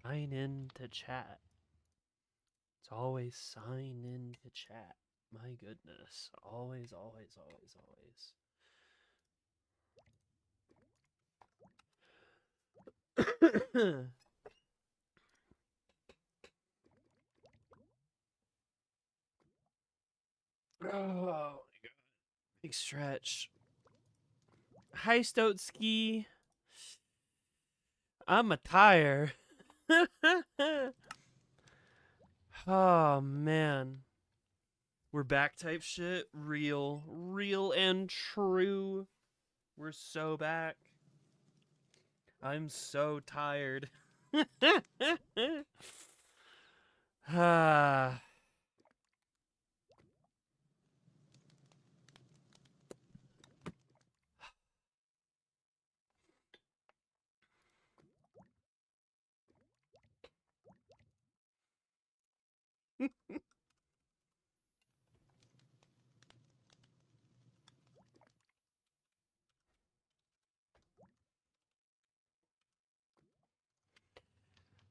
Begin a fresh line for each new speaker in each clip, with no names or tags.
Sign in to chat. It's always sign in to chat. My goodness. Always, always, always, always. Oh my god. Big stretch. Hi, Stotsky. I'm a tire. Oh man. We're back type shit. Real and true. We're so back. I'm so tired. Ah.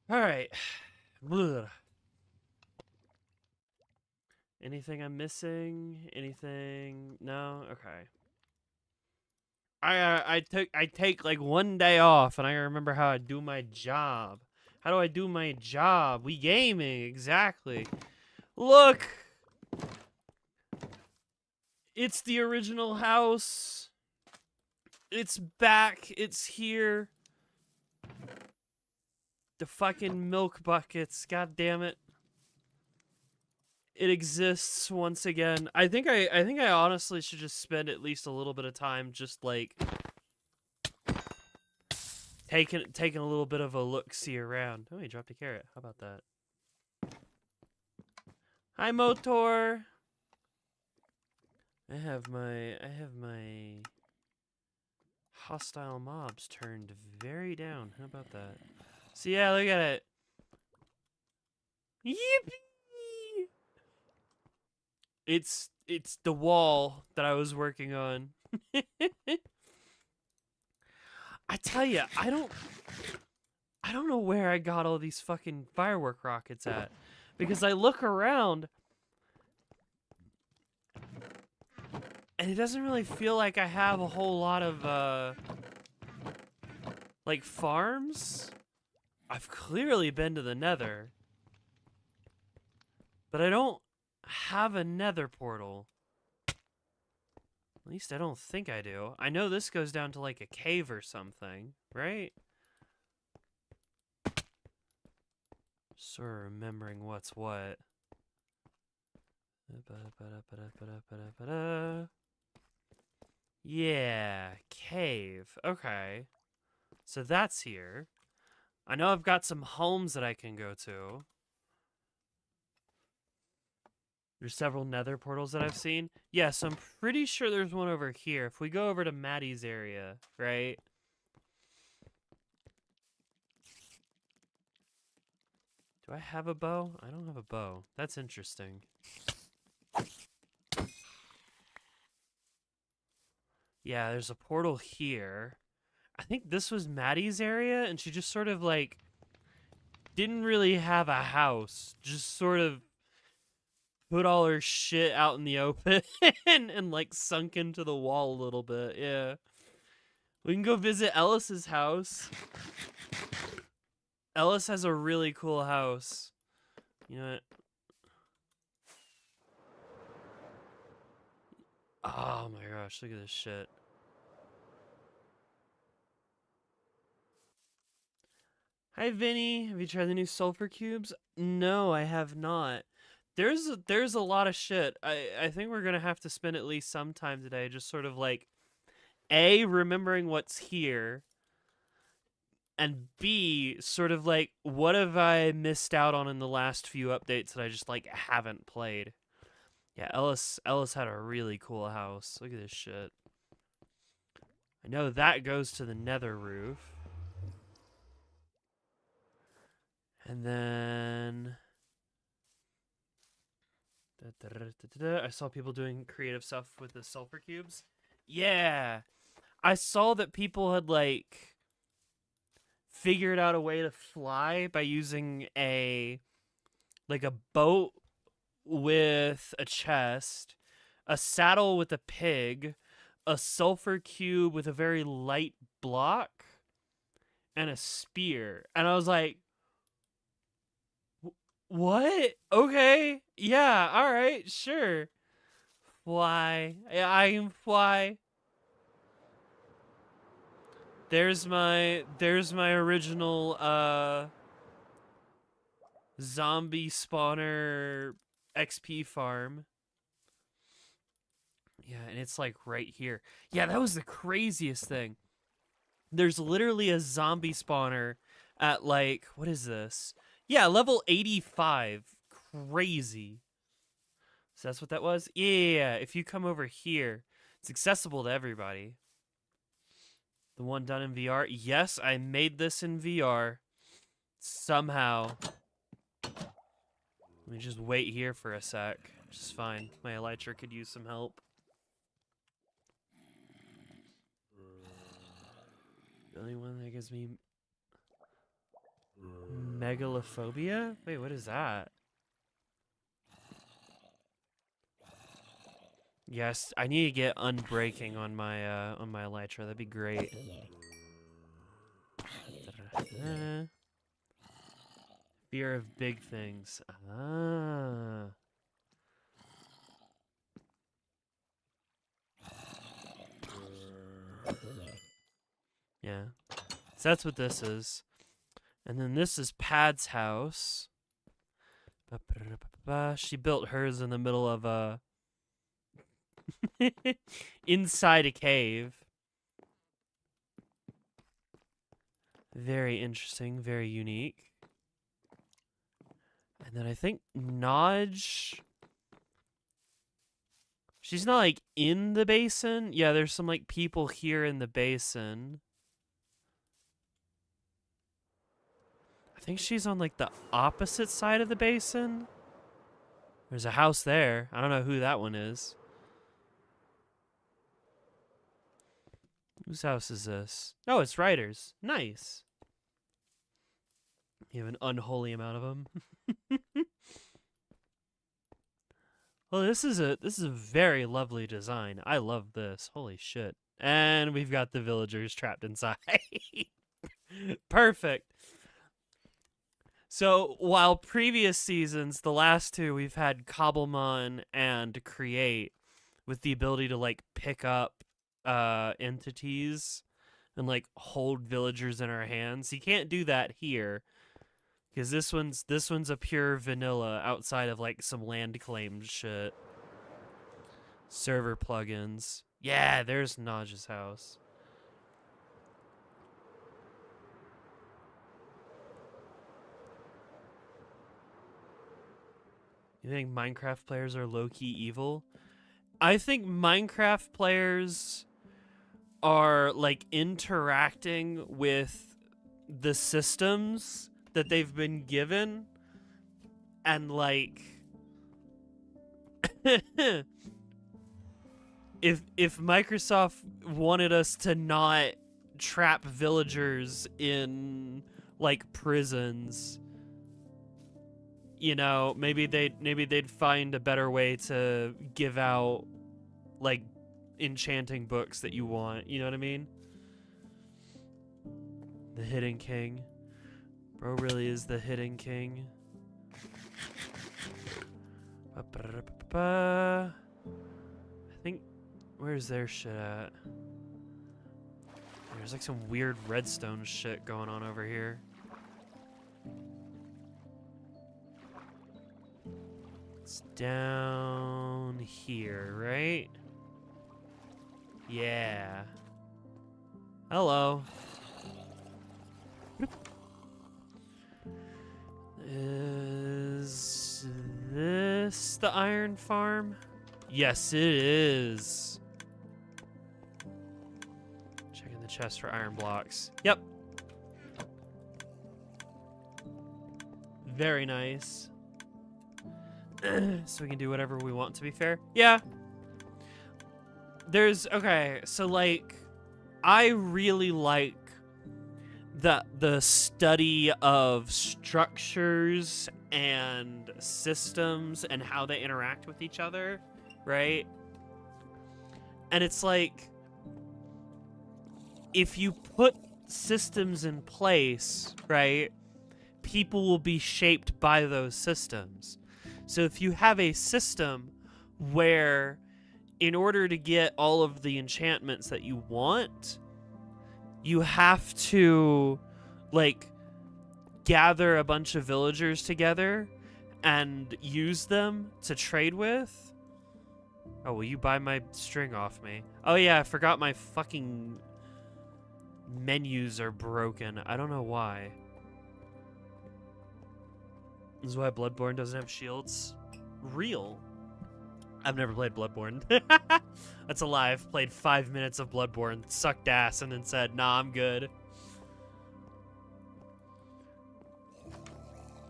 All right. Blah. Anything I'm missing? Anything? No. Okay. I take like one day off, and I remember how I do my job. How do I do my job? We gaming exactly. Look, it's the original house. It's back. It's here. The fucking milk buckets. God damn it. It exists once again. I think I honestly should just spend at least a little bit of time just like taking a little bit of a look-see around. Oh, he dropped a carrot. How about that? Hi, Motor. I have my hostile mobs turned very down. How about that? So yeah, look at it. Yippee! It's the wall that I was working on. I tell you, I don't know where I got all these fucking firework rockets at, because I look around and it doesn't really feel like I have a whole lot of like farms. I've clearly been to the Nether, but I don't have a Nether portal. At least I don't think I do. I know this goes down to like a cave or something, right? Sort of remembering what's what. Yeah, cave. Okay. So that's here. I know I've got some homes that I can go to. There's several nether portals that I've seen. Yes, I'm pretty sure there's one over here. If we go over to Maddie's area, right? Do I have a bow? I don't have a bow. That's interesting. Yeah, there's a portal here. I think this was Maddie's area, and she just sort of like didn't really have a house. Just sort of put all her shit out in the open and like sunk into the wall a little bit. Yeah. We can go visit Ellis's house. Ellis has a really cool house. You know what? Oh my gosh, look at this shit. Hi Vinny, have you tried the new sulfur cubes? No, I have not. There's a lot of shit. I think we're gonna have to spend at least some time today just sort of like A, remembering what's here, and B, sort of like what have I missed out on in the last few updates that I just like haven't played. Yeah, Ellis had a really cool house. Look at this shit. I know that goes to the nether roof. And then I saw people doing creative stuff with the sulfur cubes. Yeah. I saw that people had like figured out a way to fly by using a boat with a chest, a saddle with a pig, a sulfur cube with a very light block, and a spear. And I was like, what? Okay. Yeah, all right, sure. Fly. I can fly. There's my original zombie spawner XP farm. Yeah, and it's like right here. Yeah, that was the craziest thing. There's literally a zombie spawner at like, what is this? Yeah, level 85. Crazy. So that's what that was? Yeah, if you come over here, it's accessible to everybody. The one done in VR? Yes, I made this in VR. Somehow. Let me just wait here for a sec. Which is fine. My elytra could use some help. The only one that gives me megalophobia? Wait, what is that? Yes, I need to get unbreaking on my elytra. That'd be great. Fear of big things. Ah. Yeah. So that's what this is. And then this is Pad's house. She built hers in the middle of a inside a cave. Very interesting, very unique. And then I think Naj, she's not like in the basin. Yeah, there's some like people here in the basin. I think she's on like the opposite side of the basin. There's a house there. I don't know who that one is. Whose house is this? Oh, it's Ryder's. Nice. You have an unholy amount of them. Well, this is a very lovely design. I love this. Holy shit. And we've got the villagers trapped inside. Perfect. So, while previous seasons, the last two, we've had Cobblemon and Create with the ability to like pick up entities and like hold villagers in our hands. You can't do that here because this one's a pure vanilla outside of like some land claim shit. Server plugins. Yeah, there's Naj's house. You think Minecraft players are low-key evil? I think Minecraft players are like interacting with the systems that they've been given and like if Microsoft wanted us to not trap villagers in like prisons, you know, maybe they'd find a better way to give out like enchanting books that you want, you know what I mean? The Hidden King. Bro really is the Hidden King. I think, where's their shit at? There's like some weird redstone shit going on over here. It's down here, right? Yeah. Hello. Is this the iron farm? Yes, it is. Checking the chest for iron blocks. Yep. Very nice. So we can do whatever we want, to be fair. Yeah. Okay, so like, I really like the study of structures and systems and how they interact with each other, right? And it's like, if you put systems in place, right, people will be shaped by those systems. So if you have a system where, in order to get all of the enchantments that you want, you have to, like, gather a bunch of villagers together and use them to trade with. Oh, will you buy my string off me? Oh yeah, I forgot my fucking menus are broken. I don't know why. This is why Bloodborne doesn't have shields. Real. I've never played Bloodborne. That's a lie. I've played 5 minutes of Bloodborne, sucked ass, and then said, nah, I'm good.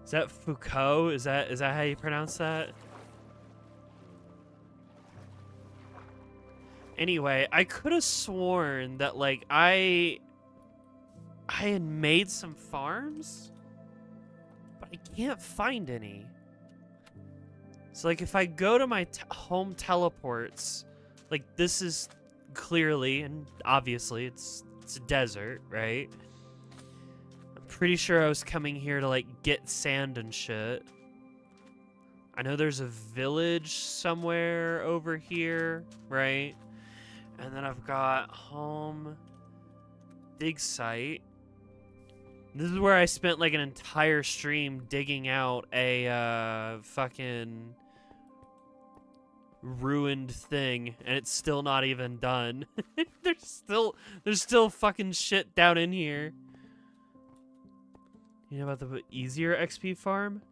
Is that Foucault? Is that how you pronounce that? Anyway, I could have sworn that, like, I had made some farms, but I can't find any. So, like, if I go to my home teleports, like, this is clearly and obviously it's a desert, right? I'm pretty sure I was coming here to, like, get sand and shit. I know there's a village somewhere over here, right? And then I've got home dig site. This is where I spent, like, an entire stream digging out a fucking ruined thing, and it's still not even done. there's still fucking shit down in here. You know about the easier XP farm?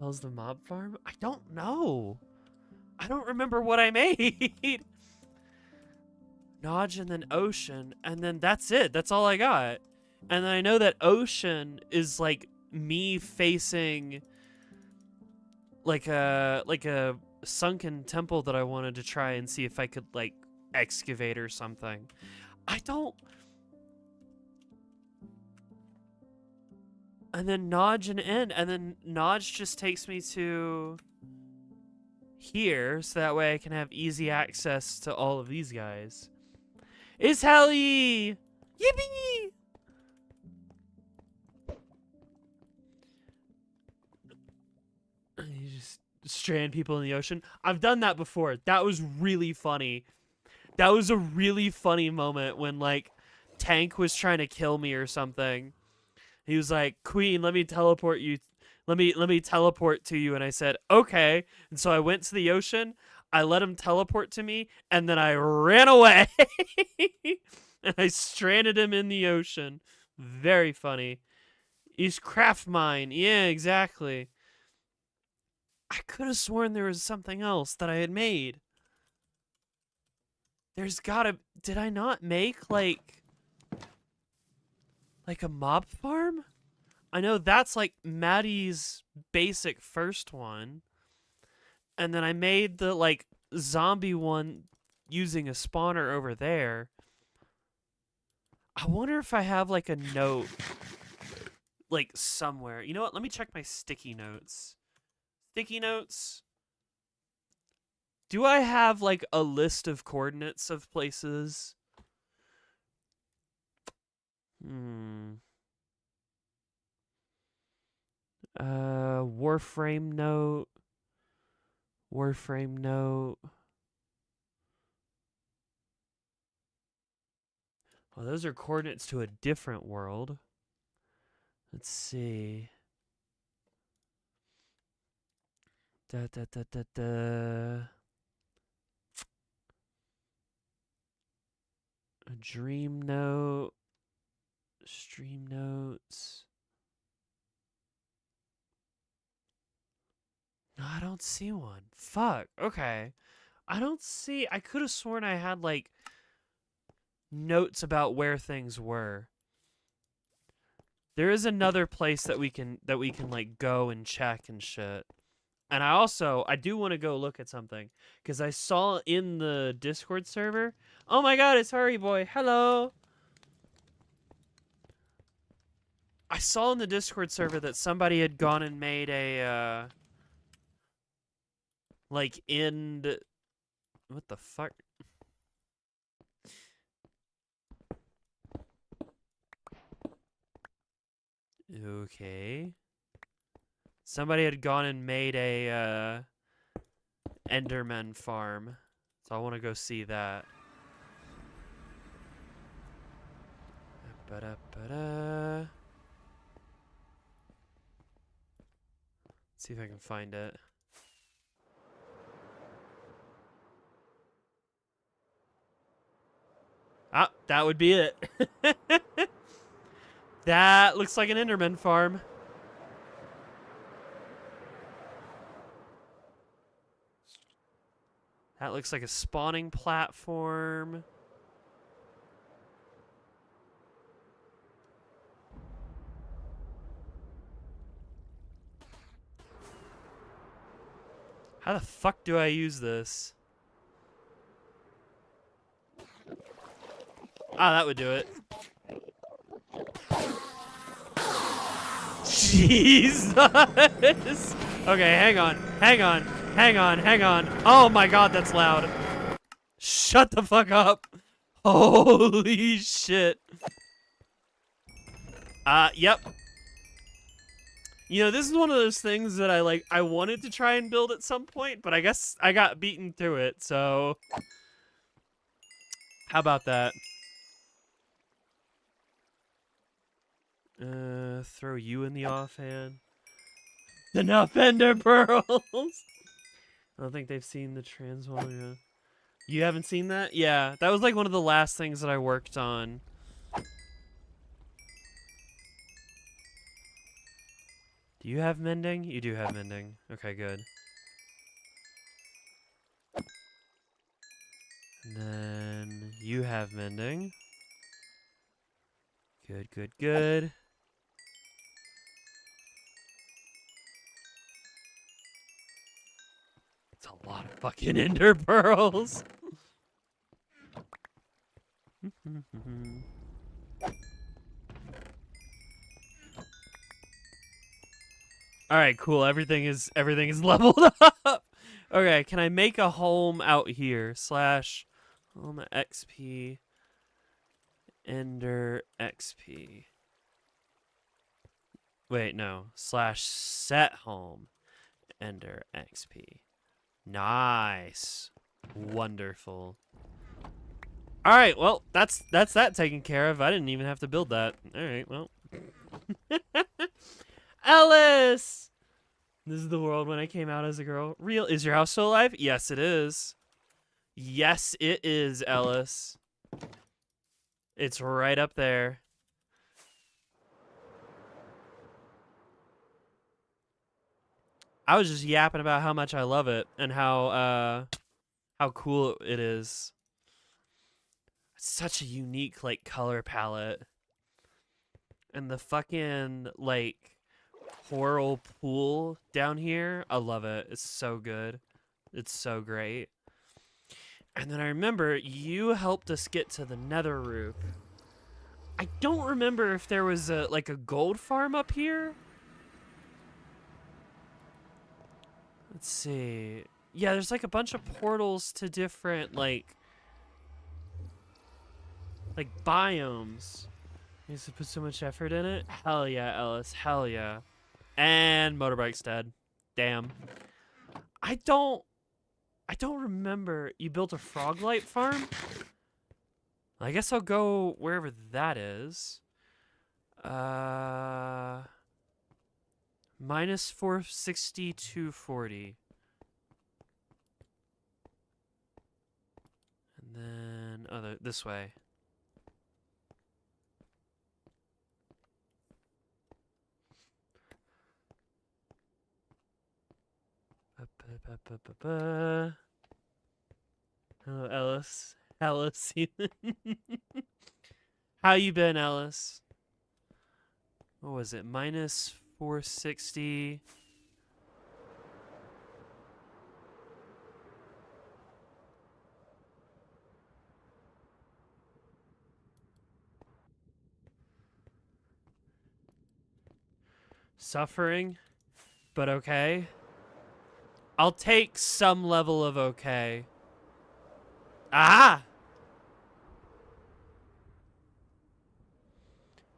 How's the mob farm? I don't know. I don't remember what I made. Nodge and then Ocean, and then that's it. That's all I got. And then I know that Ocean is, like, me facing like a sunken temple that I wanted to try and see if I could, like, excavate or something. I don't. And then Nodge and End, and then Nodge just takes me to here, so that way I can have easy access to all of these guys. It's Helly! Yippee! You just strand people in the ocean. I've done that before. That was really funny. That was a really funny moment when, like, Tank was trying to kill me or something. He was like, Queen, let me teleport you. Let me teleport to you. And I said, okay. And so I went to the ocean. I let him teleport to me. And then I ran away. And I stranded him in the ocean. Very funny. He's craft mine. Yeah, exactly. I could have sworn there was something else that I had made. There's gotta... Did I not make, like a mob farm? I know that's, like, Maddie's basic first one. And then I made the, like, zombie one using a spawner over there. I wonder if I have, like, a note, like, somewhere. You know what? Let me check my sticky notes. Sticky notes. Do I have, like, a list of coordinates of places? Warframe note. Warframe note. Oh, those are coordinates to a different world. Let's see. Da da da da da. A dream note. Stream notes. No, I don't see one. Fuck. Okay. I don't see. I could have sworn I had, like, notes about where things were. There is another place that we can like go and check and shit. And I do want to go look at something because I saw in the Discord server. Oh my god, it's Hurry Boy. Hello. I saw in the Discord server that somebody had gone and made a like end. What the fuck? Okay. Somebody had gone and made a Enderman farm, so I want to go see that. Ba-da-ba-da. See if I can find it. Ah, that would be it. That looks like an Enderman farm. That looks like a spawning platform. How the fuck do I use this? Ah, that would do it. Jesus! Okay, hang on. Oh my god, that's loud. Shut the fuck up. Holy shit. Yep. You know, this is one of those things that I wanted to try and build at some point, but I guess I got beaten through it, so how about that? Throw you in the offhand. Enough ender pearls! I don't think they've seen the transformer. You haven't seen that? Yeah, that was like one of the last things that I worked on. Do you have mending? You do have mending. Okay, good. And then you have mending. Good. It's a lot of fucking ender pearls. All right, cool. Everything is leveled up. Okay, can I make a home out here? / home XP ender XP. Wait, no. / set home ender XP. Nice. Wonderful. All right, well, that's that taken care of. I didn't even have to build that. All right, well. Ellis! This is the world when I came out as a girl. Real. Is your house still alive? Yes, it is. Yes, it is, Ellis. It's right up there. I was just yapping about how much I love it and how cool it is. It's such a unique like color palette. And the fucking like coral pool down here, I love it. It's so good. It's so great. And then I remember you helped us get to the nether roof. I don't remember if there was a gold farm up here. Let's see. Yeah, there's like a bunch of portals to different like biomes. You used to put so much effort in it. Hell yeah, Ellis. Hell yeah. And motorbike's dead. Damn. I don't remember. You built a frog light farm? I guess I'll go wherever that is. Minus 460, 240. And then, this way. Hello, Ellis. Ellis. How you been, Ellis? What was it? Minus 460. Suffering, but okay. I'll take some level of okay. Ah!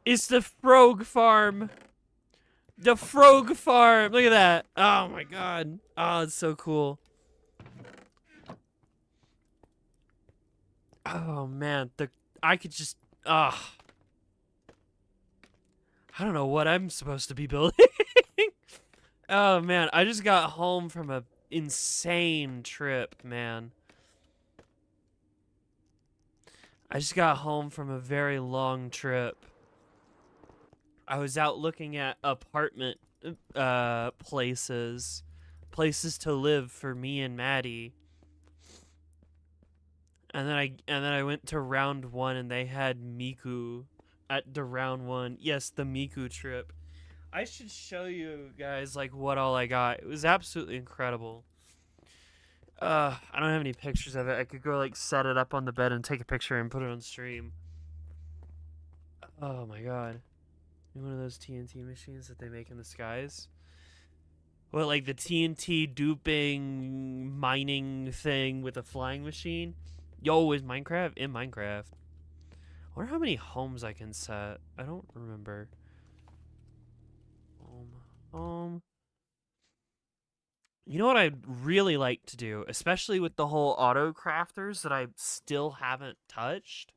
It's the Frog Farm. The Frog Farm. Look at that. Oh my god. Oh, it's so cool. Oh man, I could just I don't know what I'm supposed to be building. Oh man, I just got home from a insane trip, man. I just got home from a very long trip. I was out looking at apartment places to live for me and Maddie. And then I went to round 1 and they had Miku at the round 1. Yes, the Miku trip. I should show you guys like what all I got. It was absolutely incredible. I don't have any pictures of it. I could go like set it up on the bed and take a picture and put it on stream. Oh my god. One of those TNT machines that they make in the skies. What, like the TNT duping mining thing with a flying machine? Yo, is Minecraft? In Minecraft. I wonder how many homes I can set. I don't remember. Home. You know what I'd really like to do, especially with the whole auto crafters that I still haven't touched?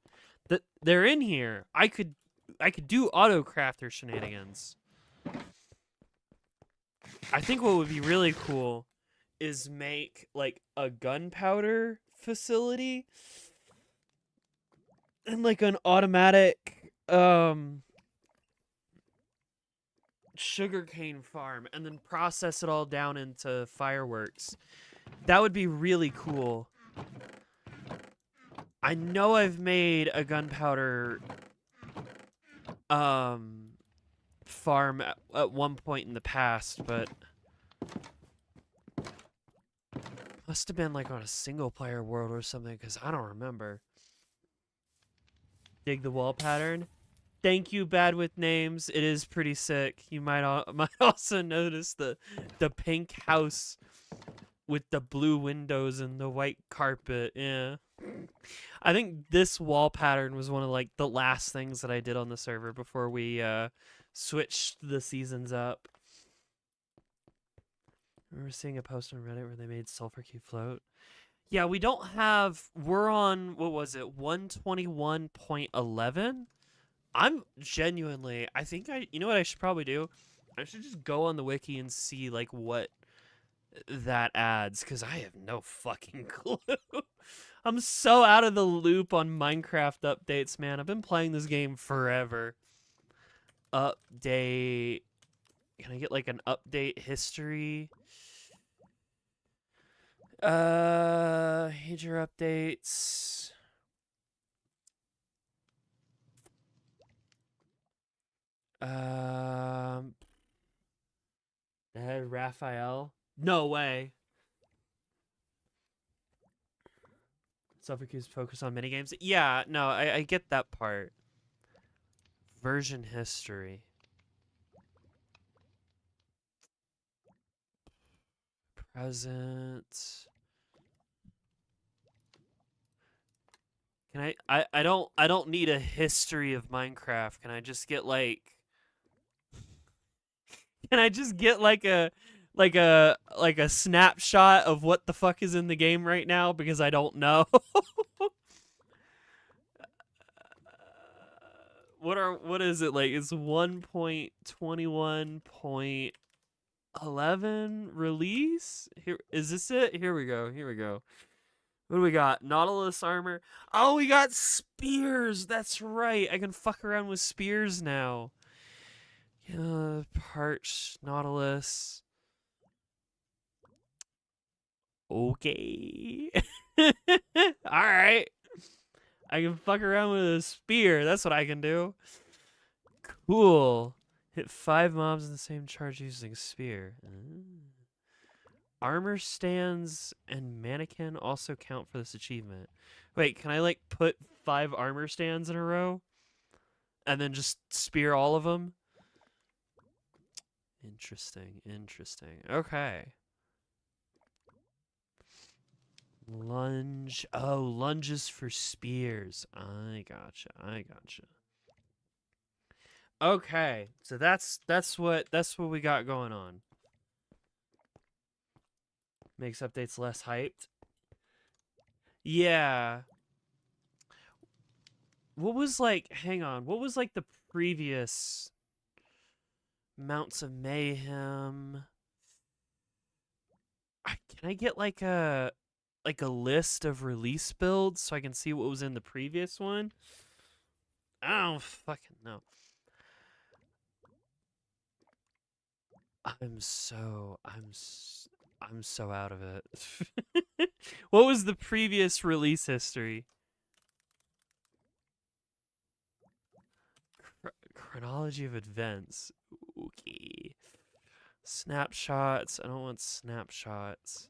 That they're in here. I could do auto crafter shenanigans. I think what would be really cool is make like a gunpowder facility and like an automatic sugarcane farm and then process it all down into fireworks. That would be really cool. I know I've made a gunpowder farm at one point in the past, but must have been like on a single player world or something because I don't remember. Dig the wall pattern. Thank you, Bad with Names. It is pretty sick. You might also notice the pink house with the blue windows and the white carpet. Yeah. I think this wall pattern was one of like the last things that I did on the server before we switched the seasons up. I remember seeing a post on Reddit where they made Sulfur Cube float. Yeah, we don't have. We're on, what was it, 121.11? I'm genuinely, I think you know what I should probably do? I should just go on the wiki and see like what that adds, because I have no fucking clue. I'm so out of the loop on Minecraft updates, man. I've been playing this game forever. Update. Can I get like an update history? Major updates. Raphael? No way. Suffocate's focus on minigames? Yeah, no, I get that part. Version history. Present. Can I don't need a history of Minecraft. Can I just get like Can I just get like a snapshot of what the fuck is in the game right now because I don't know. What is it like? It's 1.21.11 release? Here, is this it? Here we go. What do we got? Nautilus armor. Oh, we got spears. That's right. I can fuck around with spears now. Parched Nautilus. Okay. Alright. I can fuck around with a spear. That's what I can do. Cool. Hit 5 mobs in the same charge using spear. Armor stands and mannequin also count for this achievement. Wait, can I like put 5 armor stands in a row? And then just spear all of them? Interesting, interesting. Okay. Lunge. Oh, lunges for spears. I gotcha. I gotcha. Okay, so that's what we got going on. Makes updates less hyped. Yeah. What was like? Hang on. What was like the previous Mounts of Mayhem? Can I get like a list of release builds so I can see what was in the previous one? I don't fucking know. I'm so out of it. What was the previous release history? Chronology of events. Okay. Snapshots. I don't want snapshots.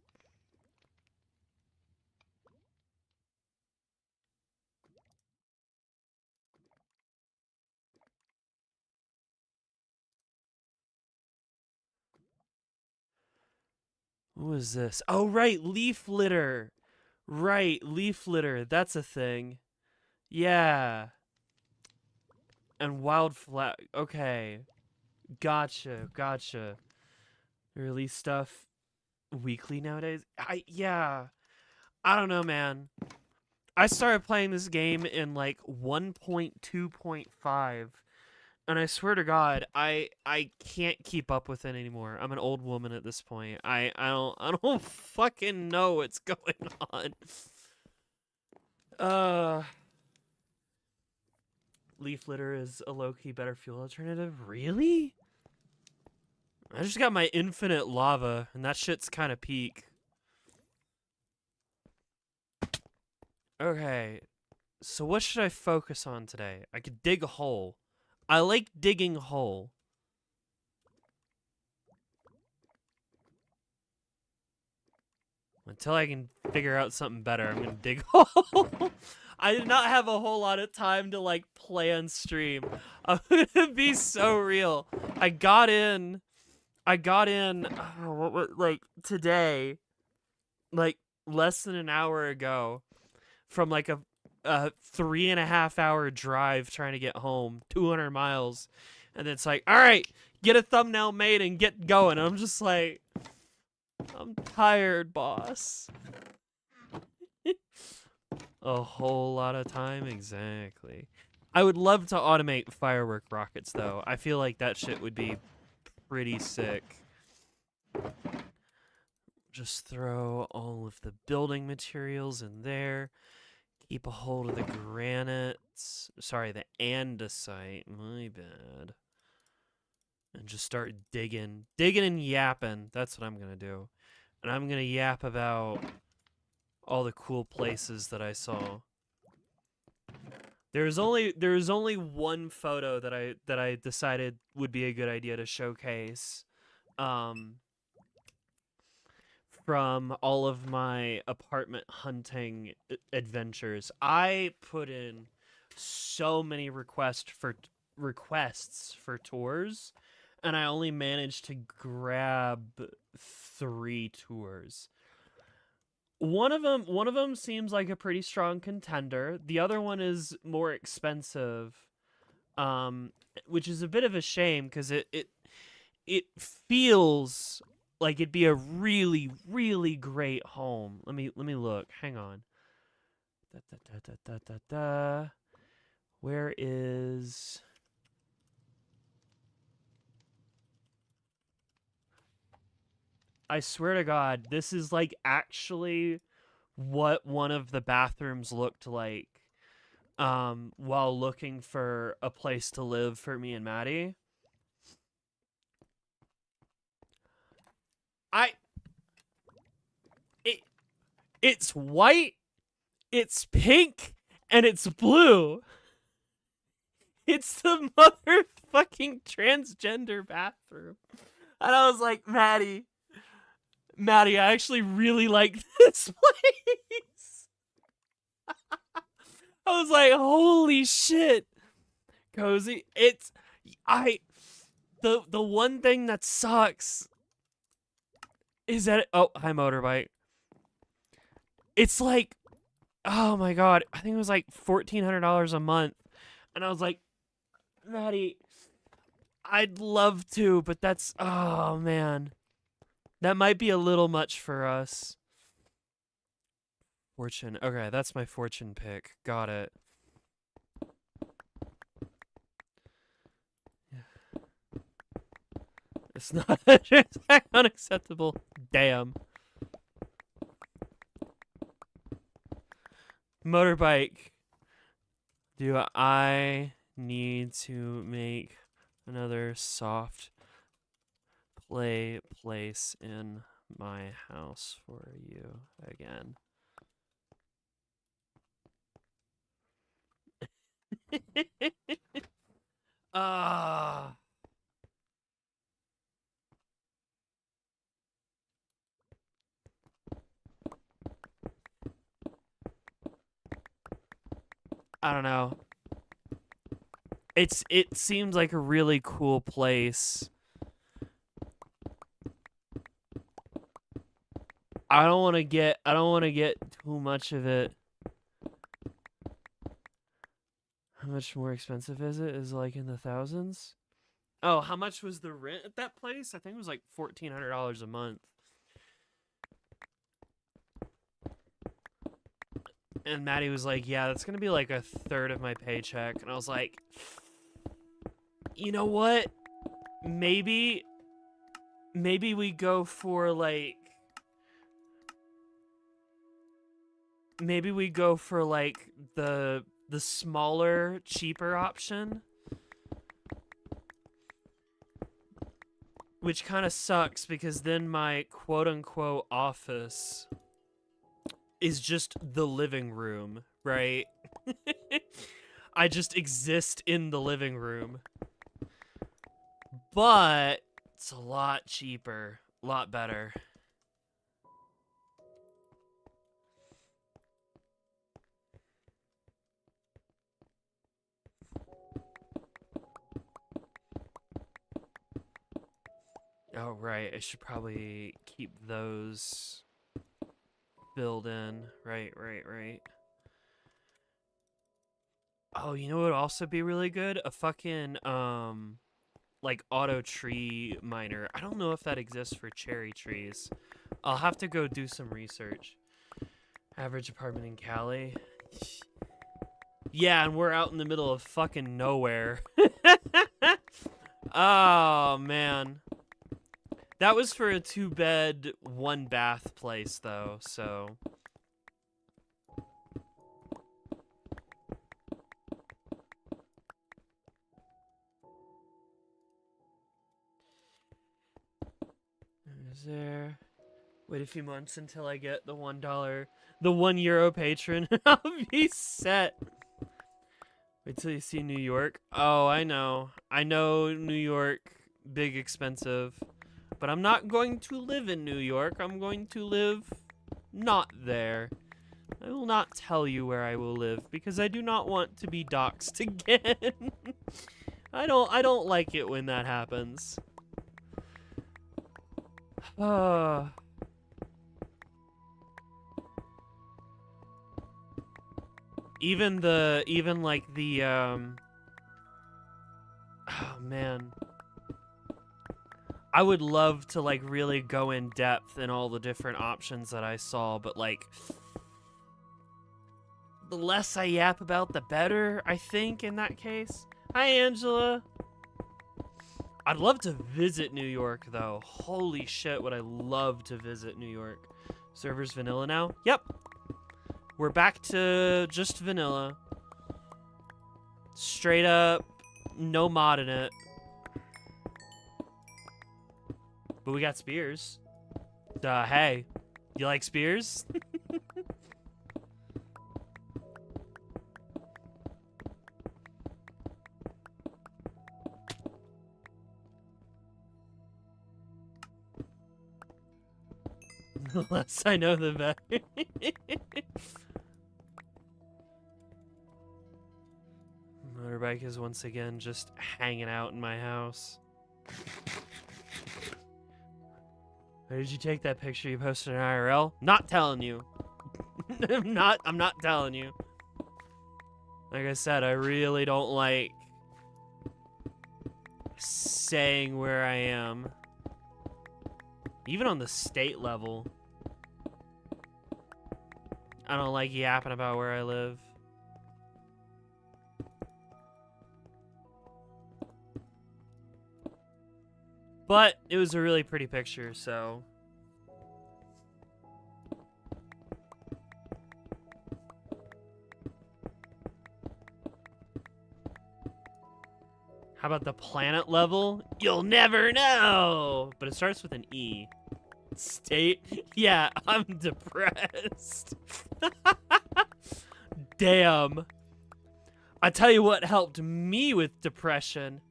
What was this? Oh, right. Leaf litter. Right. Leaf litter. That's a thing. Yeah. And wildflower. Okay. Gotcha. Gotcha. Release stuff weekly nowadays. Yeah. I don't know, man. I started playing this game in like 1.2.5, and I swear to God, I can't keep up with it anymore. I'm an old woman at this point. I don't fucking know what's going on. Uh Leaf litter is a low-key better fuel alternative. Really? I just got my infinite lava, and that shit's kind of peak. Okay, so what should I focus on today? I could dig a hole. I like digging a hole. Until I can figure out something better, I'm gonna dig a hole. I did not have a whole lot of time to like play on stream. I'm gonna be so real. I got in like today, like less than an hour ago, from like a 3.5 hour drive trying to get home, 200 miles, and it's like, all right, get a thumbnail made and get going. And I'm just like, I'm tired, boss. A whole lot of time, exactly. I would love to automate firework rockets, though. I feel like that shit would be pretty sick. Just throw all of the building materials in there. Keep a hold of the granite. Sorry, the andesite. My bad. And just start digging. Digging and yapping. That's what I'm going to do. And I'm going to yap about all the cool places that I saw. There's only one photo that I decided would be a good idea to showcase. From all of my apartment hunting adventures. I put in so many requests for tours, and I only managed to grab 3 tours. One of them seems like a pretty strong contender. The other one is more expensive, which is a bit of a shame because it feels like it'd be a really, really great home. Let me look. Hang on. Where is... I swear to God, this is like actually what one of the bathrooms looked like while looking for a place to live for me and Maddie. It's white, it's pink, and it's blue. It's the motherfucking transgender bathroom. And I was like, Maddie, I actually really like this place. I was like, holy shit. Cozy. the one thing that sucks is that oh, hi motorbike. It's like, oh my god, I think it was like $1,400 a month, and I was like, Maddie, I'd love to, but that's oh man, that might be a little much for us. Fortune. Okay, that's my fortune pick. Got it. It's not unacceptable. Damn. Motorbike. Do I need to make another soft play place in my house for you again? Ah. I don't know. It seems like a really cool place. I don't want to get too much of it. How much more expensive is it? Is it like in the thousands? Oh, how much was the rent at that place? I think it was like $1,400 a month. And Maddie was like, yeah, that's gonna be like a third of my paycheck. And I was like, you know what? Maybe we go for like the smaller, cheaper option. Which kind of sucks because then my quote-unquote office is just the living room, right? I just exist in the living room. But it's a lot cheaper, a lot better. Oh, right. I should probably keep those filled in. Right. Oh, you know what would also be really good? A fucking, like, auto tree miner. I don't know if that exists for cherry trees. I'll have to go do some research. Average apartment in Cali. Yeah, and we're out in the middle of fucking nowhere. Oh, man. That was for a 2-bed, 1-bath place, though, so... Is there... Wait a few months until I get the $1, the €1 patron, and I'll be set. Wait till you see New York. Oh, I know. I know New York, big expensive. But I'm not going to live in New York. I'm going to live not there. I will not tell you where I will live because I do not want to be doxxed again. I don't like it when that happens. Even like the oh man. I would love to like really go in depth in all the different options that I saw, but like the less I yap about the better, I think, in that case. Hi Angela. I'd love to visit New York though. Holy shit, would I love to visit New York. Server's vanilla now? Yep. We're back to just vanilla. Straight up, no mod in it. But we got spears. Hey, you like spears? The less I know, the better. Motorbike is once again just hanging out in my house. Where did you take that picture you posted in IRL? Not telling you. I'm not telling you. Like I said, I really don't like saying where I am. Even on the state level. I don't like yapping about where I live. But it was a really pretty picture, so. How about the planet level? You'll never know! But it starts with an E. State? Yeah, I'm depressed. Damn. I tell you what helped me with depression.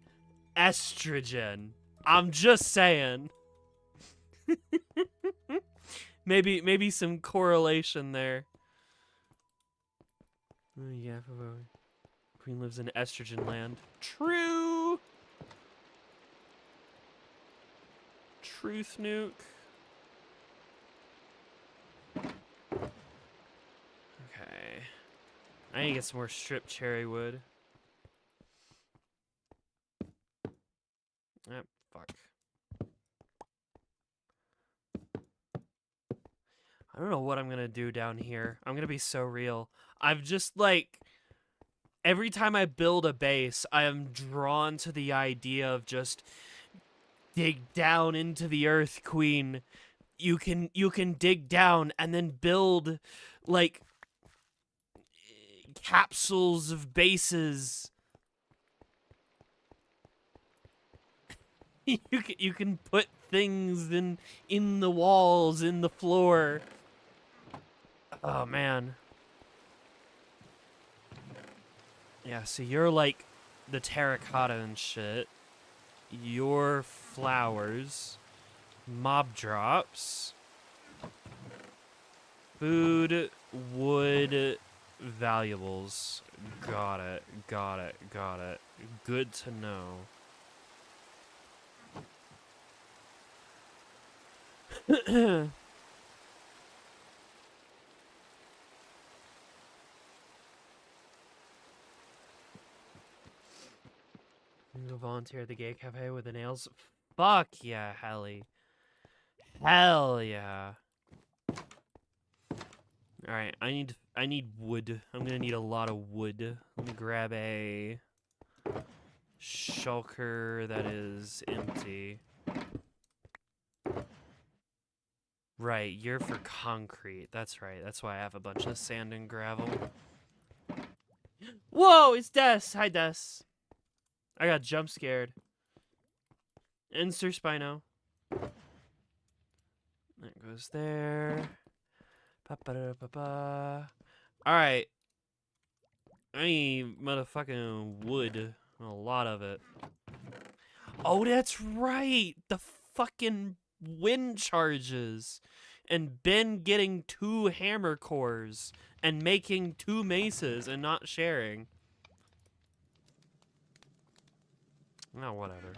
Estrogen. I'm just saying. maybe some correlation there. Oh, yeah, Queen lives in estrogen land. True. Truth nuke. Okay. I need to get some more stripped cherry wood. Ah, fuck. I don't know what I'm gonna do down here. I'm gonna be so real. I've just, like, every time I build a base, I am drawn to the idea of just dig down into the earth, Queen. You can dig down and then build, like, capsules of bases. You can put things in the walls, in the floor. Oh man. Yeah, so you're like the terracotta and shit. Your flowers. Mob drops. Food, wood, valuables. Got it. Good to know. Go volunteer at the gay cafe with the nails. Fuck yeah, Helly. Hell yeah. Alright, I need wood. I'm gonna need a lot of wood. Let me grab a shulker that is empty. Right, you're for concrete. That's right. That's why I have a bunch of sand and gravel. Whoa, it's Des. Hi, Des. I got jump scared. And Sir Spino. That goes there. Pa-pa-da-pa-pa. Alright. I need motherfucking wood. A lot of it. Oh, that's right! The fucking wind charges. And Ben getting 2 hammer cores. And making 2 maces and not sharing. Oh, whatever.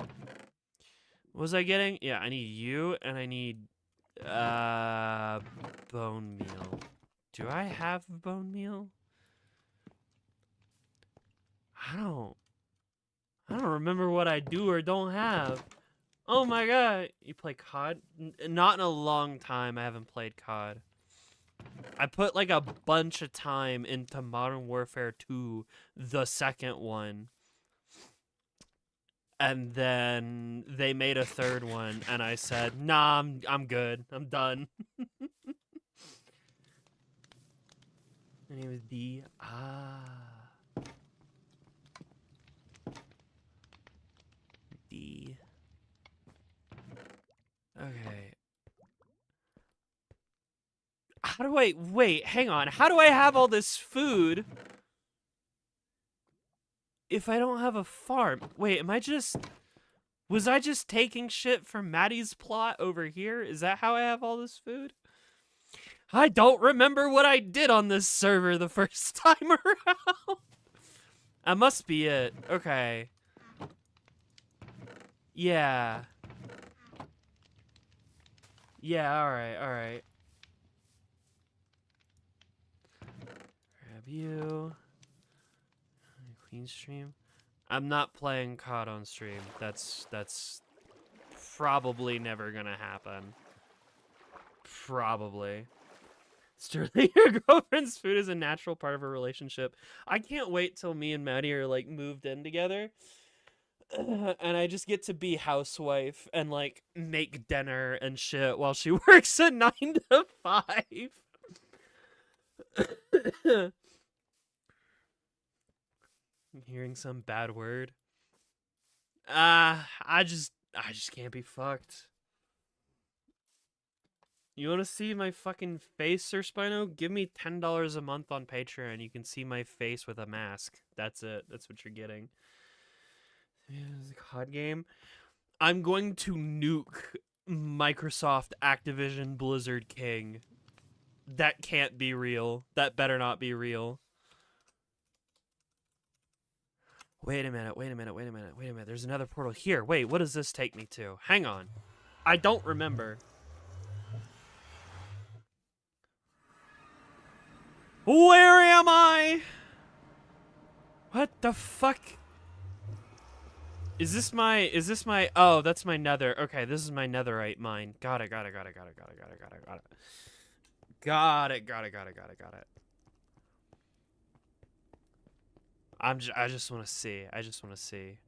What was I getting? Yeah, I need you, and I need, bone meal. Do I have bone meal? I don't remember what I do or don't have. Oh my god. You play COD? Not in a long time I haven't played COD. I put, like, a bunch of time into Modern Warfare 2, the second one. And then they made a 3rd one, and I said, nah, I'm good. I'm done. My name is D. D. Okay. How do I... Wait, hang on. How do I have all this food if I don't have a farm? Wait, am I just... Was I just taking shit from Maddie's plot over here? Is that how I have all this food? I don't remember what I did on this server the first time around. That must be it. Okay. Yeah. Yeah, alright, alright. Grab you. Queen stream. I'm not playing COD on stream. That's probably never gonna happen. Probably. Sterling, your girlfriend's food is a natural part of a relationship. I can't wait till me and Maddie are like moved in together. And I just get to be housewife and like make dinner and shit while she works a 9 to 5. I'm hearing some bad word. I just can't be fucked. You want to see my fucking face, Sir Spino? Give me $10 a month on Patreon. You can see my face with a mask. That's it. That's what you're getting. It's a COD game. I'm going to nuke Microsoft, Activision, Blizzard King. That can't be real. That better not be real. Wait a minute. There's another portal here. Wait, what does this take me to? Hang on. I don't remember. Where am I? What the fuck? Is this my, oh, that's my nether. Okay, this is my netherite mine. Got it. Got it. I just want to see.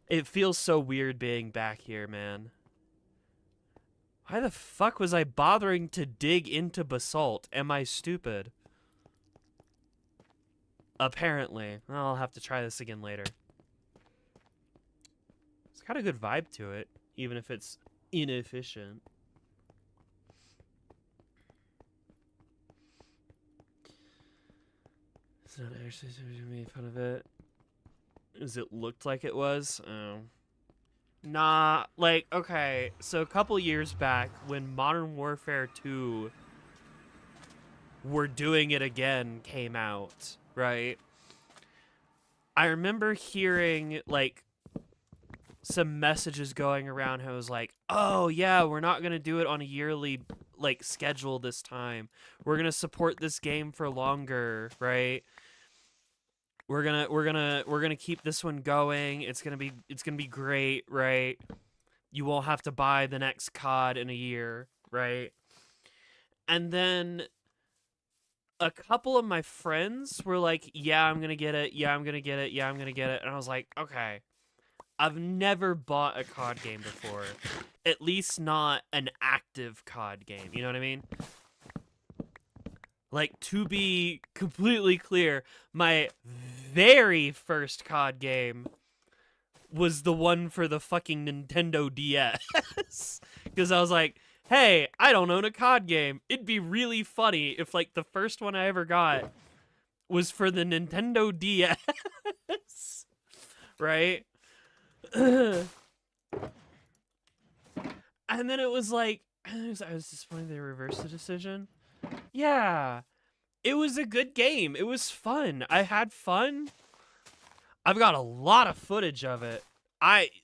It feels so weird being back here, man. Why the fuck was I bothering to dig into basalt? Am I stupid? Apparently. I'll have to try this again later. It's got a good vibe to it, even if it's inefficient. It's not actually made fun of it. As it looked like it was? Oh. Nah, like, okay, so a couple years back, when Modern Warfare 2 We're Doing It Again came out, right? I remember hearing, like, some messages going around who was like, oh, yeah, we're not going to do it on a yearly, like, schedule this time. We're going to support this game for longer, right? We're gonna keep this one going. It's gonna be great, right? You won't have to buy the next COD in a year, right? And then a couple of my friends were like, yeah, I'm gonna get it, and I was like, okay, I've never bought a COD game before. At least not an active COD game, you know what I mean? Like, to be completely clear, my very first COD game was the one for the fucking Nintendo DS. Because I was like, hey, I don't own a COD game. It'd be really funny if, like, the first one I ever got was for the Nintendo DS. Right? And then it was like, I was disappointed they reversed the decision. Yeah, it was a good game. It was fun. I had fun. I've got a lot of footage of it.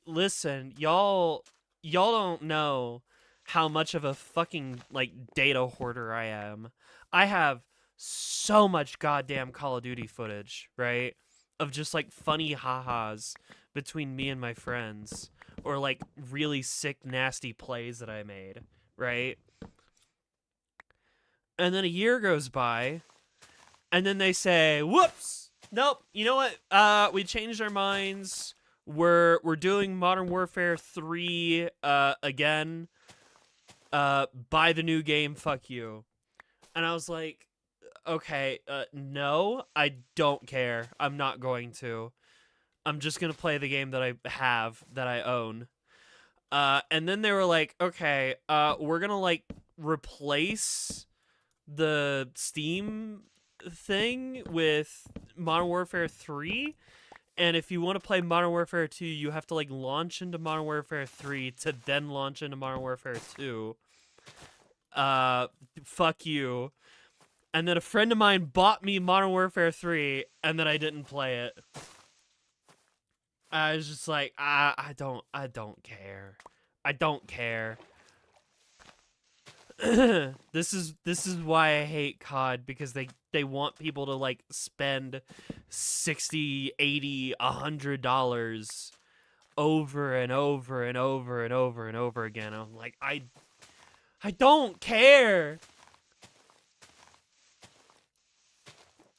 Listen, y'all don't know how much of a fucking, like, data hoarder I am. I have so much goddamn Call of Duty footage, right? Of just, like, funny ha-has between me and my friends. Or, like, really sick, nasty plays that I made, right? And then a year goes by, and then they say, whoops, nope, you know what, we changed our minds, we're doing Modern Warfare 3, again, buy the new game, fuck you. And I was like, okay, no, I don't care, I'm not going to. I'm just gonna play the game that I have, that I own. And then they were like, okay, we're gonna, like, replace the Steam thing with Modern Warfare 3, and if you want to play Modern Warfare 2, you have to, like, launch into Modern Warfare 3 to then launch into Modern Warfare 2. Fuck you. And then a friend of mine bought me Modern Warfare 3, and then I didn't play it. I was just like, I don't care. I don't care. This is why I hate COD, because they want people to like spend 60, 80, $100 over and over and over and over and over again. I'm like, I don't care.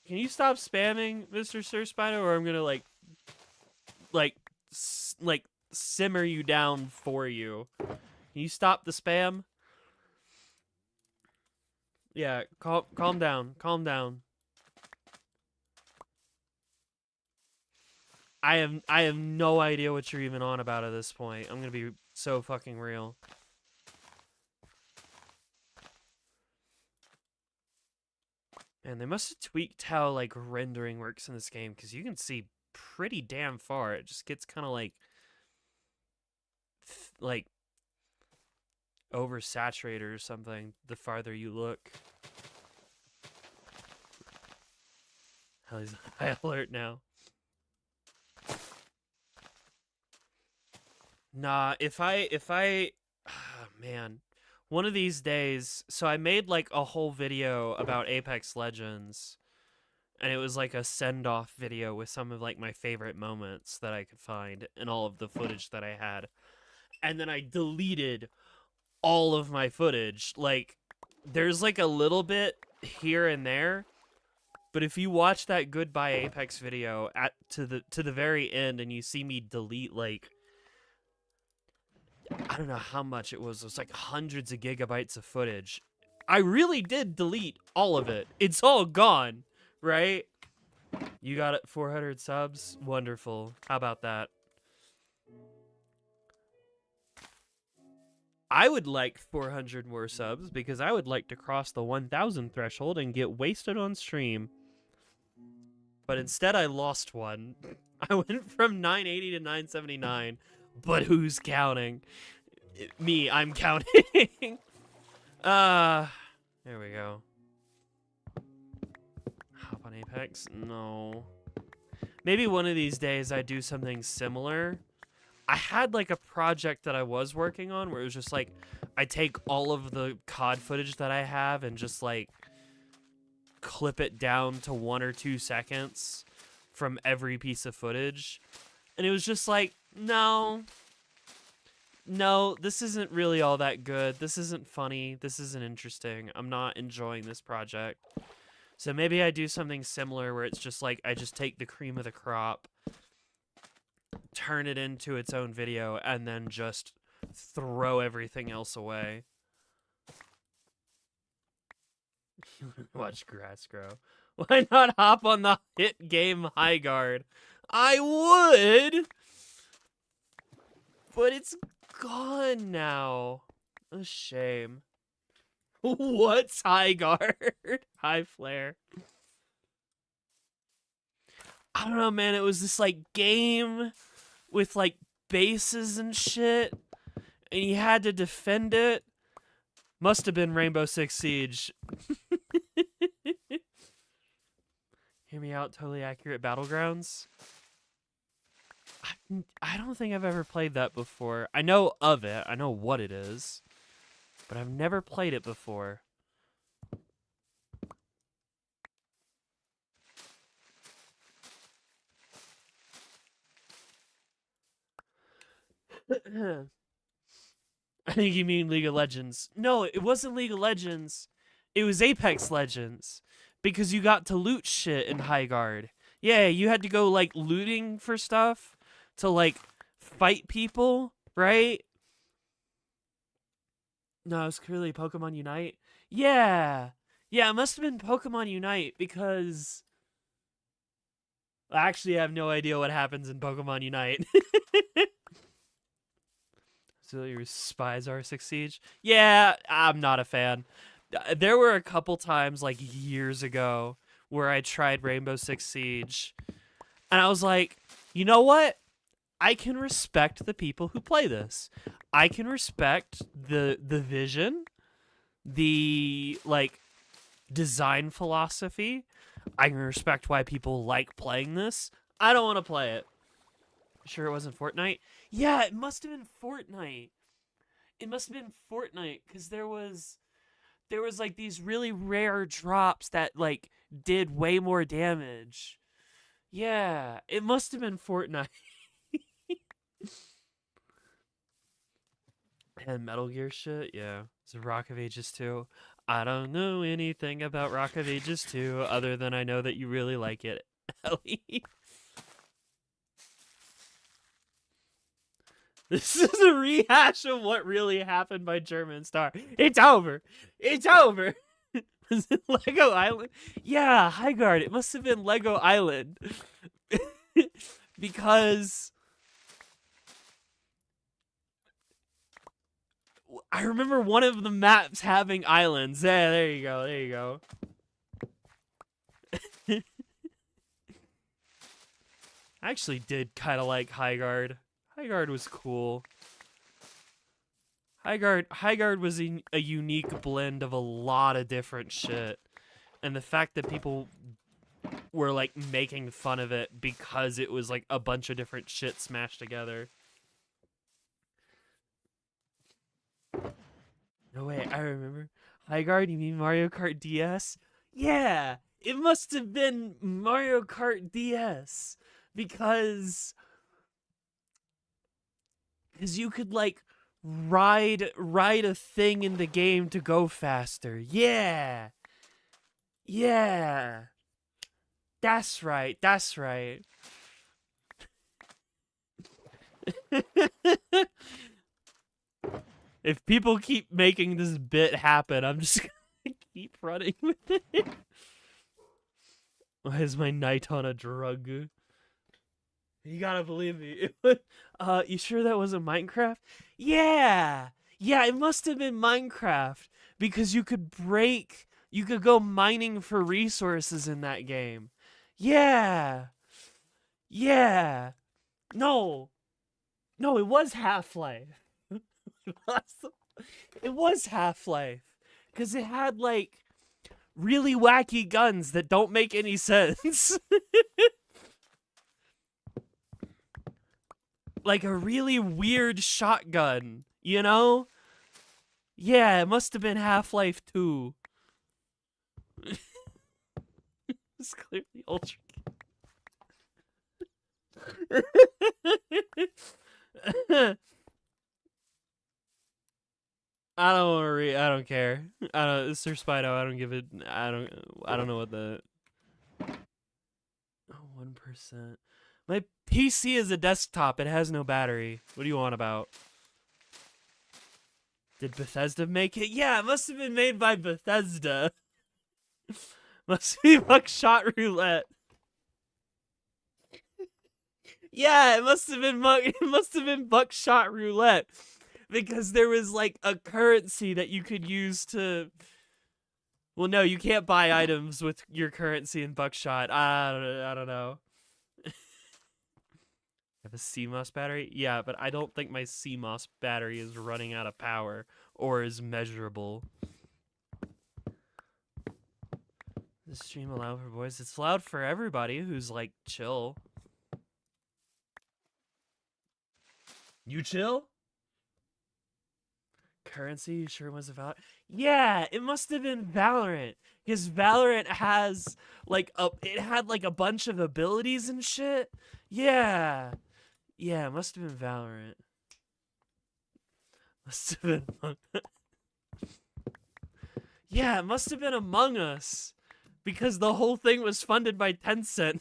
Can you stop spamming, Mr. Sir Spider, or I'm gonna like simmer you down for you. Can you stop the spam? Yeah, calm down. Calm down. I have no idea what you're even on about at this point. I'm gonna be so fucking real. And they must have tweaked how like rendering works in this game, because you can see pretty damn far. It just gets kind of like oversaturated or something the farther you look. Hell, he's high alert now. Nah, if I man, one of these days, so I made like a whole video about Apex Legends, and it was like a send-off video with some of like my favorite moments that I could find and all of the footage that I had. And then I deleted all of my footage. Like, there's like a little bit here and there, but if you watch that Goodbye Apex video to the very end and you see me delete like, I don't know how much it was like hundreds of gigabytes of footage. I really did delete all of it. It's all gone, right? You got it, 400 subs? Wonderful. How about that? I would like 400 more subs, because I would like to cross the 1,000 threshold and get wasted on stream. But instead I lost one. I went from 980 to 979. But who's counting? Me, I'm counting. There we go. Hop on Apex? No. Maybe one of these days I do something similar. I had like a project that I was working on where it was just like, I take all of the COD footage that I have and just like clip it down to 1 or 2 seconds from every piece of footage. And it was just like, no, this isn't really all that good. This isn't funny. This isn't interesting. I'm not enjoying this project. So maybe I do something similar where it's just like, I just take the cream of the crop, turn it into its own video, and then just throw everything else away. Watch grass grow. Why not hop on the hit game high guard? I would, but it's gone now. A shame. What's high guard? High flare. I don't know, man. It was this like game with like bases and shit, and you had to defend it. Must have been Rainbow Six Siege. Hear me out. Totally accurate Battlegrounds. I don't think I've ever played that before. I know of it. I know what it is, but I've never played it before. I think you mean League of Legends. No, it wasn't League of Legends. It was Apex Legends. Because you got to loot shit in High Guard. Yeah, you had to go, like, looting for stuff to, like, fight people, right? No, it was clearly Pokemon Unite. Yeah. Yeah, it must have been Pokemon Unite, because I actually have no idea what happens in Pokemon Unite. So your spies are Siege? Yeah, I'm not a fan. There were a couple times, like, years ago where I tried Rainbow Six Siege, and I was like, you know what? I can respect the people who play this. I can respect the vision, the, like, design philosophy. I can respect why people like playing this. I don't want to play it. Sure it wasn't Fortnite? Yeah, it must have been Fortnite. It must have been Fortnite because there was like these really rare drops that like did way more damage. Yeah, it must have been Fortnite. And Metal Gear shit, yeah. It's Rock of Ages 2. I don't know anything about Rock of Ages 2 other than I know that you really like it, Ellie. This is a rehash of what really happened by German Star. It's over. It's over. Was it Lego Island? Yeah, Highguard. It must have been Lego Island. Because I remember one of the maps having islands. Yeah, there you go. There you go. I actually did kind of like Highguard. Highguard was cool. Highguard was a unique blend of a lot of different shit. And the fact that people were like making fun of it because it was like a bunch of different shit smashed together. No way, I remember. Highguard, you mean Mario Kart DS? Yeah, it must have been Mario Kart DS because you could like ride a thing in the game to go faster. Yeah. Yeah. That's right. That's right. If people keep making this bit happen, I'm just gonna keep running with it. Why is my night on a drug? You gotta believe me. You sure that wasn't Minecraft? Yeah! Yeah, it must have been Minecraft. Because you could go mining for resources in that game. Yeah! Yeah! No! No, it was Half-Life. It was Half-Life. Because it had, like, really wacky guns that don't make any sense. Like a really weird shotgun, you know? Yeah, it must have been Half-Life 2. It's clearly Ultra. I don't want to read. I don't care. I don't, Sir Spido. I don't give it. I don't know what the. Oh, 1%. My PC is a desktop. It has no battery. What do you want about? Did Bethesda make it? Yeah, it must have been made by Bethesda. Must be Buckshot Roulette. Yeah, it must have been Buckshot Roulette. Because there was like a currency that you could use to. Well, no, you can't buy items with your currency in Buckshot. I don't know. Have a CMOS battery? Yeah, but I don't think my CMOS battery is running out of power or is measurable. This stream allowed for boys? It's allowed for everybody who's like chill. You chill? Currency, you sure was about? Yeah, it must have been Valorant. Because Valorant has like it had like a bunch of abilities and shit. Yeah. Yeah, it must have been Valorant. Must have been Yeah, it must have been Among Us. Because the whole thing was funded by Tencent.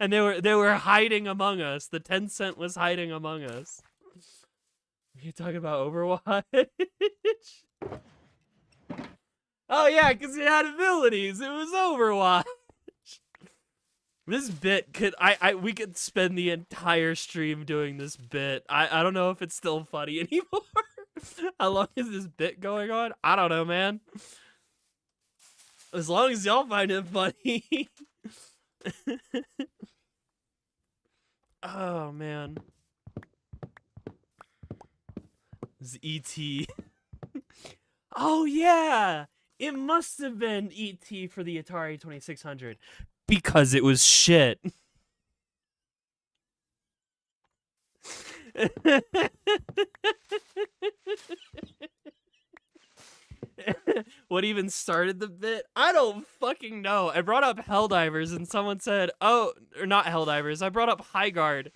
And they were hiding Among Us. The Tencent was hiding Among Us. You talking about Overwatch? Oh yeah, because it had abilities. It was Overwatch. This bit we could spend the entire stream doing this bit. I don't know if it's still funny anymore. How long is this bit going on? I don't know, man. As long as y'all find it funny. Oh man. This is E.T. Oh yeah! It must have been E.T. for the Atari 2600. Because it was shit. What even started the bit? I don't fucking know. I brought up Helldivers and someone said, oh, or not Helldivers. I brought up High Guard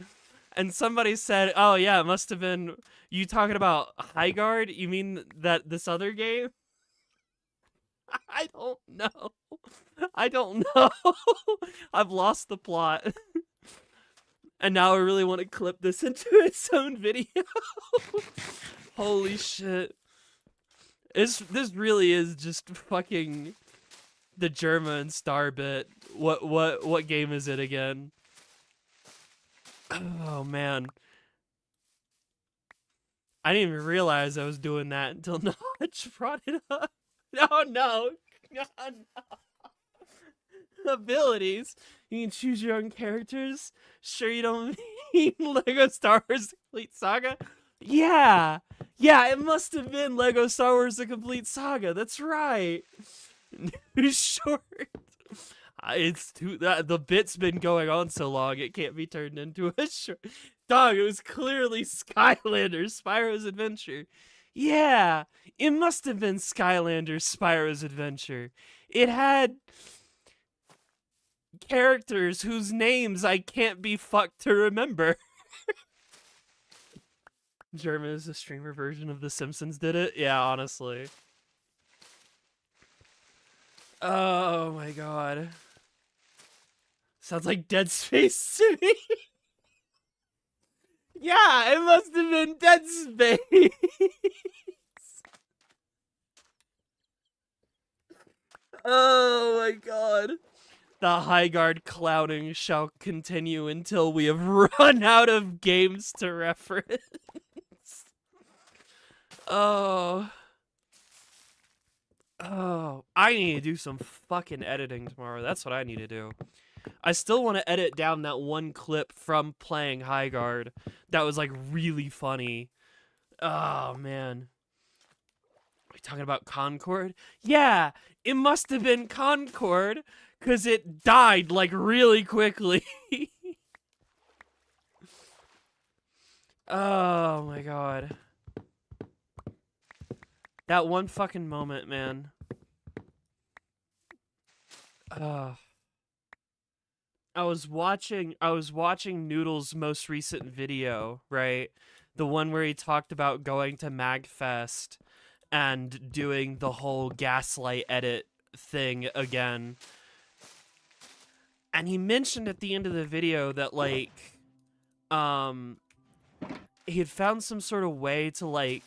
and somebody said, oh yeah, it must have been you talking about High Guard? You mean that this other game? I don't know. I don't know. I've lost the plot. And now I really want to clip this into its own video. Holy shit. This really is just fucking the German star bit. What game is it again? Oh man. I didn't even realize I was doing that until Notch brought it up. Oh no. Oh, no. Abilities. You can choose your own characters. Sure you don't mean Lego Star Wars Complete Saga? Yeah. Yeah, it must have been Lego Star Wars The Complete Saga. That's right. New short. It's too the bit's been going on so long it can't be turned into a short. Dog, it was clearly Skylander Spyro's Adventure. Yeah, it must have been Skylander Spyro's Adventure. It had characters whose names I can't be fucked to remember. German is a streamer version of The Simpsons did it? Yeah, honestly. Oh my god. Sounds like Dead Space to me. Yeah, it must have been Dead Space. Oh my god. The High Guard clowning shall continue until we have run out of games to reference. Oh. Oh. I need to do some fucking editing tomorrow. That's what I need to do. I still want to edit down that one clip from playing High Guard that was like really funny. Oh man. Are we talking about Concord? Yeah, it must have been Concord because it died like really quickly. Oh my god. That one fucking moment, man. I was watching Noodle's most recent video, right? The one where he talked about going to MagFest and doing the whole Gaslight edit thing again. And he mentioned at the end of the video that like he had found some sort of way to like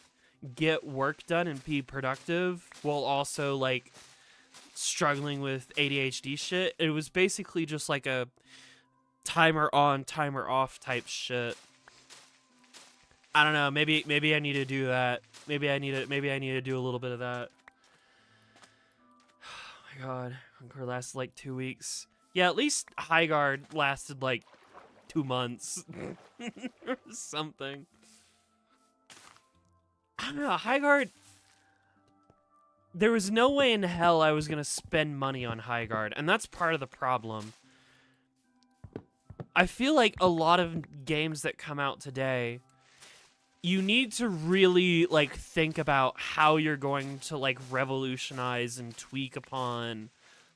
get work done and be productive while also like struggling with ADHD shit. It was basically just like a timer on, timer off type shit. I don't know. Maybe I need to do that. Maybe I need to do a little bit of that. Oh my god, Concord lasted like 2 weeks. Yeah, at least High Guard lasted like 2 months or something. I don't know. High Guard. There was no way in hell I was gonna spend money on High Guard, and that's part of the problem. I feel like a lot of games that come out today, you need to really like think about how you're going to like revolutionize and tweak upon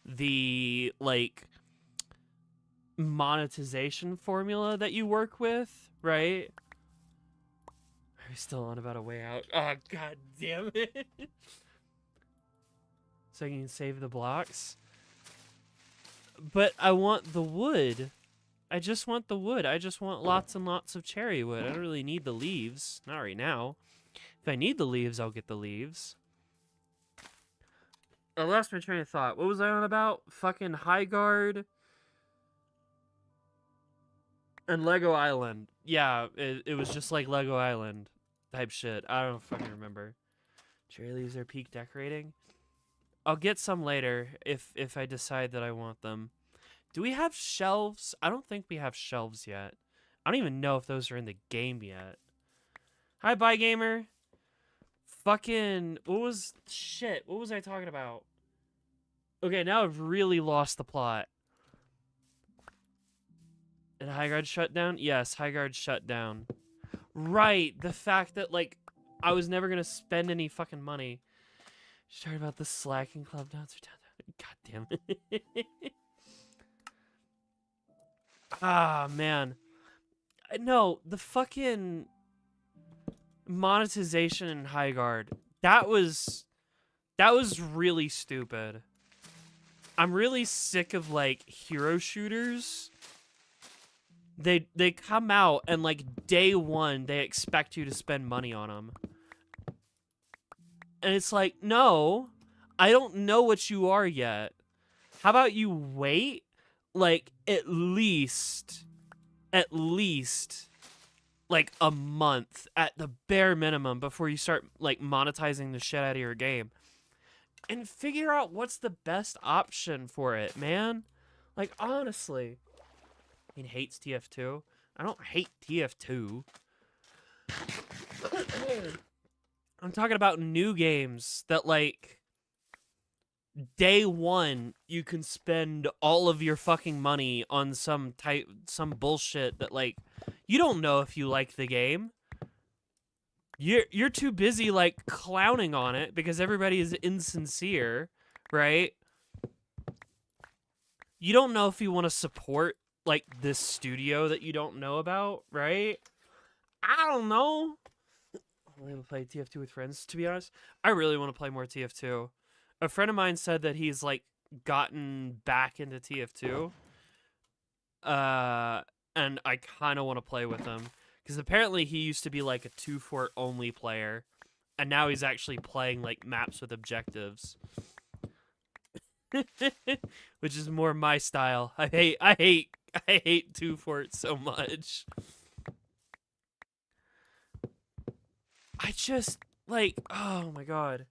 the like monetization formula that you work with, right? Are we still on about a way out? Oh god damn it. So I can save the blocks. But I want the wood. I just want the wood. I just want lots and lots of cherry wood. I don't really need the leaves. Not right now. If I need the leaves, I'll get the leaves. I lost my train of thought. What was I on about? Fucking High Guard and Lego Island. Yeah, it was just like Lego Island type shit. I don't fucking remember. Cherry leaves are peak decorating. I'll get some later if I decide that I want them. Do we have shelves? I don't think we have shelves yet. I don't even know if those are in the game yet. Hi, Bye Gamer. Fucking, what was I talking about? Okay, now I've really lost the plot. Did High Guard shut down? Yes, High Guard shut down. Right, the fact that, like, I was never gonna spend any fucking money. Sorry about the slacking club notes. God damn it. Ah, man. No, the fucking monetization in High Guard. That was really stupid. I'm really sick of, like, hero shooters. They come out and, like, day one they expect you to spend money on them. And it's like, no, I don't know what you are yet. How about you wait, like, at least, like, a month at the bare minimum before you start, like, monetizing the shit out of your game. And figure out what's the best option for it, man. Like, honestly. He hates TF2. I don't hate TF2. I'm talking about new games that, like, day one you can spend all of your fucking money on some bullshit that, like, you don't know if you like the game. You're too busy, like, clowning on it because everybody is insincere, right? You don't know if you want to support, like, this studio that you don't know about, right? I don't know. I want to play TF2 with friends, to be honest. I really want to play more TF2. A friend of mine said that he's, like, gotten back into TF2. And I kind of want to play with him. Because apparently he used to be, like, a 2-fort only player. And now he's actually playing, like, maps with objectives. Which is more my style. I hate 2-fort so much. I just, like, oh my god.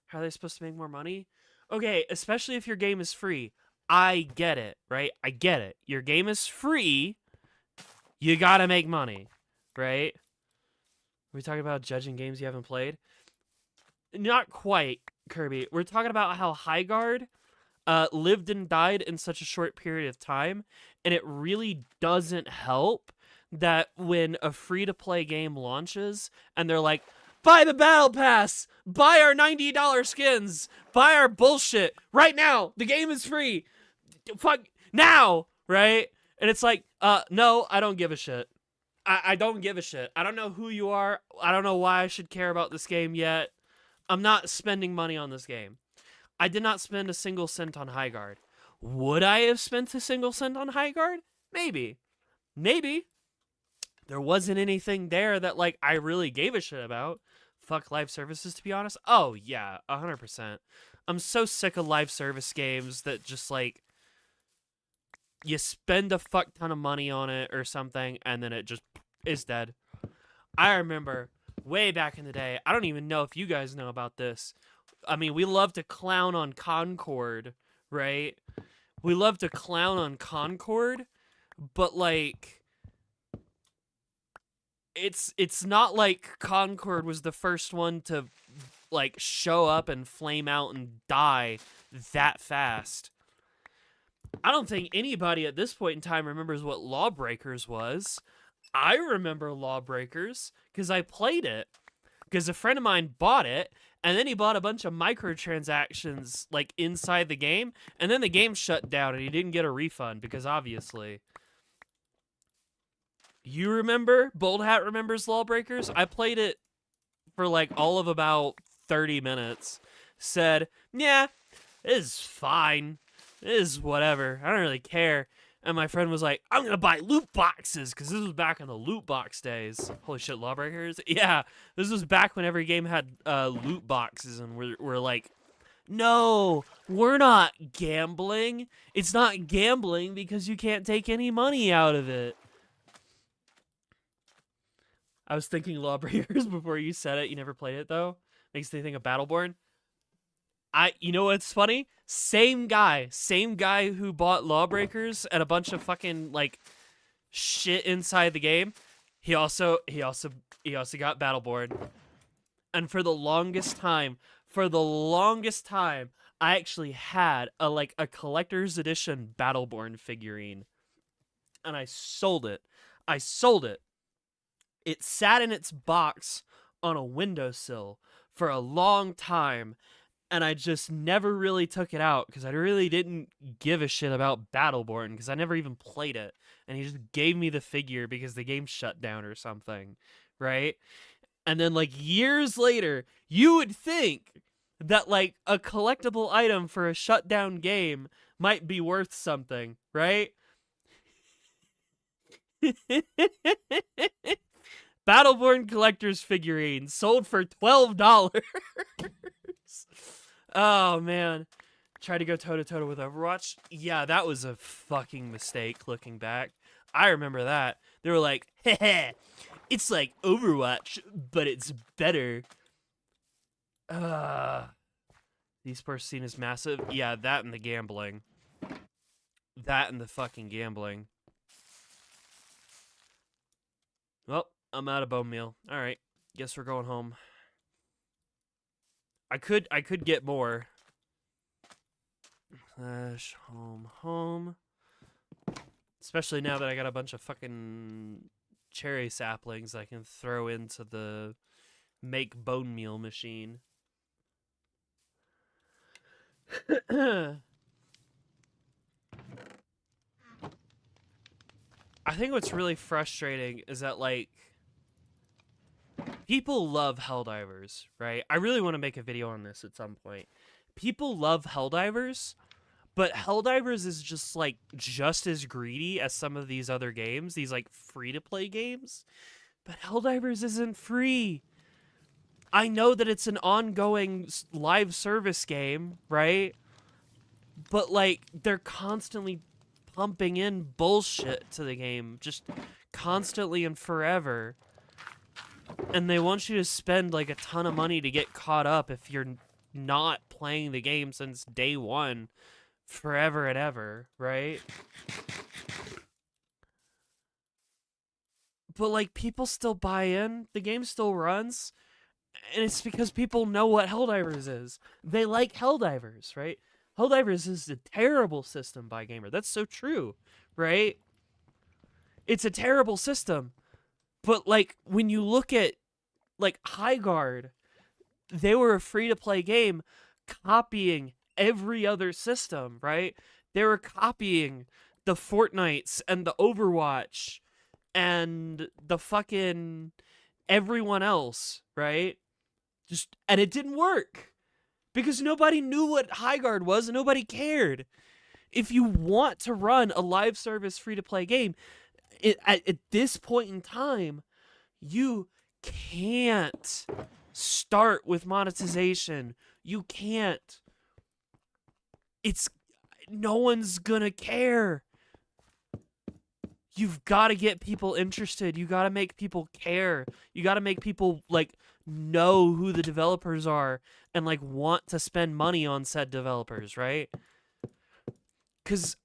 How are they supposed to make more money? Okay, especially if your game is free. I get it, right? I get it. Your game is free. You gotta make money, right? Are we talking about judging games you haven't played? Not quite, Kirby. We're talking about how High Guard lived and died in such a short period of time, and it really doesn't help that when a free-to-play game launches and they're like, buy the battle pass, buy our $90 skins, buy our bullshit right now, the game is free, fuck now, right? And it's like, no, I don't give a shit. I don't give a shit. I don't know who you are. I don't know why I should care about this game yet. I'm not spending money on this game. I did not spend a single cent on High Guard. Would I have spent a single cent on High Guard? Maybe. Maybe. There wasn't anything there that, like, I really gave a shit about. Fuck live services, to be honest. Oh, yeah, 100%. I'm so sick of live service games that just, like, you spend a fuck ton of money on it or something, and then it just is dead. I remember way back in the day, I don't even know if you guys know about this. I mean, we love to clown on Concord, right? We love to clown on Concord, but, like, it's not like Concord was the first one to, like, show up and flame out and die that fast. I don't think anybody at this point in time remembers what Lawbreakers was. I remember Lawbreakers because I played it. Because a friend of mine bought it, and then he bought a bunch of microtransactions, like, inside the game, and then the game shut down, and he didn't get a refund, because obviously. You remember? Bold Hat remembers Lawbreakers? I played it for, like, all of about 30 minutes. Said, yeah, it is fine. It is whatever. I don't really care. And my friend was like, I'm going to buy loot boxes, because this was back in the loot box days. Holy shit, Lawbreakers? Yeah, this was back when every game had loot boxes, and we're like, no, we're not gambling. It's not gambling because you can't take any money out of it. I was thinking Lawbreakers before you said it. You never played it, though. Makes me think of Battleborn. You know what's funny? Same guy who bought Lawbreakers and a bunch of fucking, like, shit inside the game. He also got Battleborn. And for the longest time, I actually had a collector's edition Battleborn figurine. And I sold it. It sat in its box on a windowsill for a long time, and I just never really took it out because I really didn't give a shit about Battleborn because I never even played it. And he just gave me the figure because the game shut down or something, right? And then, like, years later, you would think that, like, a collectible item for a shut down game might be worth something, right? Battleborn collector's figurine sold for $12. Oh man, try to go toe to toe with Overwatch. Yeah, that was a fucking mistake. Looking back, I remember that they were like, "Heh, it's like Overwatch, but it's better." The esports scene is massive. Yeah, that and the gambling. That and the fucking gambling. Well, I'm out of bone meal. All right, guess we're going home. I could get more. Home. Especially now that I got a bunch of fucking cherry saplings I can throw into the make bone meal machine. I think what's really frustrating is that, like, people love Helldivers, right? I really want to make a video on this at some point. People love Helldivers, but Helldivers is just, like, just as greedy as some of these other games, these, like, free-to-play games. But Helldivers isn't free. I know that it's an ongoing live service game, right? But, like, they're constantly pumping in bullshit to the game, just constantly and forever. And they want you to spend, like, a ton of money to get caught up if you're not playing the game since day one, forever and ever, right? But, like, people still buy in, the game still runs, and it's because people know what Helldivers is. They like Helldivers, right? Helldivers is a terrible system by Gamer. That's so true, right? It's a terrible system. But, like, when you look at, like, Highguard, they were a free-to-play game copying every other system, right? They were copying the Fortnites and the Overwatch and the fucking everyone else, right? And it didn't work because nobody knew what Highguard was and nobody cared. If you want to run a live service free-to-play game, at this point in time, you can't start with monetization. You can't. No one's gonna care. You've got to get people interested. You got to make people care. You got to make people, like, know who the developers are and, like, want to spend money on said developers, right? Because,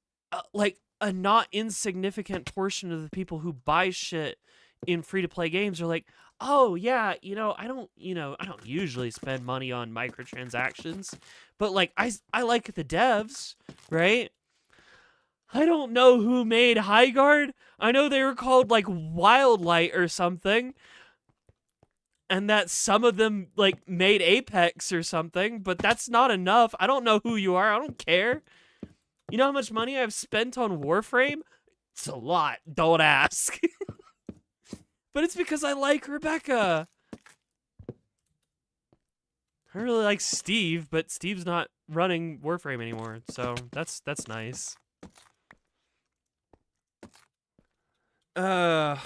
like, a not insignificant portion of the people who buy shit in free-to-play games are like, oh, yeah, I don't usually spend money on microtransactions, but, like, I like the devs, right? I don't know who made Highguard. I know they were called, like, Wildlight or something. And that some of them, like, made Apex or something, but that's not enough. I don't know who you are. I don't care. You know how much money I've spent on Warframe? It's a lot. Don't ask. But it's because I like Rebecca. I really like Steve, but Steve's not running Warframe anymore, so that's nice. I'm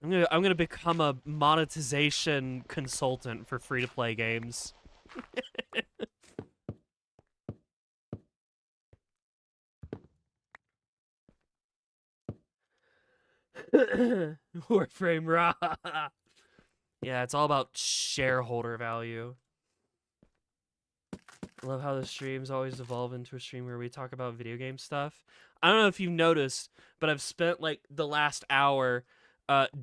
gonna become a monetization consultant for free-to-play games. Warframe raw. Yeah, it's all about shareholder value. I love how the streams always evolve into a stream where we talk about video game stuff. I don't know if you've noticed, but I've spent, like, the last hour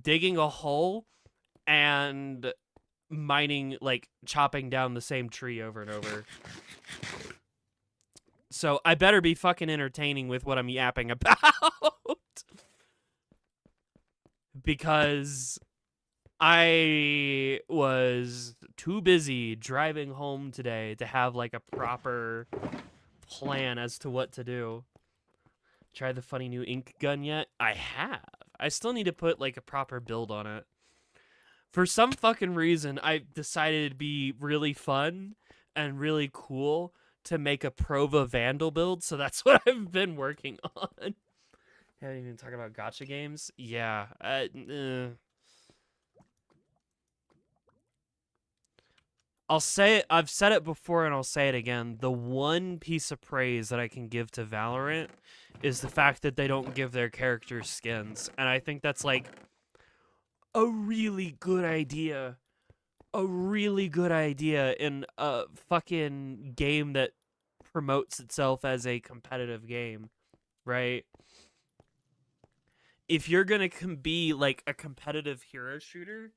digging a hole and mining, like, chopping down the same tree over and over. So I better be fucking entertaining with what I'm yapping about. because I was too busy driving home today to have like a proper plan as to what to do. Try the funny new ink gun yet? I have. I still need to put like a proper build on it. For some fucking reason, I decided it'd be really fun and really cool to make a Prova Vandal build, so that's what I've been working on. Haven't even talked about gacha games? Yeah. I'll say it, I've said it before and I'll say it again. The one piece of praise that I can give to Valorant is the fact that they don't give their characters skins. And I think that's like a really good idea. A really good idea in a fucking game that promotes itself as a competitive game, right? If you're gonna be like a competitive hero shooter,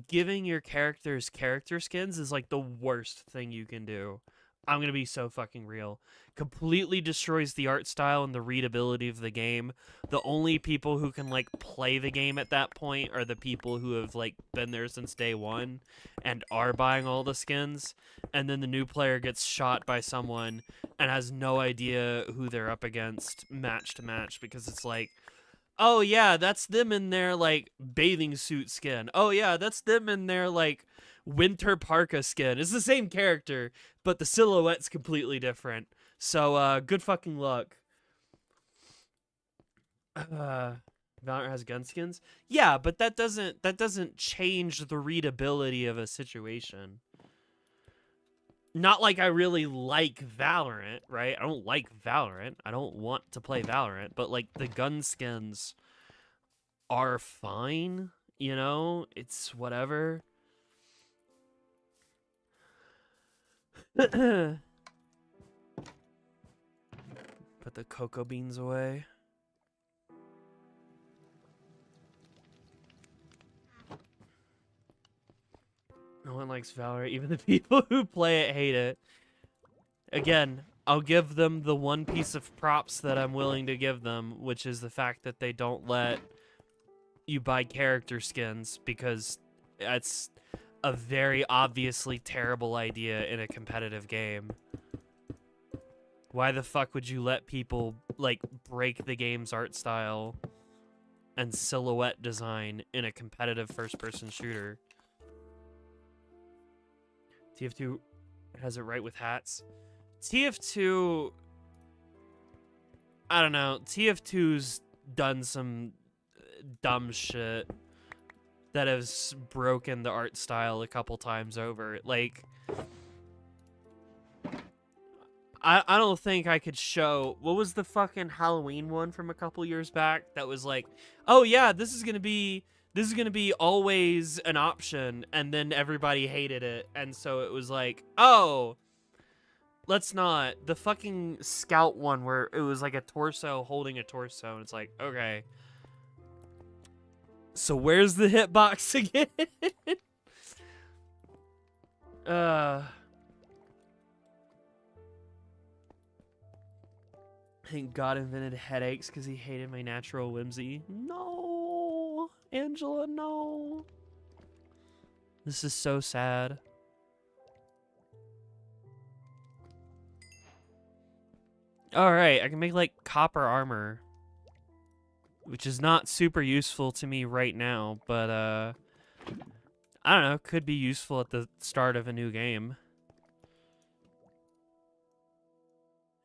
giving your characters character skins is like the worst thing you can do. I'm gonna be so fucking real. Completely destroys the art style and the readability of the game. The only people who can like play the game at that point are the people who have like been there since day one and are buying all the skins. And then the new player gets shot by someone and has no idea who they're up against match to match, because it's like, oh yeah, that's them in their like bathing suit skin. Oh yeah, that's them in their like winter parka skin. It's the same character, but the silhouette's completely different. So good fucking luck. Valorant has gun skins? Yeah, but that doesn't change the readability of a situation. Not like I really like Valorant, right? I don't like Valorant. I don't want to play Valorant, but like the gun skins are fine, you know? It's whatever. Put the cocoa beans away. No one likes Valorant. Even the people who play it hate it. Again, I'll give them the one piece of props that I'm willing to give them, which is the fact that they don't let you buy character skins, because that's a very obviously terrible idea in a competitive game. Why the fuck would you let people, like, break the game's art style and silhouette design in a competitive first-person shooter? TF2 has it right with hats. TF2... I don't know. TF2's done some dumb shit that has broken the art style a couple times over. Like, I don't think I could show... What was the fucking Halloween one from a couple years back that was like, oh yeah, this is gonna be always an option, and then everybody hated it, and so it was like, oh, let's not. The fucking Scout one where it was like a torso holding a torso, and it's like, okay, so where's the hitbox again? I think God invented headaches because he hated my natural whimsy. No, Angela, no. This is so sad. Alright, I can make, like, copper armor, which is not super useful to me right now, but, I don't know, could be useful at the start of a new game.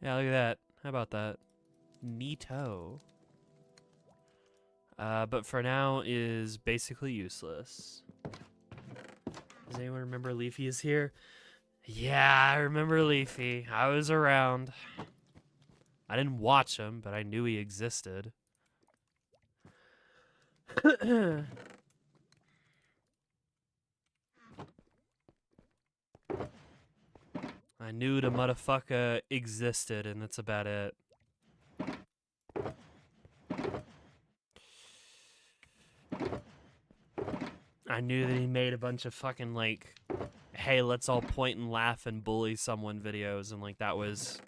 Yeah, look at that. How about that? Neato. But for now is basically useless. Does anyone remember Leafy is here? Yeah, I remember Leafy. I was around. I didn't watch him, but I knew he existed. I knew the motherfucker existed, and that's about it. I knew that he made a bunch of fucking, like, hey, let's all point and laugh and bully someone videos, and, like, that was...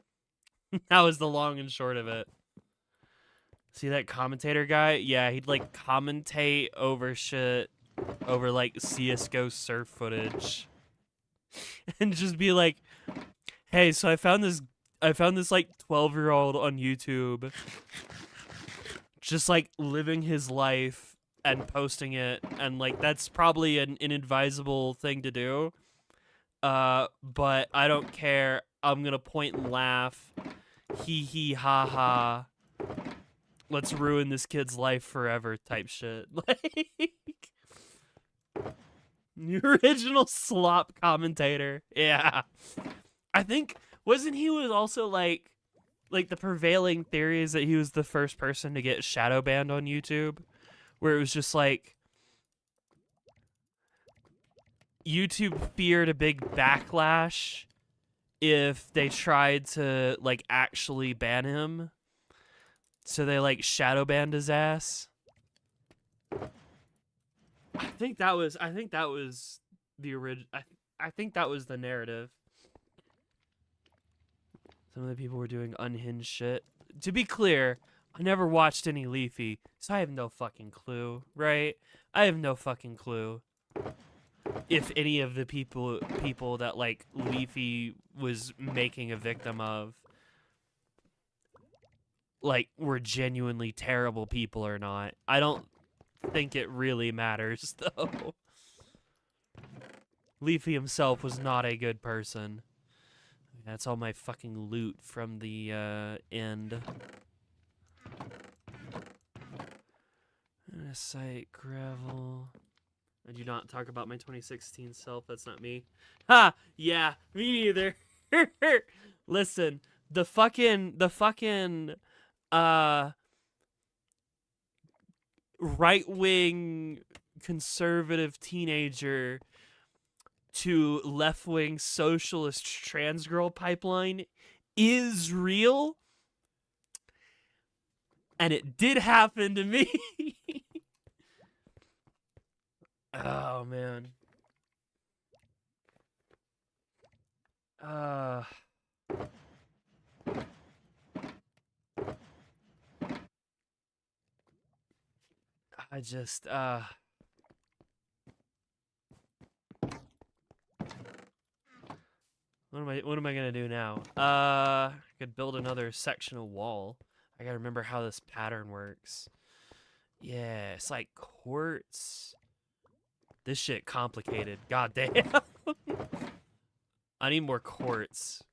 that was the long and short of it. See that commentator guy? Yeah, he'd like commentate over shit, over like CS:GO surf footage, and just be like, "Hey, so I found this like 12-year-old on YouTube, just like living his life and posting it, and like that's probably an inadvisable thing to do. But I don't care. I'm gonna point and laugh, hee hee ha ha. Let's ruin this kid's life forever," type shit. Like the original slop commentator. Yeah. I think wasn't he was also like the prevailing theory is that he was the first person to get shadow banned on YouTube, where it was just like YouTube feared a big backlash if they tried to like actually ban him. So they like shadow banned his ass. I think that was the original. I think that was the narrative. Some of the people were doing unhinged shit. To be clear, I never watched any Leafy, so I have no fucking clue, right? I have no fucking clue if any of the people that like Leafy was making a victim of like were genuinely terrible people or not. I don't think it really matters though. Leafy himself was not a good person. That's all my fucking loot from the end. Site gravel. I do not talk about my 2016 self. That's not me. Ha! Yeah, me neither. Listen, the fucking right-wing conservative teenager to left-wing socialist trans girl pipeline is real, and it did happen to me. Oh man. I just what am I gonna do now? I could build another sectional wall. I gotta remember how this pattern works. Yeah, it's like quartz. This shit complicated. God damn. I need more quartz.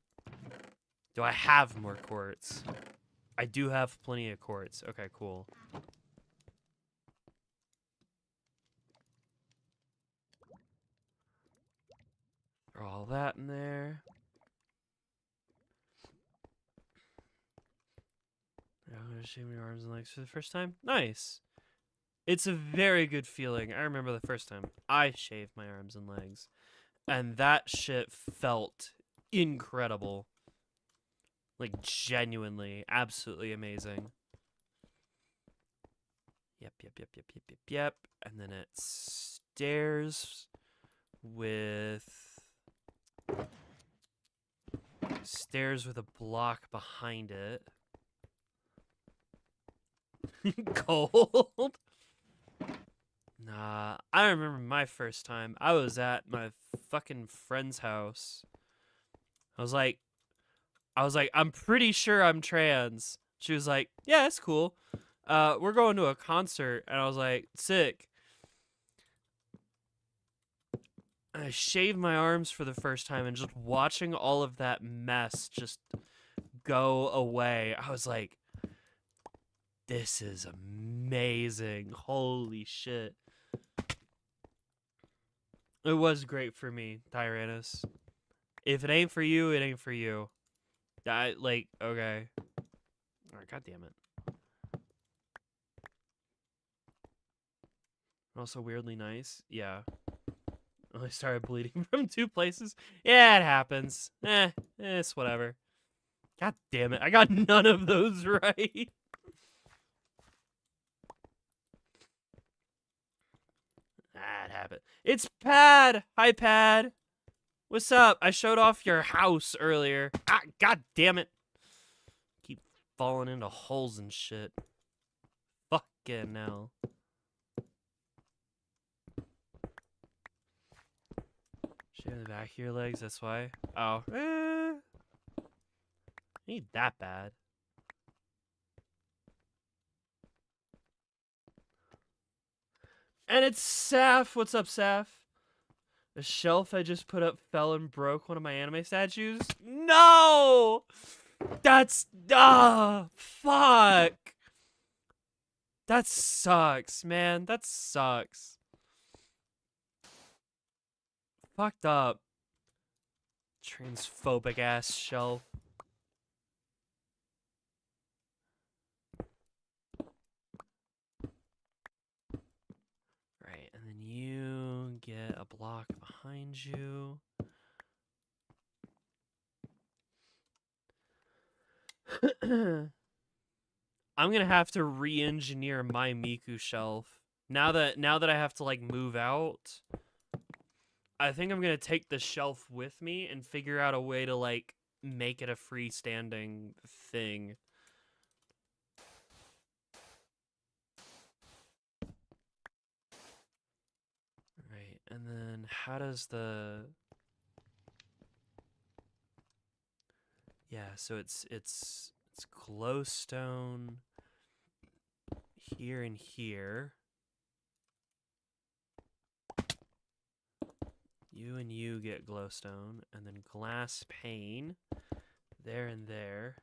Do I have more quartz? I do have plenty of quartz. Okay, cool. Throw all that in there. I'm gonna shave my arms and legs for the first time. Nice. It's a very good feeling. I remember the first time I shaved my arms and legs, and that shit felt incredible. Like, genuinely, absolutely amazing. Yep. And then it stairs with a block behind it. Cold. Nah, I remember my first time. I was at my fucking friend's house. I was like, I'm pretty sure I'm trans. She was like, yeah, that's cool. We're going to a concert. And I was like, sick. I shaved my arms for the first time, and just watching all of that mess just go away, I was like, this is amazing. Holy shit. It was great for me, Tyrannus. If it ain't for you, it ain't for you. Okay. Alright, god damn it. Also weirdly nice. Yeah. I started bleeding from 2 places. Yeah, it happens. It's whatever. God damn it. I got none of those right. That happened. It's Pad. Hi, Pad. What's up? I showed off your house earlier. Ah, god damn it. Keep falling into holes and shit. in now. Shave the back of your legs, that's why. Oh. Ain't that bad. And it's Saf. What's up, Saf? The shelf I just put up fell and broke one of my anime statues. No! That's... fuck! That sucks, man. That sucks. Fucked up. Transphobic ass shelf. Right, and then you get a block behind you. I'm gonna have to re-engineer my Miku shelf. Now that I have to like move out, I think I'm gonna take the shelf with me and figure out a way to like make it a freestanding thing. Right, and then how does the... Yeah, so it's glowstone here and here. You and you get glowstone, and then glass pane there and there.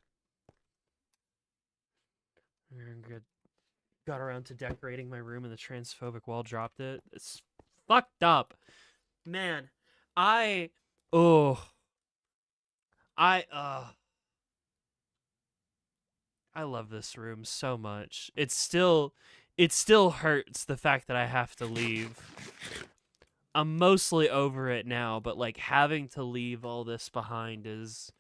Got around to decorating my room, and the transphobic wall dropped it. It's fucked up, man. I love this room so much. It still hurts the fact that I have to leave. I'm mostly over it now, but like having to leave all this behind is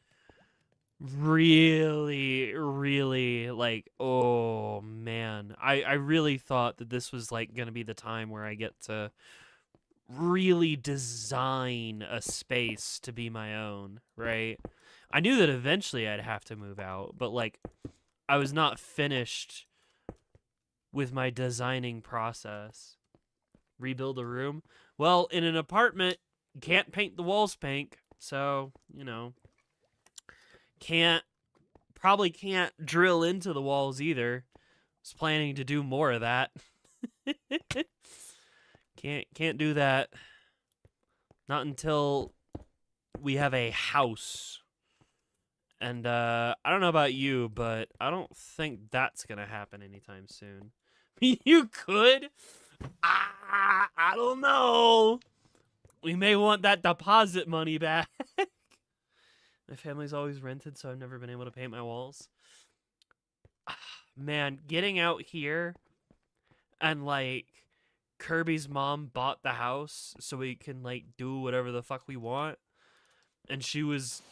really, really like, oh man. I really thought that this was like gonna be the time where I get to really design a space to be my own, right? I knew that eventually I'd have to move out, but like I was not finished with my designing process. Rebuild a room. Well, in an apartment, can't paint the walls pink, so, you know, probably can't drill into the walls either. Was planning to do more of that. Can't do that. Not until we have a house. And I don't know about you, but I don't think that's gonna happen anytime soon. You could. I don't know. We may want that deposit money back. My family's always rented, so I've never been able to paint my walls. Man, getting out here and like Kirby's mom bought the house so we can like do whatever the fuck we want. And she was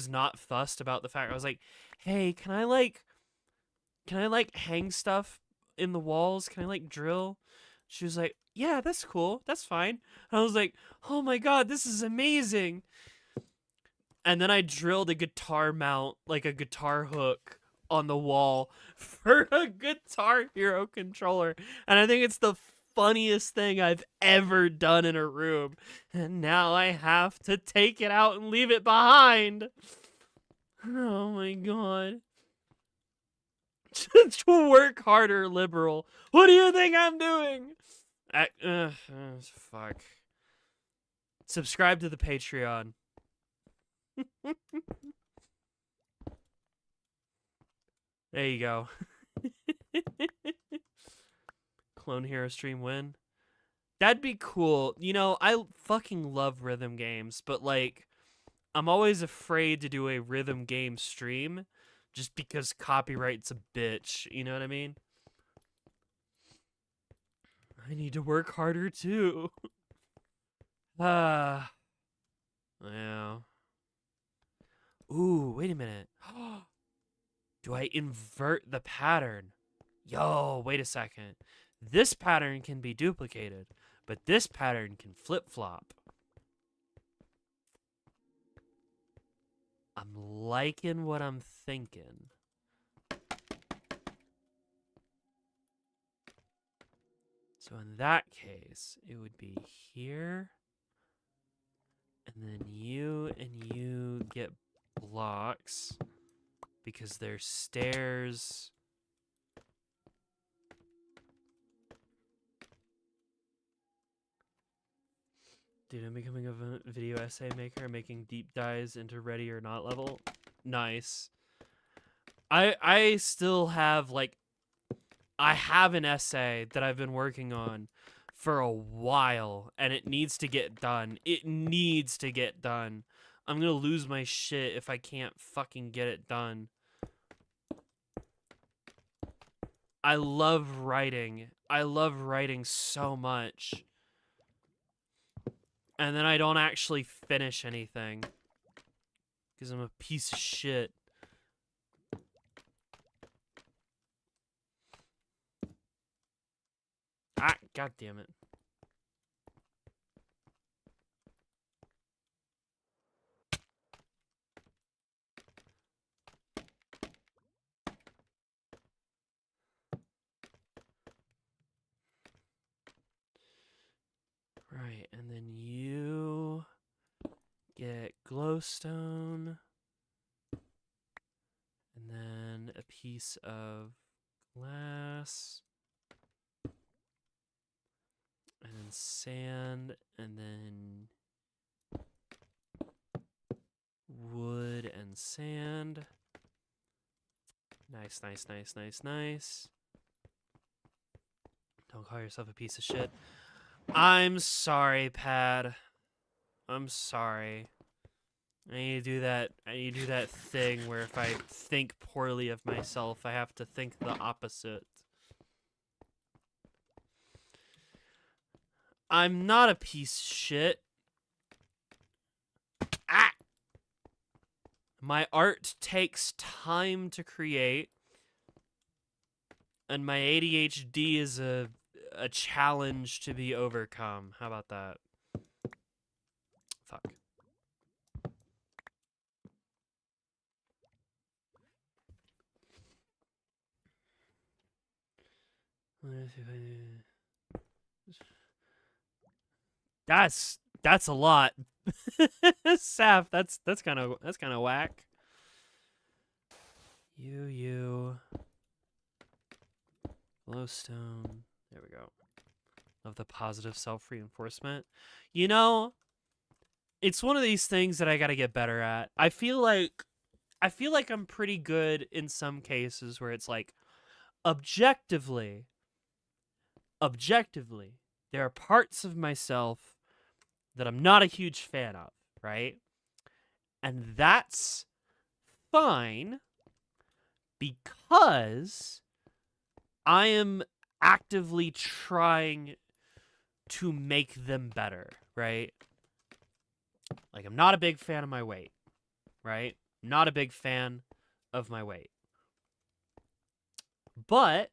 not fussed about the fact. I was like, "Hey, can I like hang stuff in the walls? Can I like drill?" She was like, "Yeah, that's cool. That's fine." I was like, "Oh my god, this is amazing." And then I drilled a guitar mount, like a guitar hook on the wall for a Guitar Hero controller. And I think it's the funniest thing I've ever done in a room. And now I have to take it out and leave it behind. Oh my god. To work harder, liberal. What do you think I'm doing? Fuck. Subscribe to the Patreon. There you go. Clone Hero stream win. That'd be cool. You know, I fucking love rhythm games, but like, I'm always afraid to do a rhythm game stream just because copyright's a bitch. You know what I mean? I need to work harder too. Yeah. Ooh, wait a minute. Do I invert the pattern? Yo, wait a second. This pattern can be duplicated, but this pattern can flip-flop. I'm liking what I'm thinking. So in that case, it would be here. And then you and you get blocks because there's stairs. Dude, I'm becoming a video essay maker, making deep dives into ready or not level. Nice. I still have, like, I have an essay that I've been working on for a while, and it needs to get done. It needs to get done. I'm gonna lose my shit if I can't fucking get it done. I love writing. I love writing so much. And then I don't actually finish anything. Because I'm a piece of shit. Ah, god damn it. Right, and then you get glowstone. And then a piece of glass. And then sand, and then wood and sand. Nice, nice, nice, nice, nice. Don't call yourself a piece of shit. I'm sorry, Pad. I'm sorry. I need to do that. I need to do that thing where if I think poorly of myself, I have to think the opposite. I'm not a piece of shit. Ah! My art takes time to create, and my ADHD is a challenge to be overcome. How about that? Fuck. That's a lot. Saf, that's kind of whack. You glowstone. There we go. Love the positive self-reinforcement. You know, it's one of these things that I got to get better at. I feel like I'm pretty good in some cases where it's like objectively there are parts of myself that I'm not a huge fan of, right? And that's fine because I am actively trying to make them better, right? Like, I'm not a big fan of my weight, right? Not a big fan of my weight. But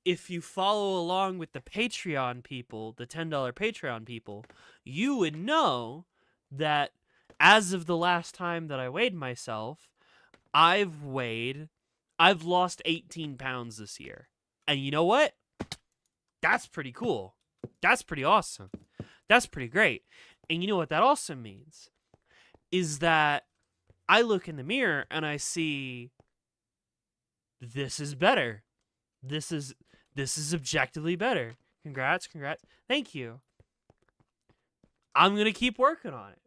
if you follow along with the Patreon people, the $10 Patreon people, you would know that as of the last time that I weighed myself, I've lost 18 pounds this year. And you know what? That's pretty cool. That's pretty awesome. That's pretty great. And you know what that also means? Is that I look in the mirror and I see this is better. This is objectively better. Congrats. Thank you. I'm going to keep working on it.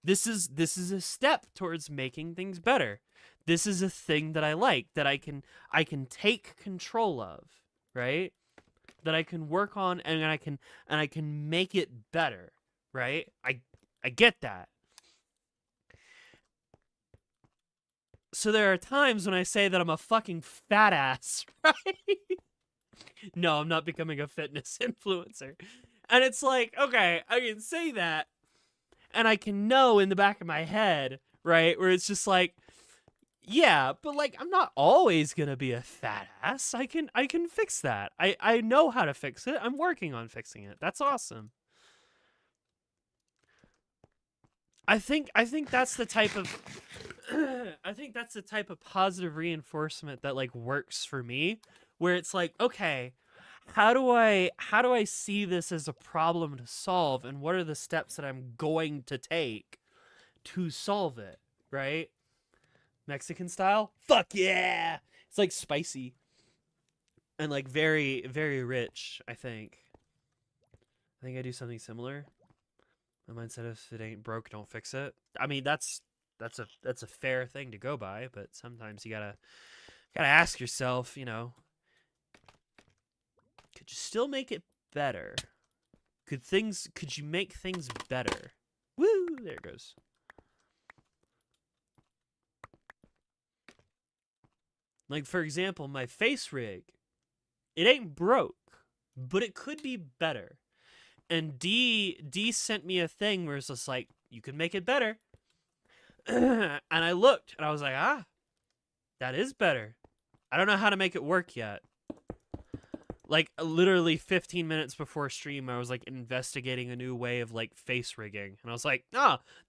This is a step towards making things better. This is a thing that I like, that I can take control of, right? That I can work on and I can make it better, right? I get that. So there are times when I say that I'm a fucking fat ass, right? No, I'm not becoming a fitness influencer. And it's like, okay, I can say that, and I can know in the back of my head, right, where it's just like, yeah, but like I'm not always gonna be a fat ass. I can fix that. I know how to fix it. I'm working on fixing it. That's awesome. I think that's the type of I think that's the type of positive reinforcement that like works for me, where it's like, okay, how do I see this as a problem to solve, and what are the steps that I'm going to take to solve it, right? Mexican style? Fuck yeah. It's like spicy and like very very rich, I think. I think I do something similar. My mindset: if it ain't broke, don't fix it. I mean, that's a fair thing to go by, but sometimes you gotta ask yourself, could you still make it better? Could you make things better? Woo! There it goes. Like, for example, my face rig. It ain't broke, but it could be better. And D sent me a thing where it's just like, you can make it better. And I looked and I was like, that is better. I don't know how to make it work yet. Like, literally 15 minutes before stream, I was like investigating a new way of like face rigging. And I was like,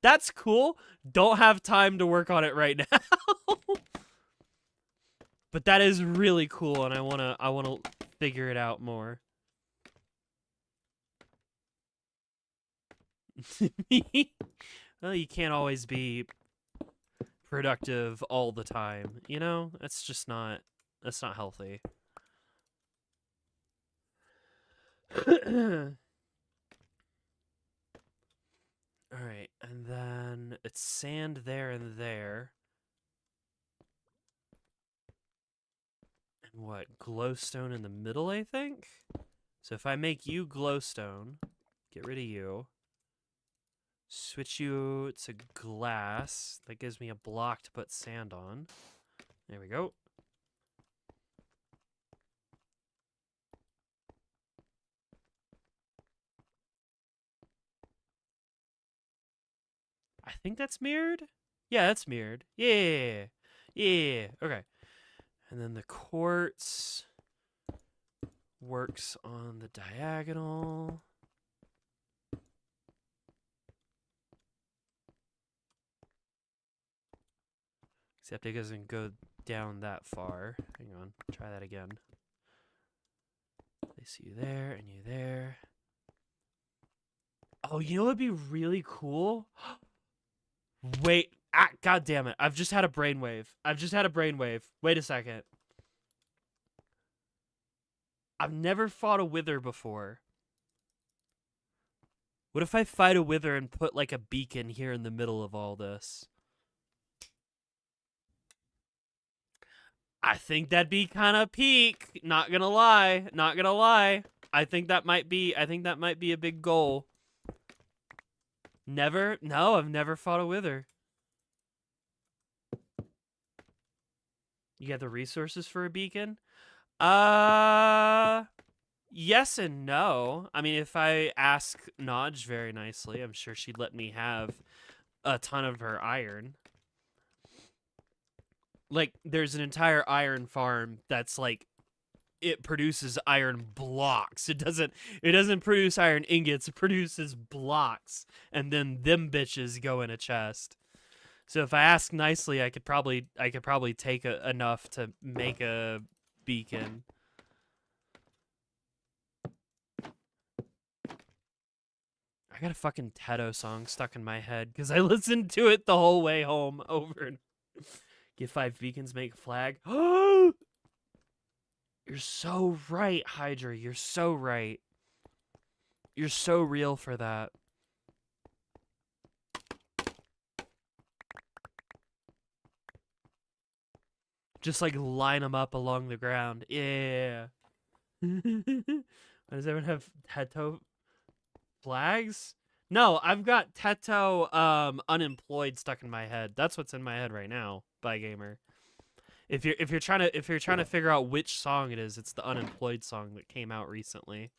that's cool. Don't have time to work on it right now. But that is really cool, and I wanna figure it out more. Well, you can't always be productive all the time, That's just that's not healthy. Alright, and then it's sand there and there. And what, glowstone in the middle, I think? So if I make you glowstone, get rid of you, switch you to glass, that gives me a block to put sand on. There we go. I think that's mirrored? Yeah, that's mirrored. Yeah. Yeah. Okay. And then the quartz works on the diagonal. Except it doesn't go down that far. Hang on. Try that again. I see you there and you there. Oh, you know what would be really cool? Wait. God damn it. I've just had a brainwave. Wait a second. I've never fought a wither before. What if I fight a wither and put like a beacon here in the middle of all this? I think that'd be kind of peak. Not gonna lie. I think that might be a big goal. Never? No, I've never fought a wither. You got the resources for a beacon? Yes and no. I mean, if I ask Nodge very nicely, I'm sure she'd let me have a ton of her iron. Like, there's an entire iron farm that's like, it produces iron blocks. It doesn't produce iron ingots, it produces blocks, and then them bitches go in a chest. So if I ask nicely, I could probably take enough to make a beacon. I got a fucking Teto song stuck in my head because I listened to it the whole way home over and get 5 beacons, make a flag. You're so right, Hydra. You're so right. You're so real for that. Just like line them up along the ground. Yeah. Does everyone have Teto flags? No, I've got Teto unemployed stuck in my head. That's what's in my head right now, by gamer. If you're trying to figure out which song it is, it's the unemployed song that came out recently.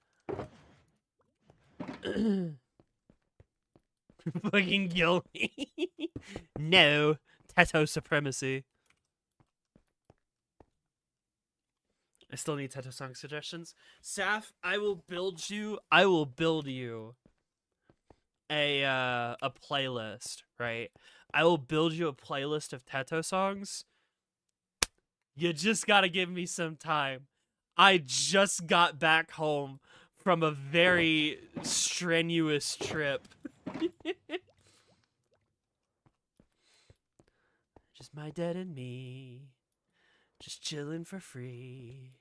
Fucking kill me. No, Teto supremacy. I still need Teto song suggestions. Saf, I will build you a playlist, right? I will build you a playlist of Teto songs. You just gotta give me some time. I just got back home from a very strenuous trip. Just my dad and me, just chilling for free.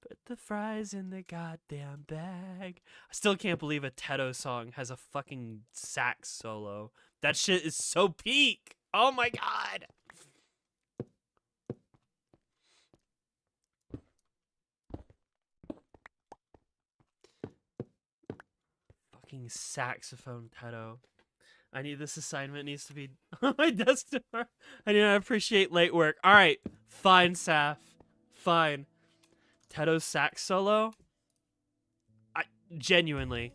Put the fries in the goddamn bag. I still can't believe a Teto song has a fucking sax solo. That shit is so peak. Oh my god. Fucking saxophone Teto. I need this assignment needs to be on my desk tomorrow. I need to appreciate late work. All right, fine, Saf. Fine. Teto's sax solo. I genuinely.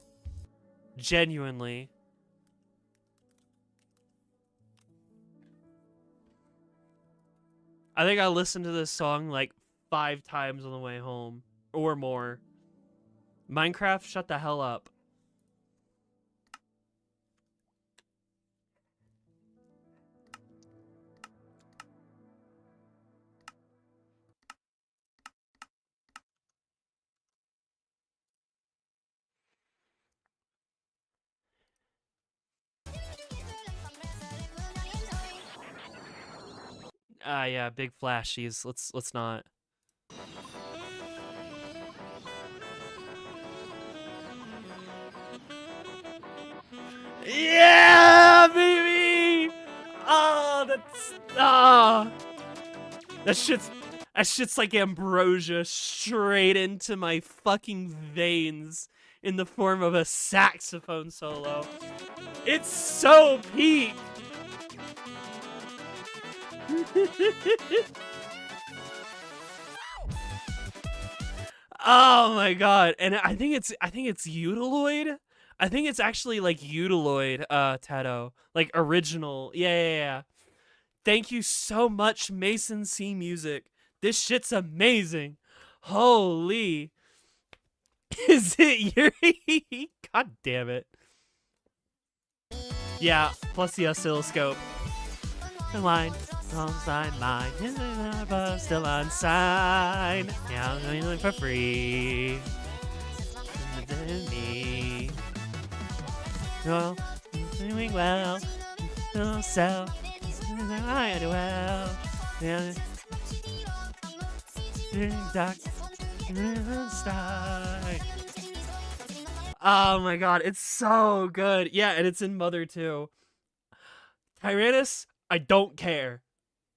I think I listened to this song like 5 times on the way home or more. Minecraft, shut the hell up. Yeah, big flashies. Let's not. Yeah, baby. Oh, that shit's like ambrosia straight into my fucking veins in the form of a saxophone solo. It's so peak. Oh my god. And I think it's Utiloid. I think it's actually like Utiloid Teto. Like original. Yeah. Thank you so much, Mason C Music. This shit's amazing. Holy. Is it Yuri? God damn it. Yeah, plus the oscilloscope. The line. Line, still unsigned. Yeah, I'm doing it for free. Me. Oh, doing well. So, I do well. Yeah. Oh my god, it's so good. Yeah, and it's in Mother too. Tyrannus, I don't care.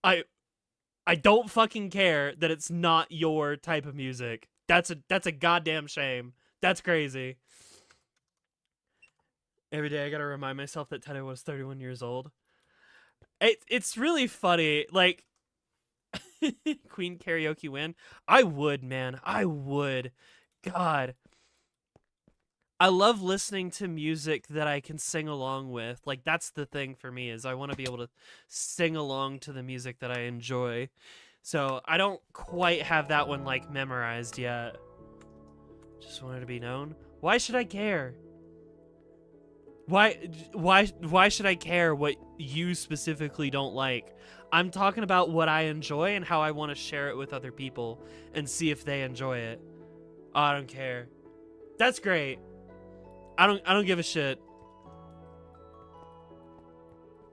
I don't fucking care that it's not your type of music. That's a goddamn shame. That's crazy. Every day I gotta remind myself that Teto was 31 years old. It's really funny. Like, Queen karaoke win. I would, man. I would. God. I love listening to music that I can sing along with. Like, that's the thing for me, is I want to be able to sing along to the music that I enjoy. So I don't quite have that one like memorized yet. Just wanted to be known. Why should I care? Why should I care what you specifically don't like? I'm talking about what I enjoy and how I want to share it with other people and see if they enjoy it. Oh, I don't care. That's great. I don't give a shit.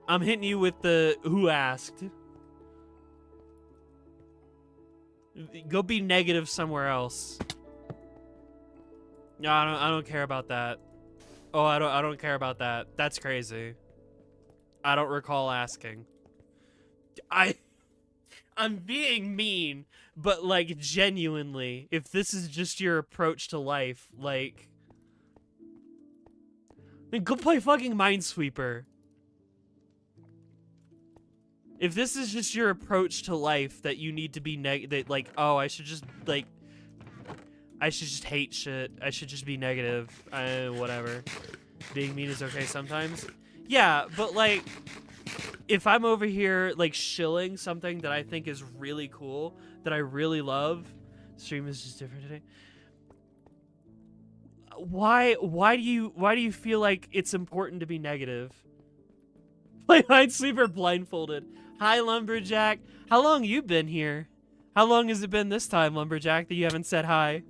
I'm hitting you with the who asked. Go be negative somewhere else. No, I don't care about that. Oh, I don't care about that. That's crazy. I don't recall asking. I'm being mean, but like genuinely, if this is just your approach to life, like, then go play fucking Minesweeper. If this is just your approach to life, that you need to be that like, oh, I should just hate shit. I should just be negative. Whatever. Being mean is okay sometimes. Yeah, but like, if I'm over here like shilling something that I think is really cool, that I really love, stream is just different today. Why do you feel like it's important to be negative? Play Minesweeper blindfolded. Hi, Lumberjack. How long you been here? How long has it been this time, Lumberjack, that you haven't said hi?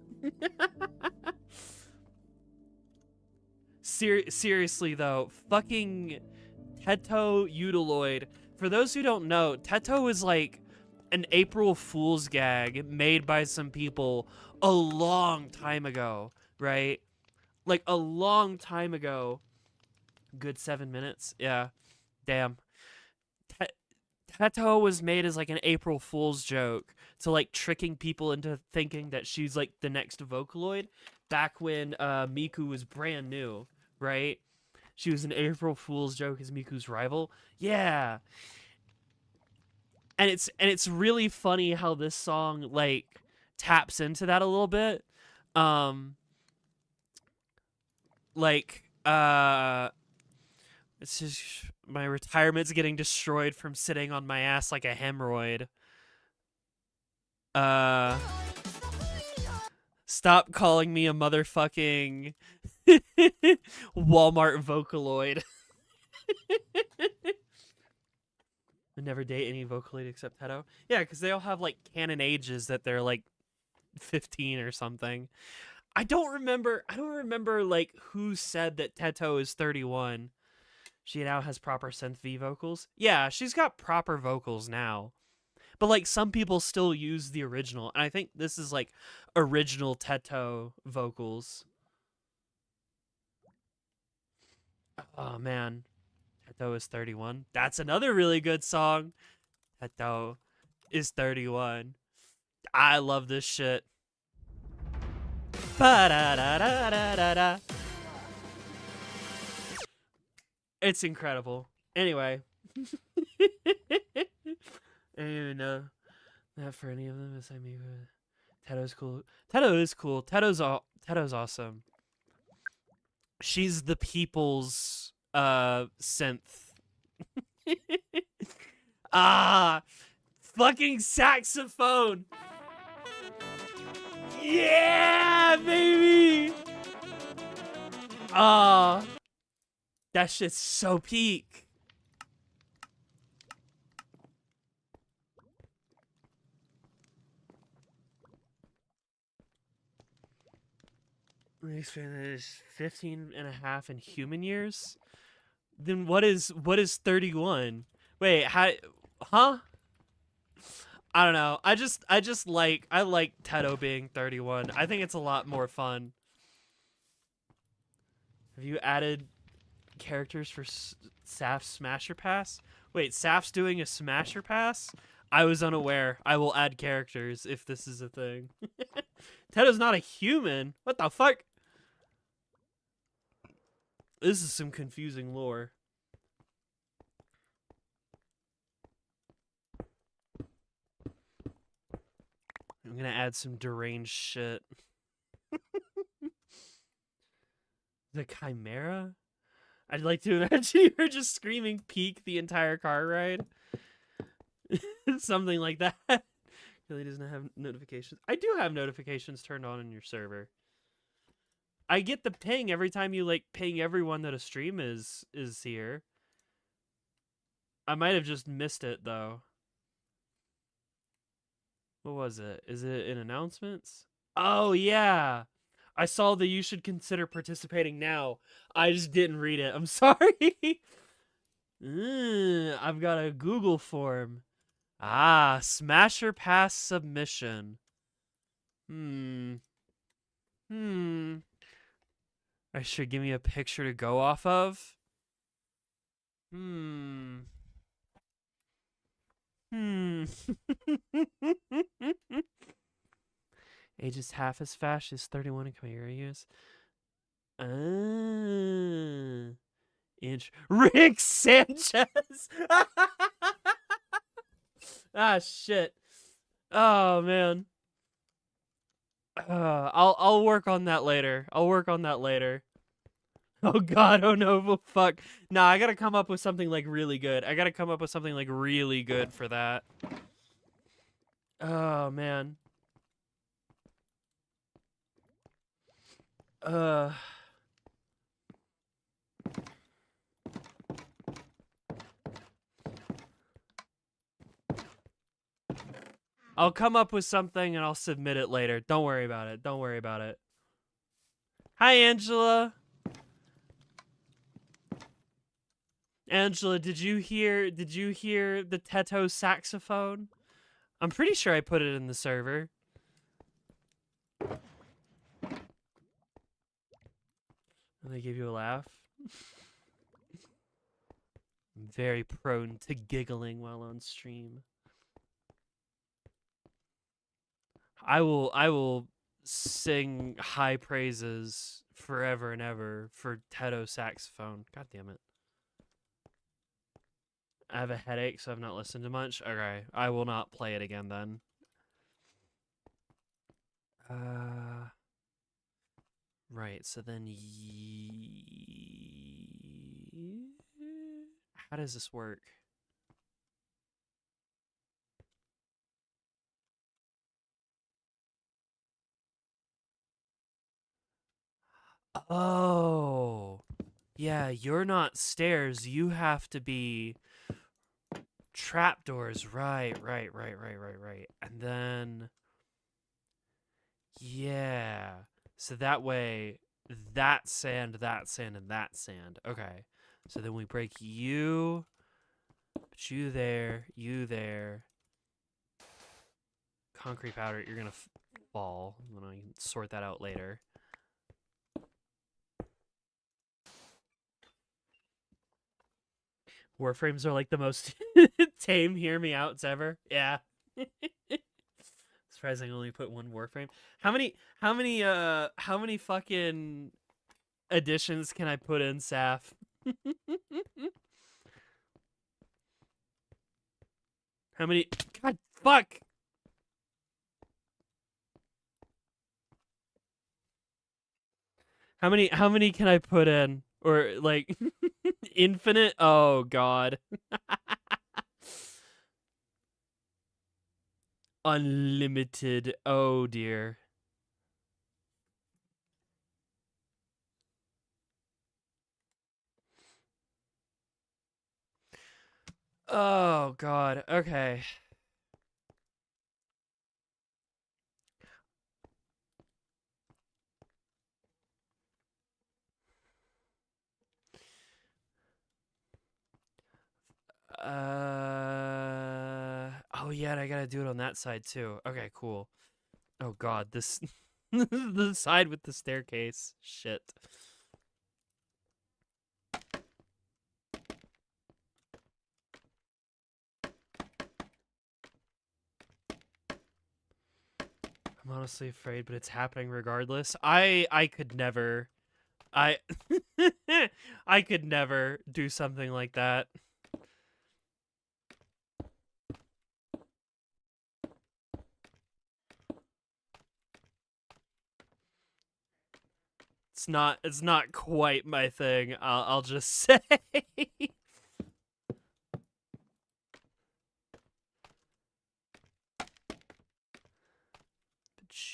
Seriously though, fucking Teto Utiloid. For those who don't know, Teto is like an April Fool's gag made by some people a long time ago, right? Like a long time ago. Good 7 minutes. Yeah. Damn. Teto was made as like an April Fool's joke to like tricking people into thinking that she's like the next Vocaloid back when Miku was brand new, right? She was an April Fool's joke as Miku's rival. Yeah. And it's really funny how this song like taps into that a little bit. Um like it's just my retirement's getting destroyed from sitting on my ass like a hemorrhoid. Uh Stop calling me a motherfucking Walmart Vocaloid. I never date any Vocaloid except Teto. Yeah, because they all have like canon ages that they're like 15 or something. I don't remember like who said that Teto is 31. She now has proper synth V vocals. Yeah, she's got proper vocals now. But like some people still use the original, and I think this is like original Teto vocals. Oh man, Teto is 31. That's another really good song. Teto is 31. I love this shit. Ba-da-da-da-da-da-da. It's incredible. Anyway. I don't even know that for any of them. Besides me, Teto's cool. Teto is cool. Teto's awesome. She's the people's synth. Ah, fucking saxophone. Yeah, baby. Ah, that shit's so peak. Expand is 15 and a half in human years. Then what is 31? Wait, how? Huh? I don't know. I like Teto being 31. I think it's a lot more fun. Have you added characters for Saf's Smasher Pass? Wait, Saf's doing a Smasher Pass? I was unaware. I will add characters if this is a thing. Teto's not a human. What the fuck? This is some confusing lore. I'm gonna add some deranged shit. The Chimera? I'd like to imagine you're just screaming peak the entire car ride. Something like that. Really doesn't have notifications. I do have notifications turned on in your server. I get the ping every time you like ping everyone that a stream is here. I might have just missed it though. What was it? Is it in announcements? Oh yeah. I saw that you should consider participating now. I just didn't read it. I'm sorry. I've got a Google form. Ah, Smasher Pass submission. I should give me a picture to go off of. Hmm. Age is half as fast as 31 in Camaro years. Inch. Rick Sanchez. Ah, shit. Oh man. I'll work on that later. I'll work on that later. Oh god, oh no, well, fuck. Nah, I gotta come up with something like really good. I gotta come up with something like really good for that. Oh man. Uh. I'll come up with something and I'll submit it later. Don't worry about it. Don't worry about it. Hi, Angela. Angela, did you hear the Teto saxophone? I'm pretty sure I put it in the server. And they give you a laugh. I'm very prone to giggling while on stream. I will sing high praises forever and ever for Teto saxophone. God damn it. I have a headache, so I've not listened to much. Okay, I will not play it again then. Right, so then how does this work? Oh. Yeah, you're not stairs. You have to be trapdoors. Right. And then yeah. So that way that sand, and that sand. Okay. So then we break you, put you there. Concrete powder, you're gonna fall. I'm gonna sort that out later. Warframes are like the most tame hear me outs ever. Yeah. Surprising I only put one Warframe. How many fucking additions can I put in, Saf? How many? God, fuck. How many can I put in? Or like infinite? Oh god. Unlimited. Oh dear. Oh god. Okay. Oh yeah, and I gotta do it on that side too. Okay, cool. Oh god, this the side with the staircase. Shit. I'm honestly afraid, but it's happening regardless. I could never. I I could never do something like that. It's not quite my thing. I'll just say. But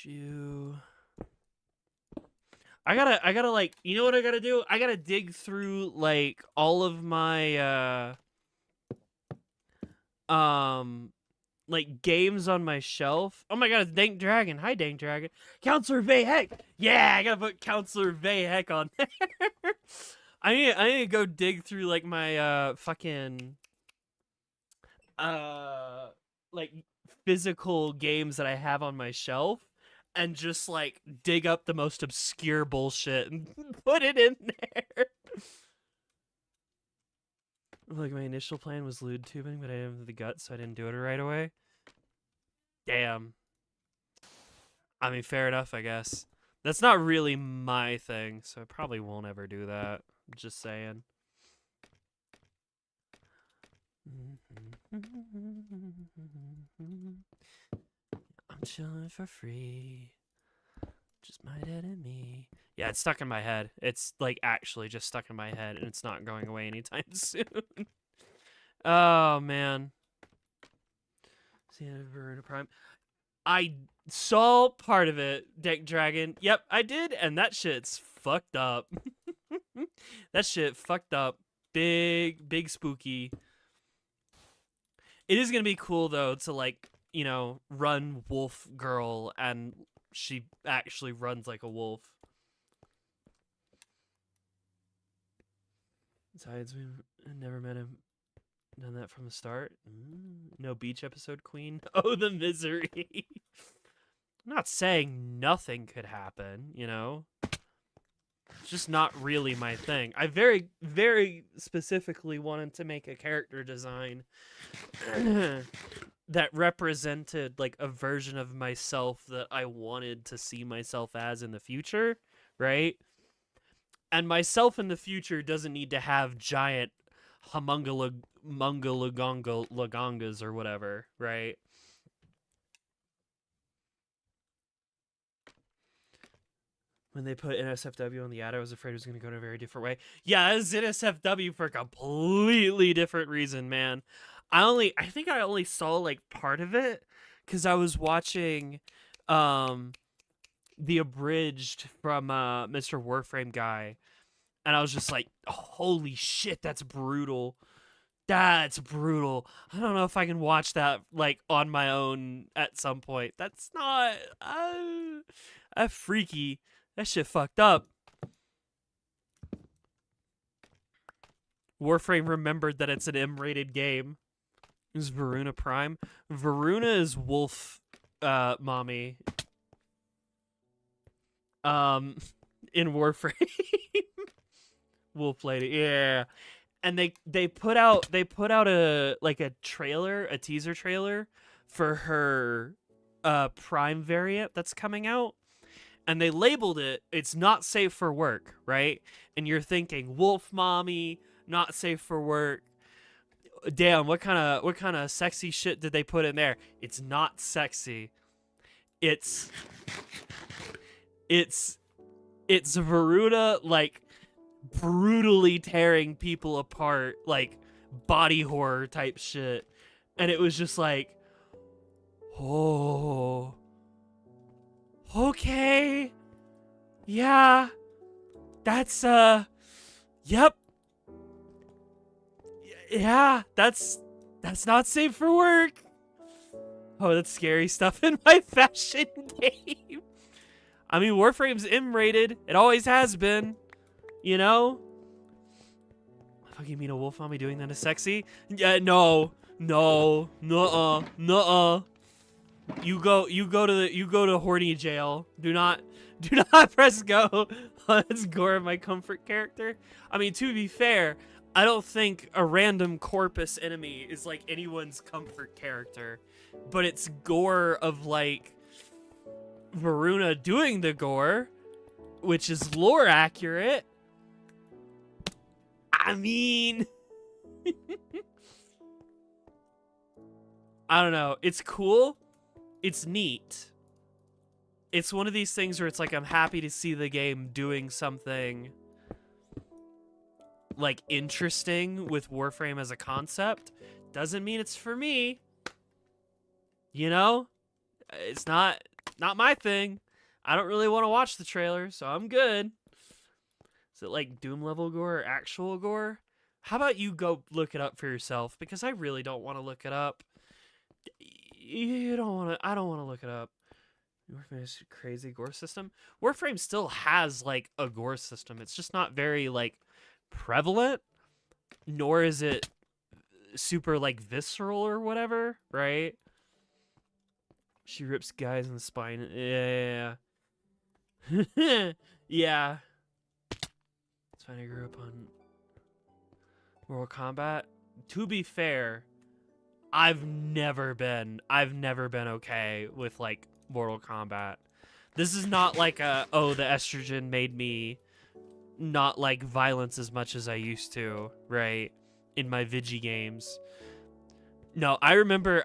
you I gotta like, you know what I gotta do? I gotta dig through like all of my like games on my shelf. Oh my god, it's Dank Dragon. Hi Dank Dragon. Counselor Vayhek. Yeah, I gotta put Counselor Vayhek on there. I need to go dig through like my fucking like physical games that I have on my shelf and just like dig up the most obscure bullshit and put it in there. Like my initial plan was lewd tubing, but I didn't have the guts, so I didn't do it right away. Damn. I mean, fair enough, I guess. That's not really my thing, so I probably won't ever do that. Just saying. I'm chilling for free. Just my dad and me. Yeah, it's stuck in my head. It's like actually just stuck in my head, and it's not going away anytime soon. Oh man. Verona Prime. I saw part of it, Dank Dragon. Yep, I did, and that shit's fucked up. That shit fucked up. Big spooky. It is gonna be cool though to like, run wolf girl, and she actually runs like a wolf. Besides, we've never met him. Done that from the start. No beach episode queen. Oh, the misery. I'm not saying nothing could happen, It's just not really my thing. I very, very specifically wanted to make a character design that represented like a version of myself that I wanted to see myself as in the future, right? And myself in the future doesn't need to have giant homunga-lagongas or whatever, right? When they put NSFW on the ad, I was afraid it was going to go in a very different way. Yeah, it's NSFW for a completely different reason, man. I think I only saw like part of it because I was watching the abridged from Mr. Warframe guy, and I was just like, holy shit, that's brutal. That's brutal. I don't know if I can watch that like on my own at some point. That's not freaky. That shit fucked up. Warframe remembered that it's an M-rated game. Is Varuna Prime? Varuna is Wolf mommy. In Warframe. Wolf lady. Yeah. And they put out a trailer, a teaser trailer for her Prime variant that's coming out. And they labeled it, it's not safe for work, right? And you're thinking, Wolf Mommy, not safe for work. Damn, what kind of sexy shit did they put in there? It's not sexy. It's Varuna, like, brutally tearing people apart, like, body horror type shit. And it was just like, oh... okay. Yeah. That's, yep. Yeah, that's not safe for work. Oh, that's scary stuff in my fashion game. I mean, Warframe's M-rated. It always has been. You know? Fuck, you mean a wolf mommy doing that is sexy? Yeah, no. No. Nuh-uh. Nuh-uh. You go to horny jail. Do not press go. Let's gore my comfort character. I mean, to be fair, I don't think a random corpus enemy is like anyone's comfort character, but it's gore of like Varuna doing the gore, which is lore accurate. I mean, I don't know. It's cool. It's neat. It's one of these things where it's like I'm happy to see the game doing something like interesting with Warframe as a concept. Doesn't mean it's for me. You know? It's not my thing. I don't really want to watch the trailer, so I'm good. Is it like Doom level gore or actual gore? How about you go look it up for yourself? Because I really don't want to look it up. I don't want to look it up. Warframe's crazy gore system. Warframe still has like a gore system. It's just not very like prevalent, nor is it super like visceral or whatever, right? She rips guys in the spine. Yeah. Yeah. It's fine. I grew up on Mortal Kombat. To be fair, I've never been okay with like Mortal Kombat. This is not like the estrogen made me not like violence as much as I used to, right? In my Vigi games. No, I remember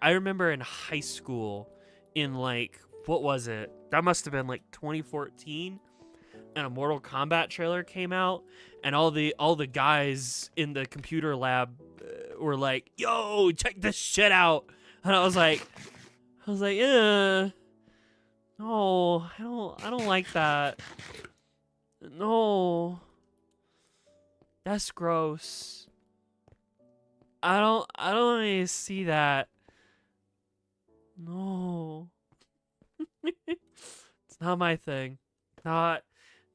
in high school, in like, what was it? That must have been like 2014, and a Mortal Kombat trailer came out, and all the guys in the computer lab were like, "Yo, check this shit out," and I was like, no, I don't like that. No, that's gross. I don't need to see that. No. It's not my thing. Not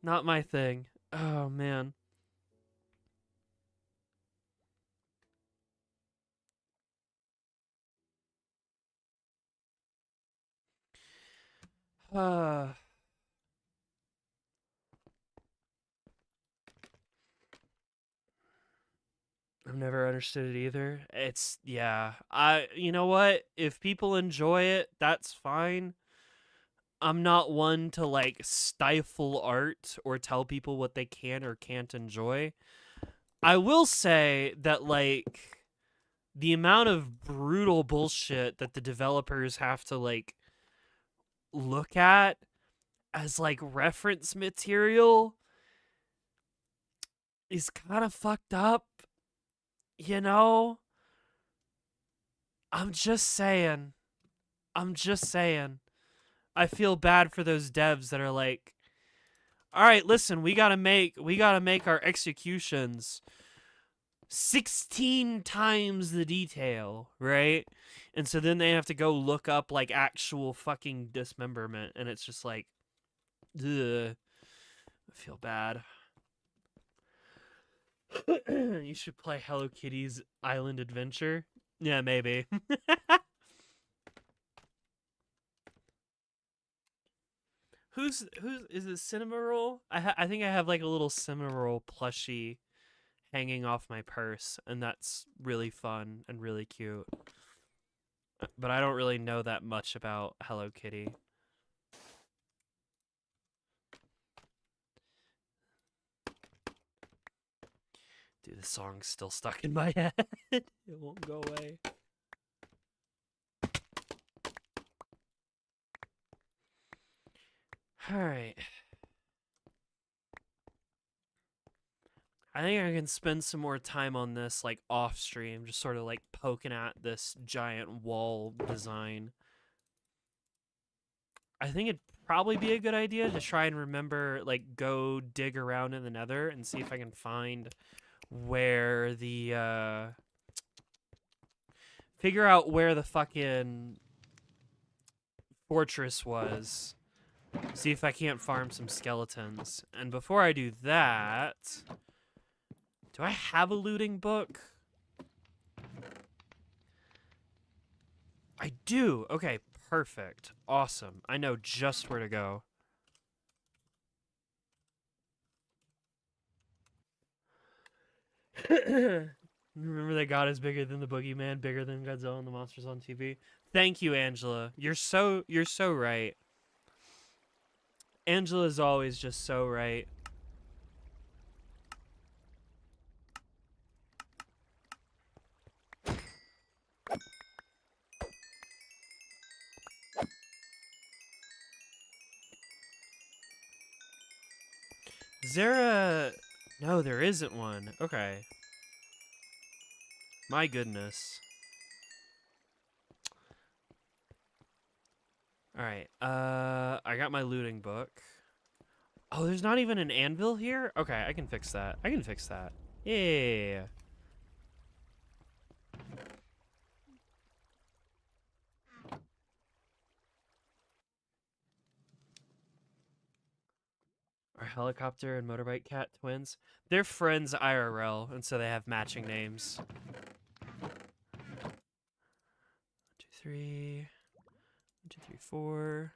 not my thing. Oh man. Uh I've never understood it either. It's yeah. I you know what? If people enjoy it, that's fine. I'm not one to like stifle art or tell people what they can or can't enjoy. I will say that like the amount of brutal bullshit that the developers have to like look at as like reference material is kind of fucked up, you know? I'm just saying. I'm just saying. I feel bad for those devs that are like, "All right, listen, we got to make our executions 16 times the detail, right?" And so then they have to go look up like actual fucking dismemberment and it's just like, ugh, I feel bad. You should play Hello Kitty's Island Adventure. Yeah, maybe. who's is it? Cinema Roll? I think I have like a little Cinema Roll plushie hanging off my purse, and that's really fun and really cute. But I don't really know that much about Hello Kitty. Dude, the song's still stuck in my head. It won't go away. All right. I think I can spend some more time on this like off stream, just sort of like poking at this giant wall design. I think it'd probably be a good idea to try and remember, like, go dig around in the nether and see if I can find where the, figure out where the fucking fortress was. See if I can't farm some skeletons. And before I do that, do I have a looting book? I do. Okay, perfect. Awesome. I know just where to go. Remember that God is bigger than the boogeyman, bigger than Godzilla and the monsters on TV? Thank you, Angela. You're so right. Angela's always just so right. Is there a... No, there isn't one. Okay. My goodness. Alright, I got my looting book. Oh, there's not even an anvil here? Okay, I can fix that. I can fix that. Yeah. Are helicopter and motorbike cat twins? They're friends IRL, and so they have matching names. 1, 2, 3. 1, 2, 3, 4.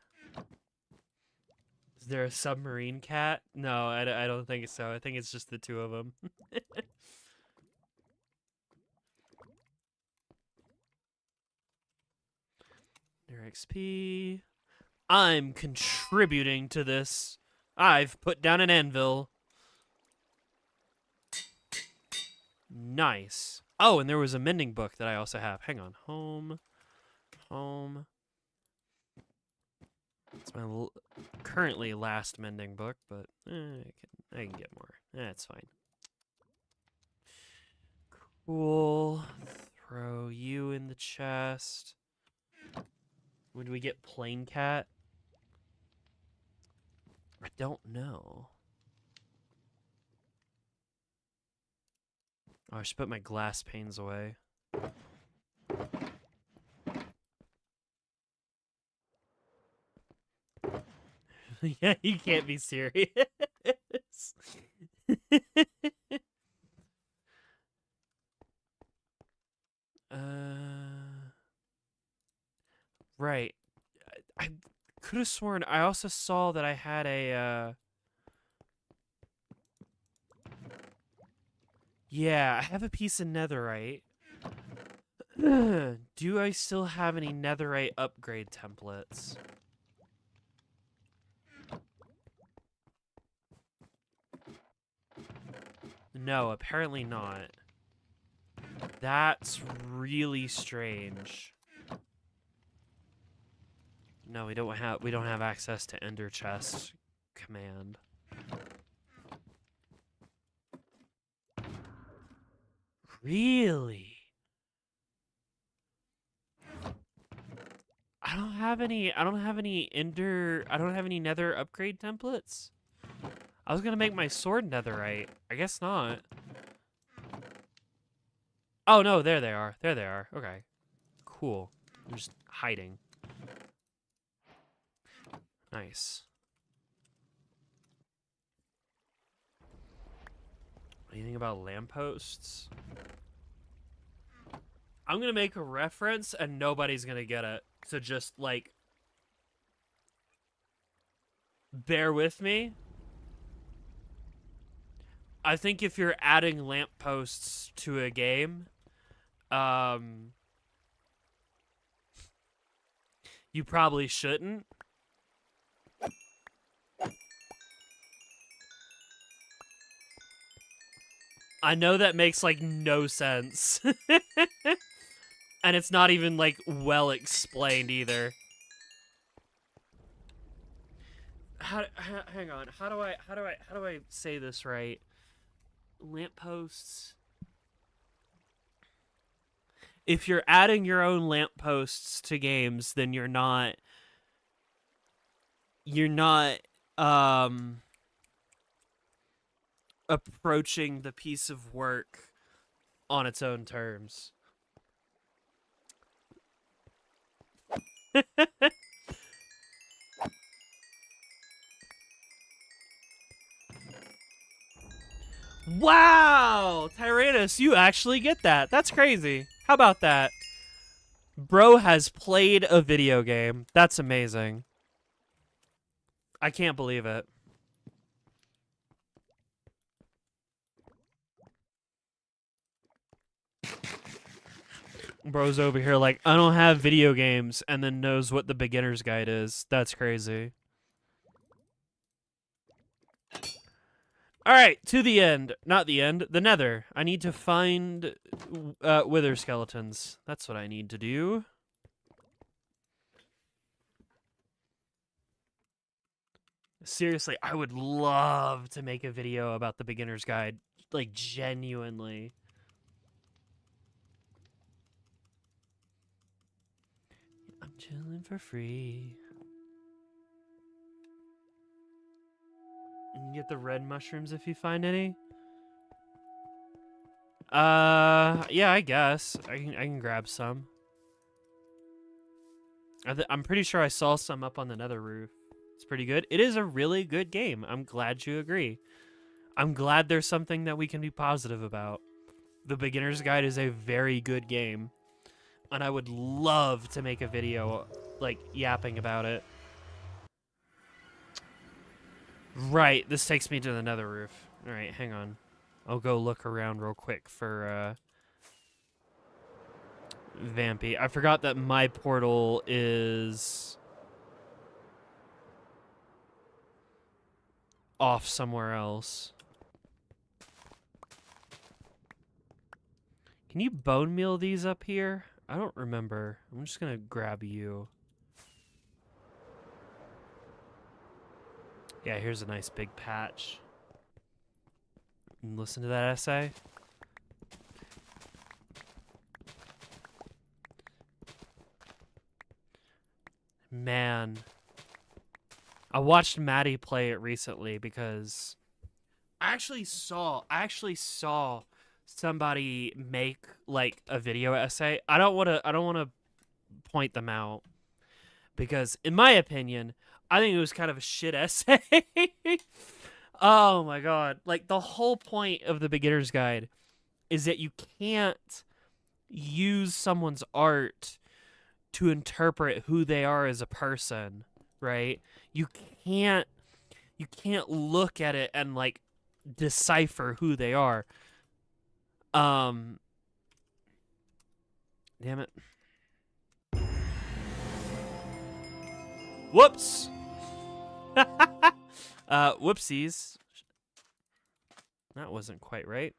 Is there a submarine cat? No, I don't think so. I think it's just the two of them. Their XP. I'm contributing to this. I've put down an anvil. Nice. Oh, and there was a mending book that I also have. Hang on. Home. Home. It's my currently last mending book, but I can get more. That's fine. Cool. Throw you in the chest. Would we get plain cat? I don't know. Oh, I should put my glass panes away. Yeah, you can't be serious. uh, right. I could have sworn I also saw that I had a yeah, I have a piece of netherite. Do I still have any netherite upgrade templates? No, apparently not. That's really strange. No, we don't have access to Ender Chest command. Really? I don't have any nether upgrade templates. I was gonna make my sword netherite. I guess not. Oh no, there they are. There they are. Okay. Cool. I'm just hiding. Nice. Anything about lampposts? I'm gonna make a reference and nobody's gonna get it. So just like bear with me. I think if you're adding lampposts to a game, you probably shouldn't. I know that makes like no sense. And it's not even like well explained either. Hang on. How do I say this right? Lampposts. If you're adding your own lampposts to games, then you're not approaching the piece of work on its own terms. Wow! Tyrannus, you actually get that. That's crazy. How about that? Bro has played a video game. That's amazing. I can't believe it. Bro's over here like, I don't have video games, and then knows what the beginner's guide is. That's crazy. Alright, to the end. Not the end, the nether. I need to find wither skeletons. That's what I need to do. Seriously, I would love to make a video about the beginner's guide. Like, genuinely. I'm chilling for free. You can get the red mushrooms if you find any. Yeah, I guess I can grab some. I'm pretty sure I saw some up on the nether roof. It's pretty good. It is a really good game. I'm glad you agree. I'm glad there's something that we can be positive about. The Beginner's Guide is a very good game, and I would love to make a video like yapping about it. Right, this takes me to the nether roof. All right, hang on. I'll go look around real quick for Vampy. I forgot that my portal is off somewhere else. Can you bone meal these up here? I don't remember. I'm just gonna grab you. Yeah, here's a nice big patch. Listen to that essay. Man. I watched Maddie play it recently because I actually saw somebody make like a video essay. I don't want to point them out because in my opinion, I think it was kind of a shit essay. Oh my god. Like, the whole point of the beginner's guide is that you can't use someone's art to interpret who they are as a person, right? You can't you can't look at it and like decipher who they are. Damn it. Whoops. Whoopsies. That wasn't quite right.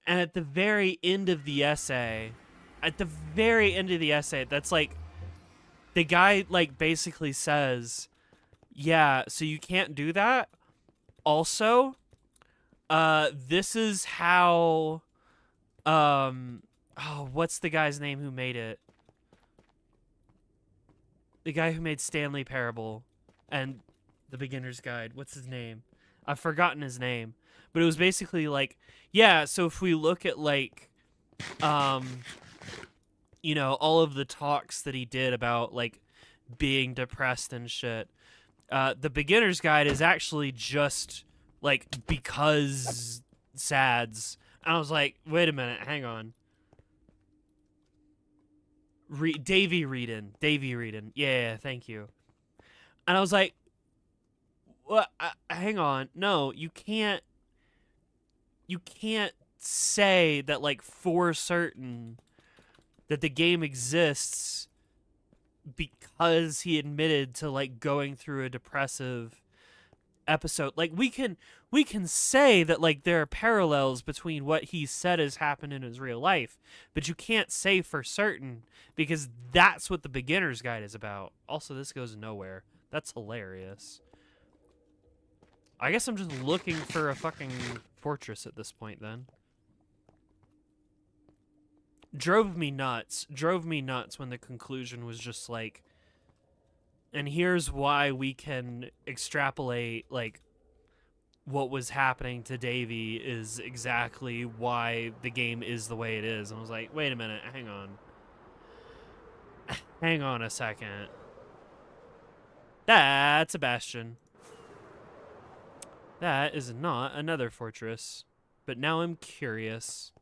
And at the very end of the essay, that's like, the guy like basically says, yeah, so you can't do that. Also, this is how, what's the guy's name who made it? The guy who made Stanley Parable and The Beginner's Guide. What's his name? I've forgotten his name. But it was basically like, yeah, so if we look at like, you know, all of the talks that he did about like being depressed and shit, The Beginner's Guide is actually just like because sads. And I was like, wait a minute, hang on. Davy Reedon. Yeah, thank you. And I was like, what? Hang on. No, you can't say that like for certain that the game exists because he admitted to like going through a depressive episode. Like, we can say that like there are parallels between what he said has happened in his real life, but you can't say for certain, because that's what the beginner's guide is about. Also, this goes nowhere. That's hilarious. I guess I'm just looking for a fucking fortress at this point then. Drove me nuts when the conclusion was just like, and here's why we can extrapolate like what was happening to Davy is exactly why the game is the way it is. And I was like, wait a minute, hang on. Hang on a second. That's a bastion. That is not another fortress. But now I'm curious.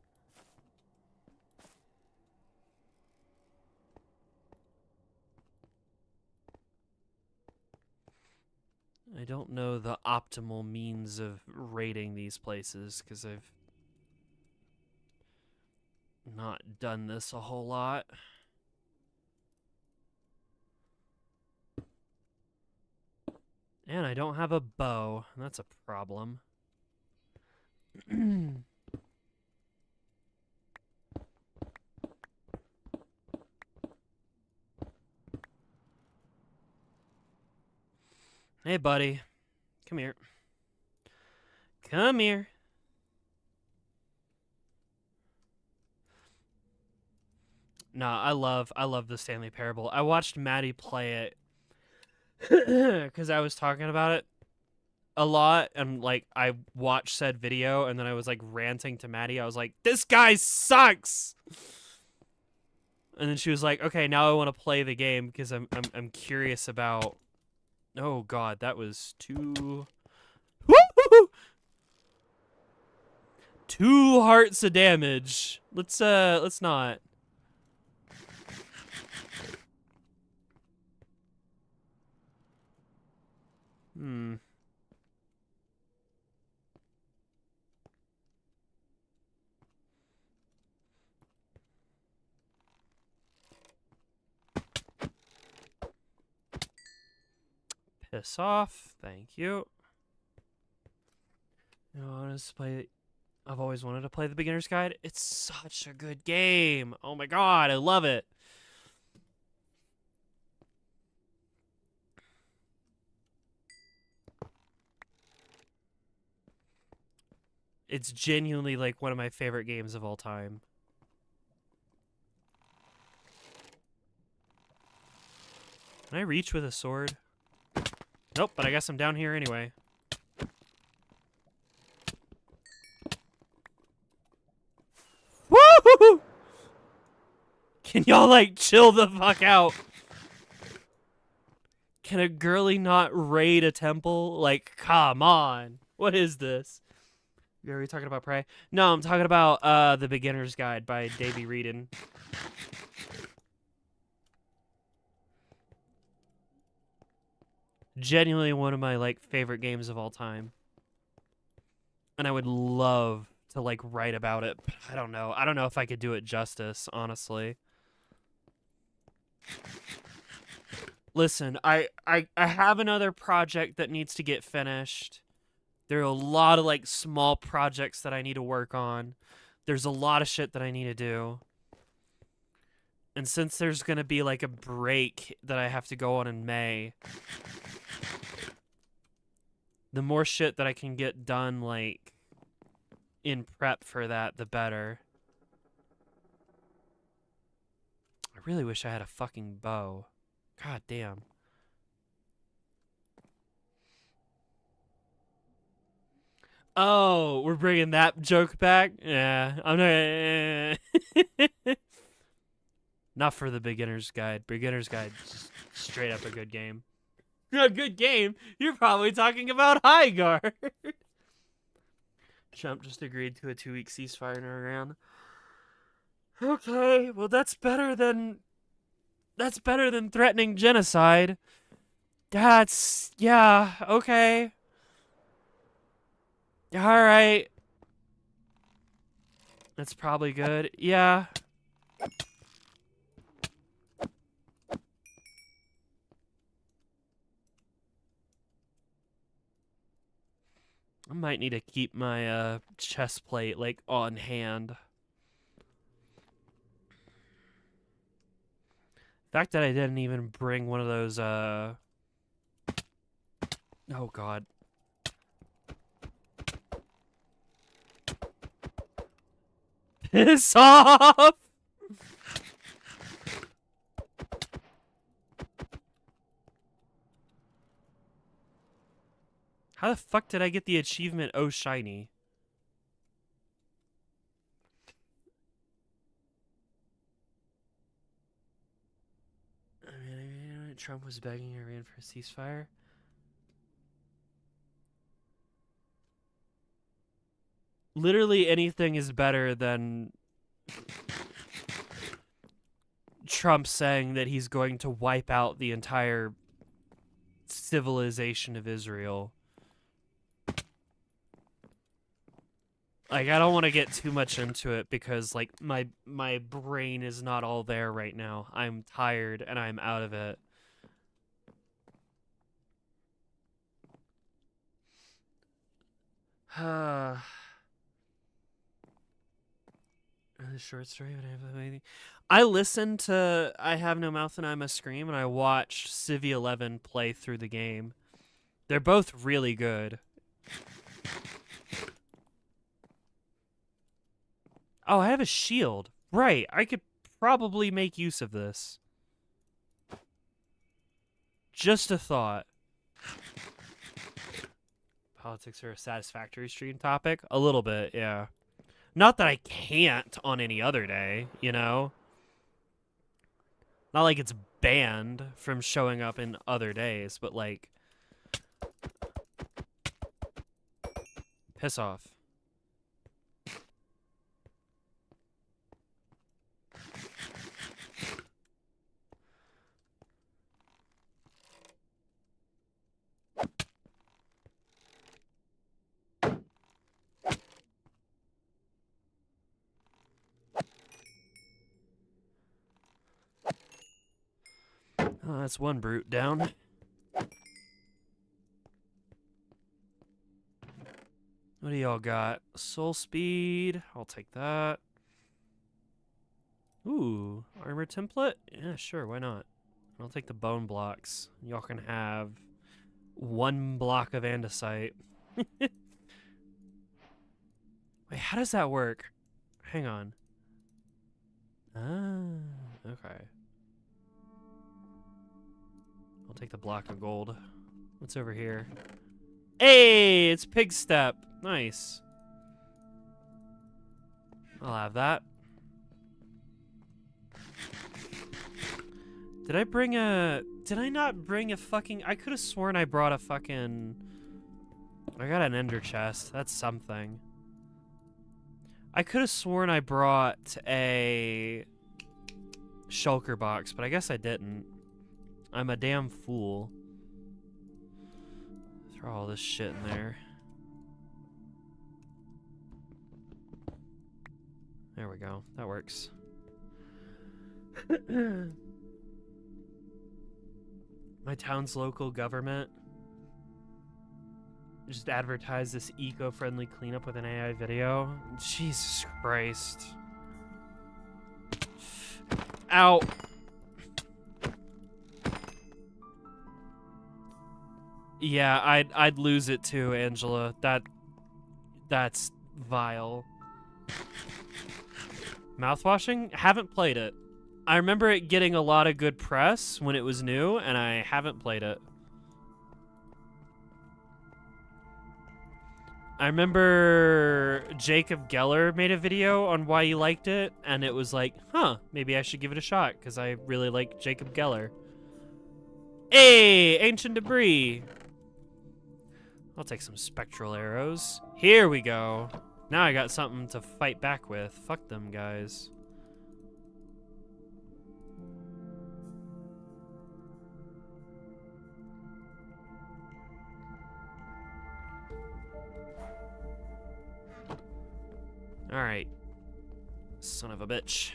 I don't know the optimal means of rating these places because I've not done this a whole lot. And I don't have a bow. That's a problem. Hey, buddy. Come here. Come here. Nah, I love the Stanley Parable. I watched Maddie play it because I was talking about it a lot, and like I watched said video, and then I was like ranting to Maddie. I was like, "This guy sucks," and then she was like, "Okay, now I want to play the game because I'm curious about." Oh God, that was too. Woo! 2 hearts of damage. Let's not. Piss off. Thank you. I've always wanted to play the Beginner's Guide. It's such a good game. Oh my God, I love it. It's genuinely like one of my favorite games of all time. Can I reach with a sword? Nope, but I guess I'm down here anyway. Woo! Can y'all like chill the fuck out? Can a girly not raid a temple? Like, come on. What is this? Are we talking about Prey? No, I'm talking about The Beginner's Guide by Davey Reedon. Genuinely one of my like favorite games of all time. And I would love to like write about it, but I don't know. I don't know if I could do it justice, honestly. Listen, I have another project that needs to get finished. There are a lot of like small projects that I need to work on. There's a lot of shit that I need to do. And since there's going to be like a break that I have to go on in May, the more shit that I can get done like in prep for that, the better. I really wish I had a fucking bow. God damn. Oh, we're bringing that joke back? Yeah, I'm not... Not for the Beginner's Guide. Beginner's Guide is straight up a good game. A good game? You're probably talking about Highguard. Trump just agreed to a 2-week ceasefire in Iran. Okay, well that's better than threatening genocide. Yeah, okay. Alright. That's probably good. Yeah. I might need to keep my chest plate like on hand. The fact that I didn't even bring one of those oh god. Piss off! How the fuck did I get the achievement Oh Shiny? I mean, Trump was begging Iran for a ceasefire. Literally anything is better than Trump saying that he's going to wipe out the entire civilization of Israel. Like, I don't want to get too much into it because, like, my brain is not all there right now. I'm tired and I'm out of it. The short story, but I have anything. I listened to I Have No Mouth and I Must Scream, and I watched Civi 11 play through the game. They're both really good. Oh, I have a shield. Right, I could probably make use of this. Just a thought. Politics are a satisfactory stream topic? A little bit, yeah. Not that I can't on any other day, you know? Not like it's banned from showing up in other days, but like... Piss off. Oh, that's one brute down. What do y'all got? Soul speed. I'll take that. Ooh, armor template? Yeah, sure, why not? I'll take the bone blocks. Y'all can have 1 block of andesite. Wait, how does that work? Hang on. Ah, okay. I'll take the block of gold. What's over here? Hey, it's pig step. Nice. I'll have that. Did I bring a... Did I not bring a fucking... I could have sworn I brought a fucking... I got an ender chest. That's something. I could have sworn I brought a... shulker box, but I guess I didn't. I'm a damn fool. Throw all this shit in there. There we go. That works. My town's local government just advertised this eco-friendly cleanup with an AI video. Jesus Christ. Ow. Yeah, I'd lose it too, Angela. That's vile. Mouthwashing? Haven't played it. I remember it getting a lot of good press when it was new, and I haven't played it. I remember Jacob Geller made a video on why he liked it, and it was like, huh, maybe I should give it a shot, because I really like Jacob Geller. Hey, ancient debris. I'll take some spectral arrows. Here we go. Now I got something to fight back with. Fuck them guys. Alright. Son of a bitch.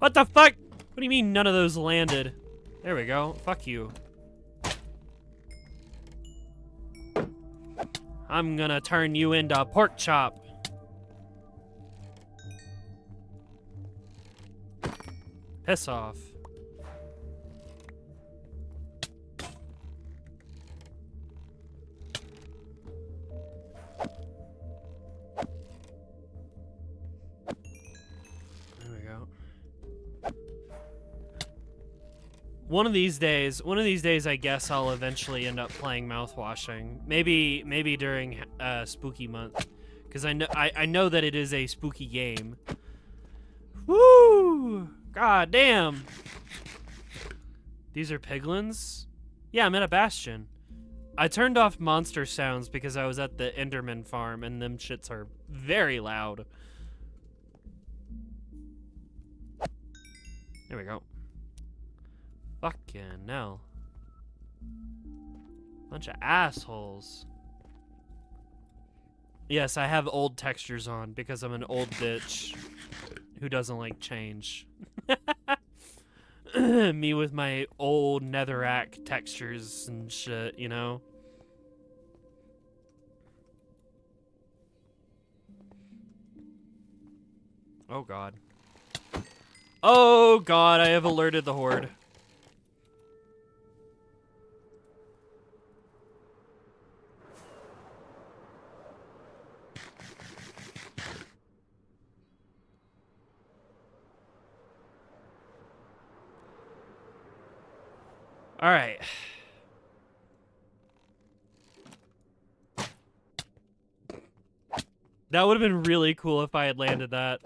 What the fuck? What do you mean none of those landed? There we go. Fuck you. I'm gonna turn you into a pork chop. Piss off. There we go. One of these days, I guess I'll eventually end up playing mouthwashing. Maybe during spooky month, because I know that it is a spooky game. Woo! God damn. These are piglins? Yeah, I'm at a bastion. I turned off monster sounds because I was at the Enderman farm, and them shits are very loud. There we go. Fucking hell. Bunch of assholes. Yes, I have old textures on because I'm an old bitch who doesn't like change. Me with my old netherrack textures and shit, you know? Oh god. Oh god, I have alerted the horde. All right. That would have been really cool if I had landed that.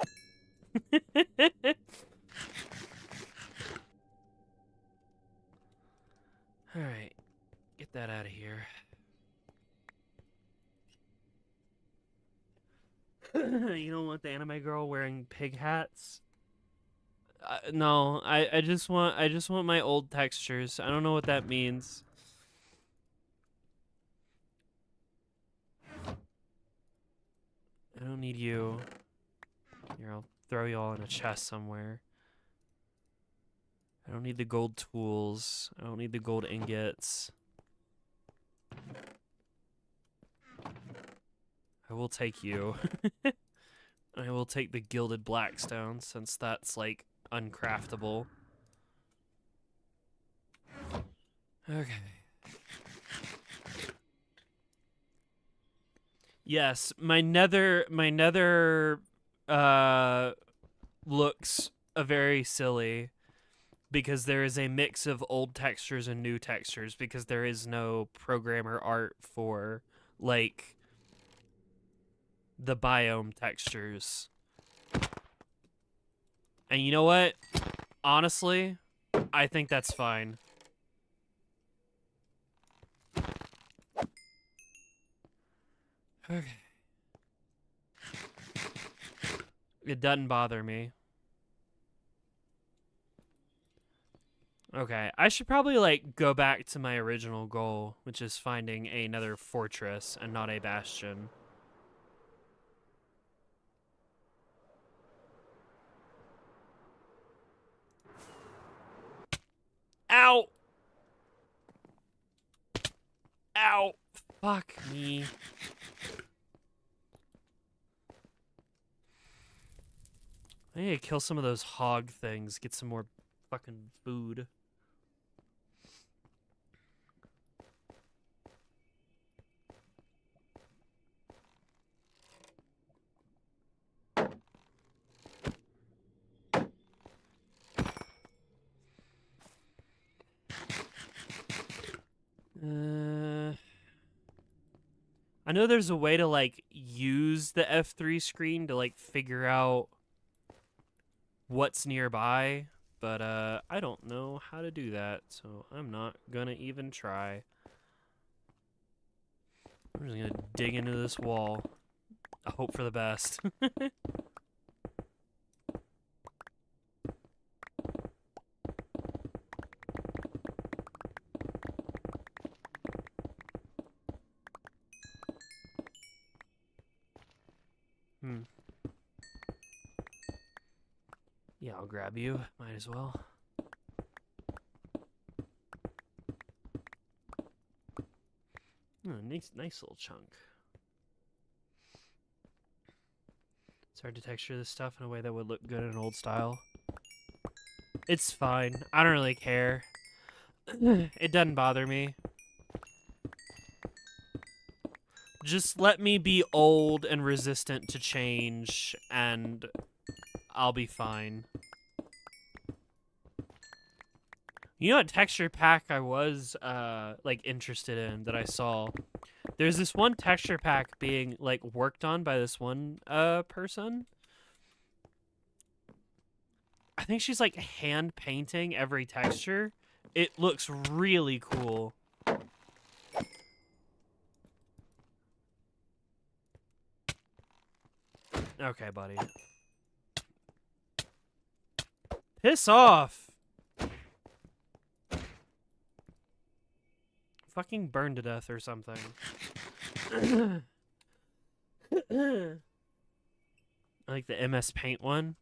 All right. Get that out of here. You don't want the anime girl wearing pig hats? No, I just want my old textures. I don't know what that means. I don't need you. Here, I'll throw you all in a chest somewhere. I don't need the gold tools. I don't need the gold ingots. I will take you. I will take the gilded blackstone since that's like uncraftable. Okay. Yes, my nether looks very silly. because there is a mix of old textures and new textures because there is no programmer art for like the biome textures. And you know what? Honestly, I think that's fine. Okay. It doesn't bother me. Okay, I should probably like go back to my original goal, which is finding another fortress and not a bastion. Ow! Ow! Fuck me. I need to kill some of those hog things, get some more fucking food. I know there's a way to like use the F3 screen to like figure out what's nearby, but I don't know how to do that, so I'm not gonna even try. I'm just gonna dig into this wall. I hope for the best. Yeah, I'll grab you. Might as well. Oh, nice little chunk. It's hard to texture this stuff in a way that would look good in old style. It's fine. I don't really care. It doesn't bother me. Just let me be old and resistant to change, and I'll be fine. You know what texture pack I was, like, interested in that I saw? There's this one texture pack being, like, worked on by this one, person. I think she's, like, hand painting every texture. It looks really cool. Okay, buddy. Piss off! Fucking burn to death or something. I like the MS Paint one.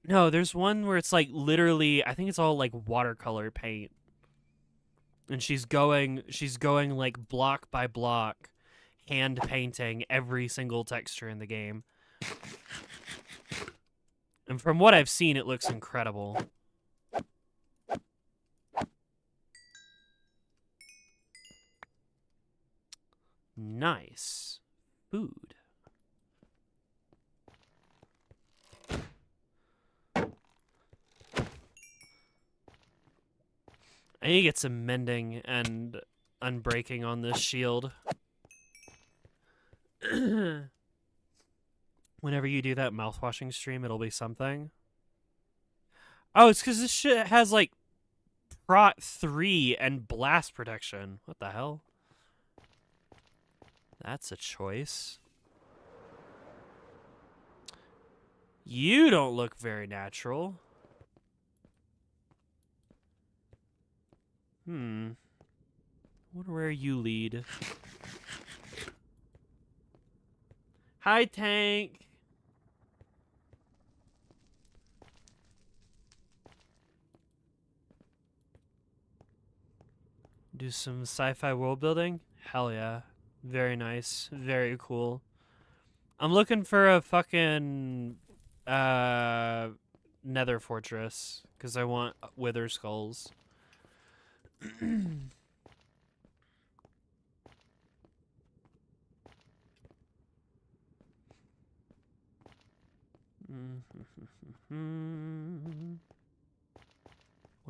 No, there's one where it's like literally, I think it's all like watercolor paint. And she's going like block by block, hand painting every single texture in the game. And from what I've seen, it looks incredible. Nice. Food. I need to get some mending and unbreaking on this shield. Whenever you do that mouthwashing stream, it'll be something. Oh, it's because this shit has, like, Prot 3 and blast protection. What the hell? That's a choice. You don't look very natural. I wonder where you lead. Hi, Tank. Do some sci-fi world building? Hell yeah. Very nice. Very cool. I'm looking for a fucking nether fortress because I want wither skulls.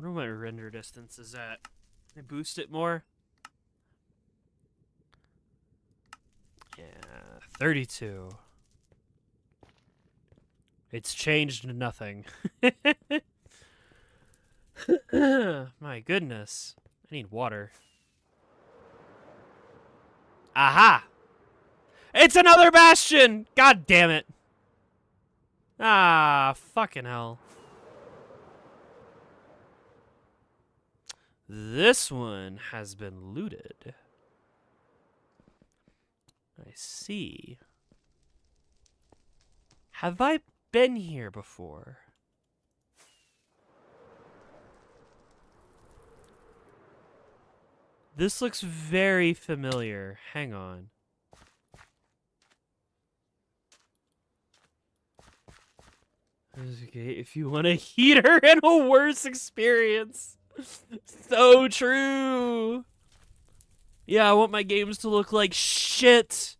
wonder what my render distance is at. Can I boost it more? Yeah, 32. It's changed to nothing. My goodness. I need water. Aha! It's another bastion! God damn it. Ah, fucking hell. This one has been looted. I see. Have I been here before? This looks very familiar. Hang on. Okay, if you want a heater and a worse experience. So true. Yeah, I want my games to look like shit.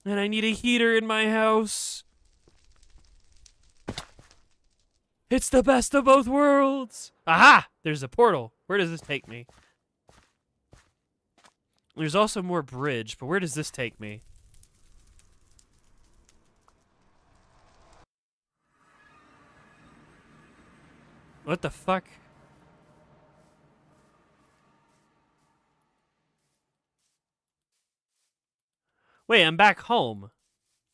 And I need a heater in my house. It's the best of both worlds. Aha! There's a portal. Where does this take me? There's also more bridge, but where does this take me? What the fuck? Wait, I'm back home.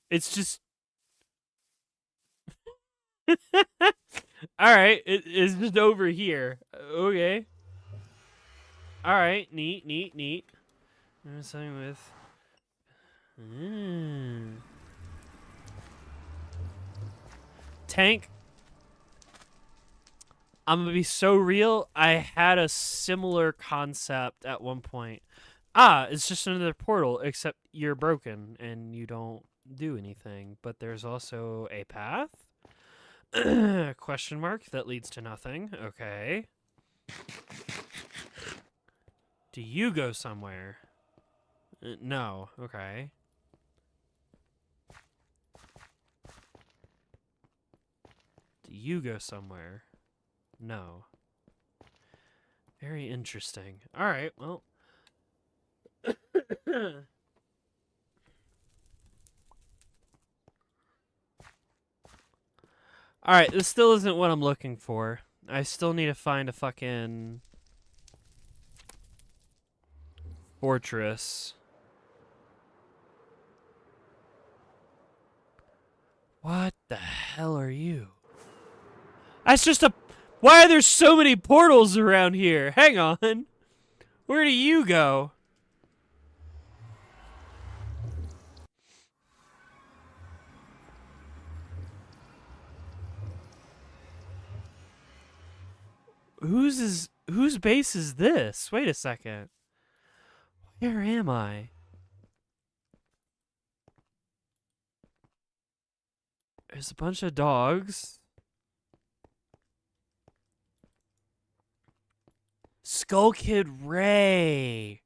It's just... Alright, it's just over here. Okay. Alright, neat, neat, neat. There's something with... Tank. I'm gonna be so real, I had a similar concept at one point. Ah, it's just another portal, except you're broken and you don't do anything. But there's also a path? Question mark that leads to nothing. Okay. Do you go somewhere? No. Okay. Do you go somewhere? No. Very interesting. Alright, well. Alright, this still isn't what I'm looking for. I still need to find a fucking fortress. What the hell are you? That's just a... Why are there so many portals around here? Hang on. Where do you go? Whose base is this? Wait a second. Where am I? There's a bunch of dogs. Skull Kid Ray.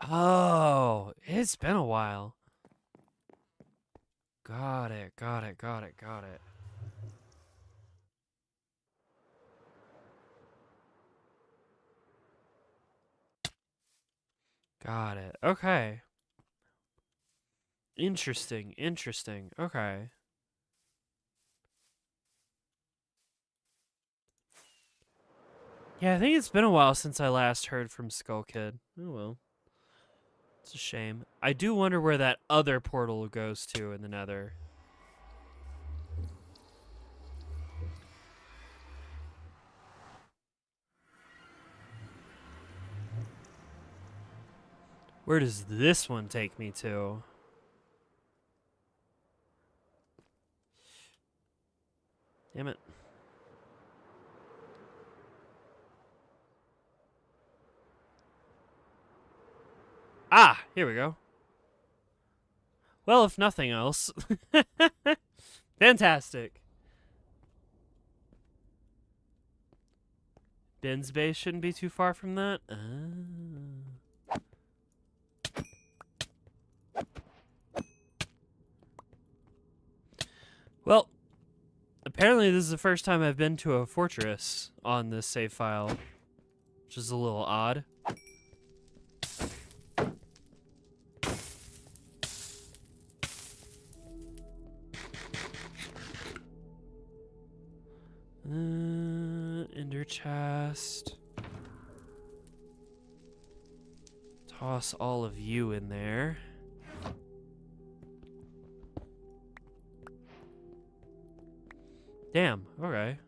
Oh, it's been a while. Got it, got it, got it, got it. Got it. Okay. Interesting, interesting. Okay. Yeah, I think it's been a while since I last heard from Skull Kid. Oh well. It's a shame. I do wonder where that other portal goes to in the Nether. Where does this one take me to? Damn it. Ah, here we go. Well, if nothing else. Fantastic. Ben's base shouldn't be too far from that. Well, apparently Apparently, this is the first time I've been to a fortress on this save file, which is a little odd. Ender chest. Toss all of you in there. Damn, okay.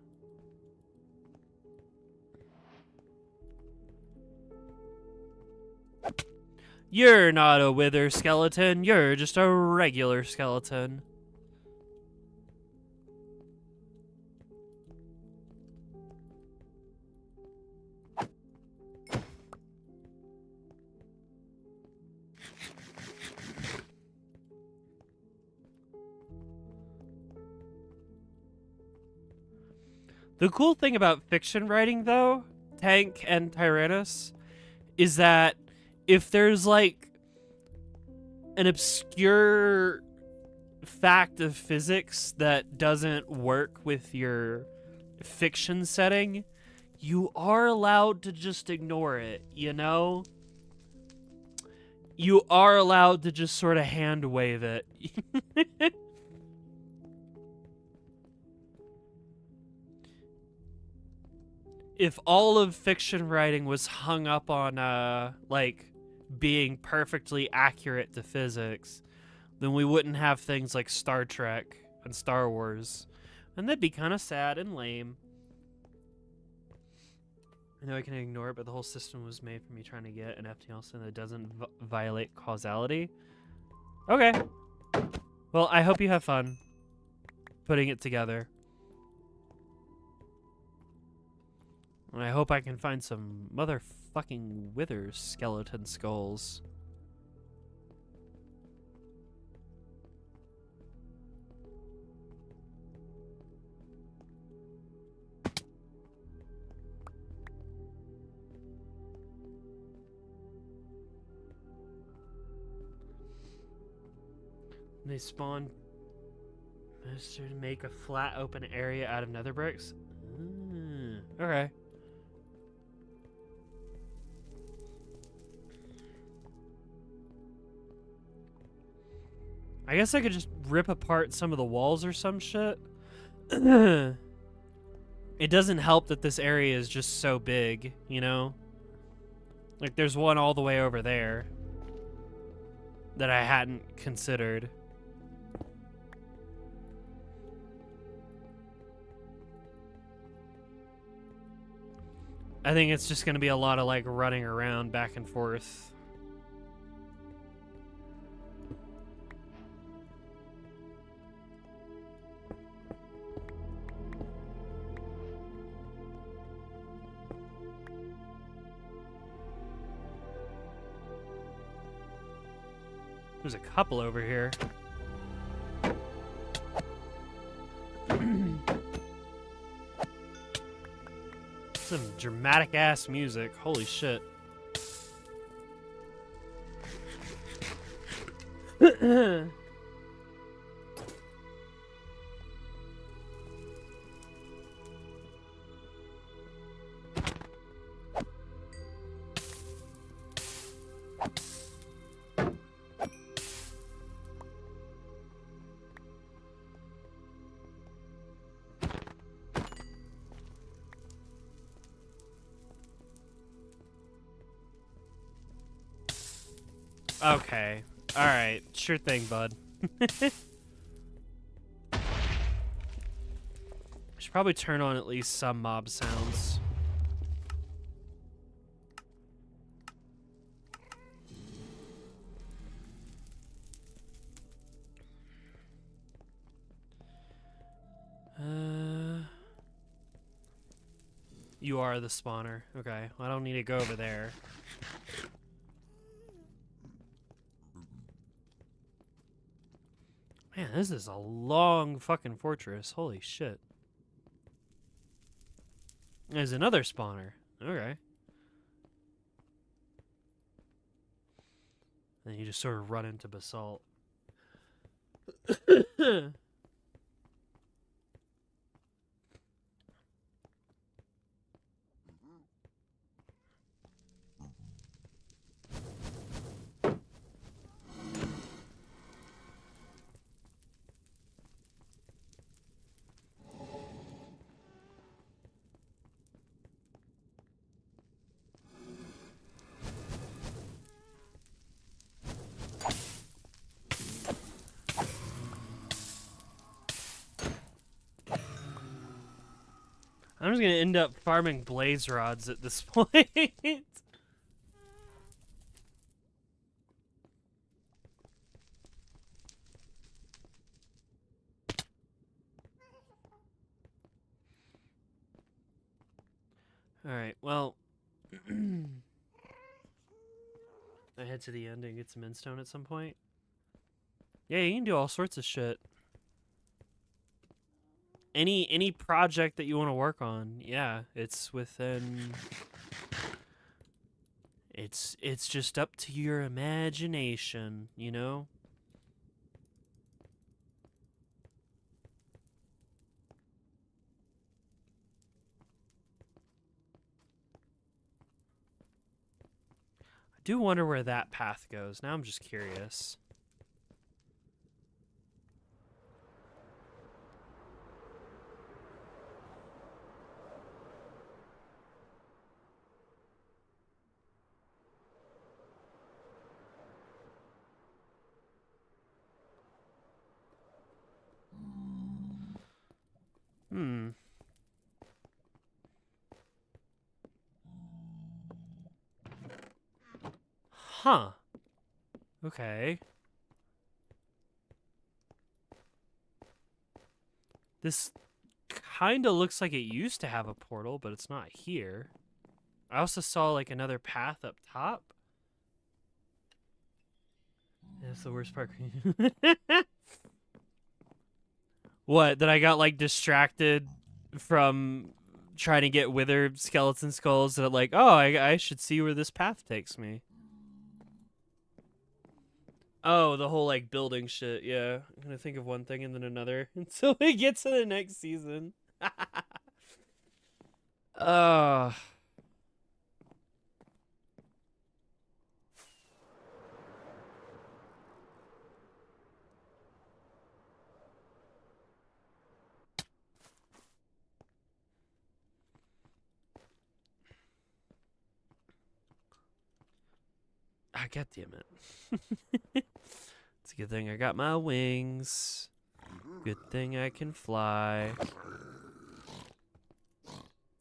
You're not a wither skeleton, you're just a regular skeleton. The cool thing about fiction writing, though, Tank and Tyrannus, is that if there's like an obscure fact of physics that doesn't work with your fiction setting, you are allowed to just ignore it, you know? You are allowed to just sort of hand wave it. If all of fiction writing was hung up on, like, being perfectly accurate to physics, then we wouldn't have things like Star Trek and Star Wars. And that'd be kind of sad and lame. I know I can ignore it, but the whole system was made for me trying to get an FTL that doesn't violate causality. Okay. Well, I hope you have fun putting it together. And I hope I can find some motherfucking wither skeleton skulls. They spawn master to make a flat open area out of nether bricks. Okay. I guess I could just rip apart some of the walls or some shit. It doesn't help that this area is just so big, you know? Like, there's one all the way over there that I hadn't considered. I think it's just going to be a lot of, like, running around back and forth. There's a couple over here. Some dramatic ass music. Holy shit. Okay. Alright. Sure thing, bud. Should probably turn on at least some mob sounds. You are the spawner. Okay. Well, I don't need to go over there. Man, this is a long fucking fortress. Holy shit. There's another spawner. Okay. Then you just sort of run into basalt. I'm just gonna end up farming blaze rods at this point. Alright, well... I head to the end and get some endstone at some point. Yeah, you can do all sorts of shit. Any project that you want to work on, yeah, it's within... It's just up to your imagination, you know? I do wonder where that path goes. Now I'm just curious. Hmm. Huh. Okay. This kind of looks like it used to have a portal, but it's not here. I also saw like another path up top. That's the worst part. What? That I got like distracted from trying to get withered skeleton skulls that like, oh, I should see where this path takes me. Oh, the whole like building shit. Yeah, I'm gonna think of one thing and then another until we get to the next season. Uh God damn it. It's a good thing I got my wings. Good thing I can fly.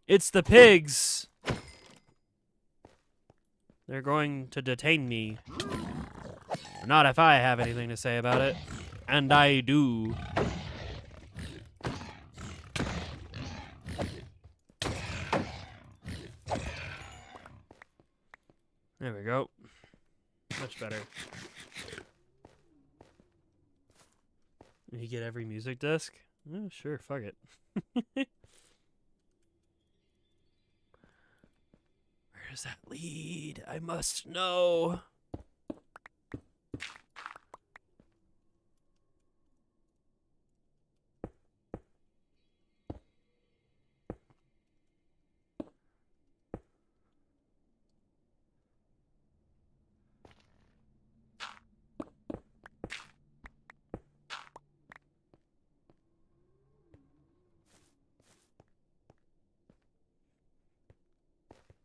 It's the pigs! They're going to detain me. Not if I have anything to say about it. And I do. There we go. Much better. You get every music disc? Oh, sure, fuck it. Where does that lead? I must know.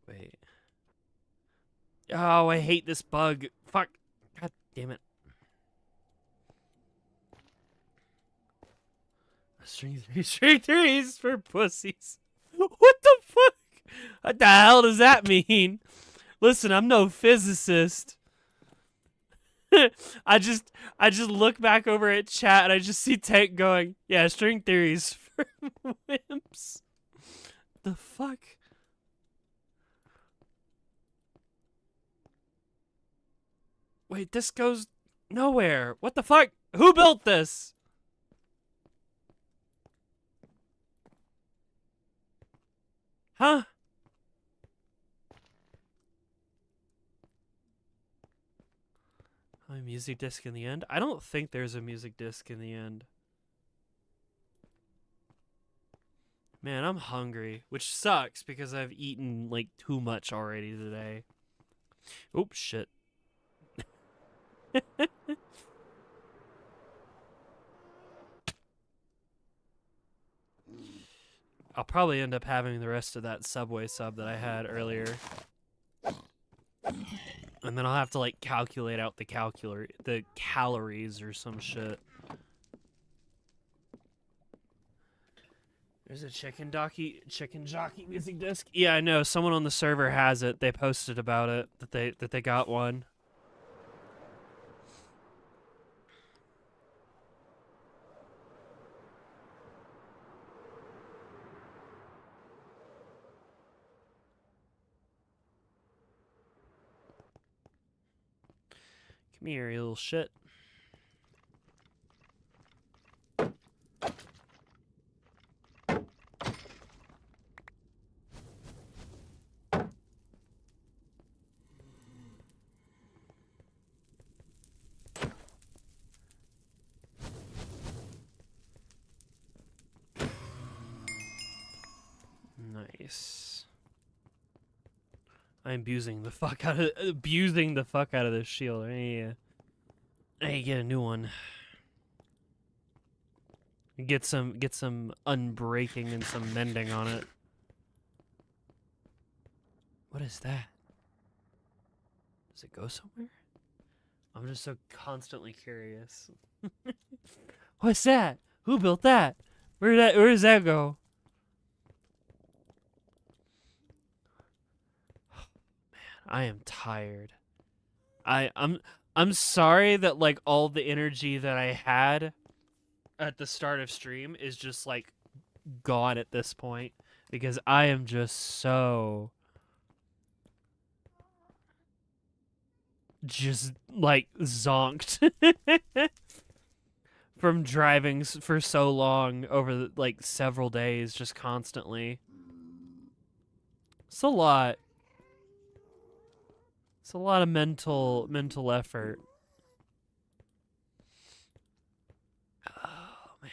Wait. Oh, I hate this bug. Fuck. God damn it. String threes for pussies. What the fuck? What the hell does that mean? Listen, I'm no physicist. I just look back over at chat and I just see Tank going, yeah, string theories for wimps. The fuck? Wait, this goes nowhere. What the fuck? Who built this? Huh? A music disc in the end? I don't think there's a music disc in the end. Man, I'm hungry, which sucks because I've eaten like too much already today. Oops, shit. I'll probably end up having the rest of that Subway sub that I had earlier. And then I'll have to like calculate out the calories or some shit. There's a chicken jockey music disc. Yeah, I know. Someone on the server has it. They posted about it that they got one. Come here, you little shit. Nice. I'm abusing the fuck out of this shield. I get a new one. Get some unbreaking and some mending on it. What is that? Does it go somewhere? I'm just so constantly curious. What's that? Who built that? Where does that go? Man, I am tired. I'm sorry that like all the energy that I had at the start of stream is just like gone at this point because I am just so like zonked from driving for so long over like several days just constantly. It's a lot. It's a lot of mental effort. Oh man.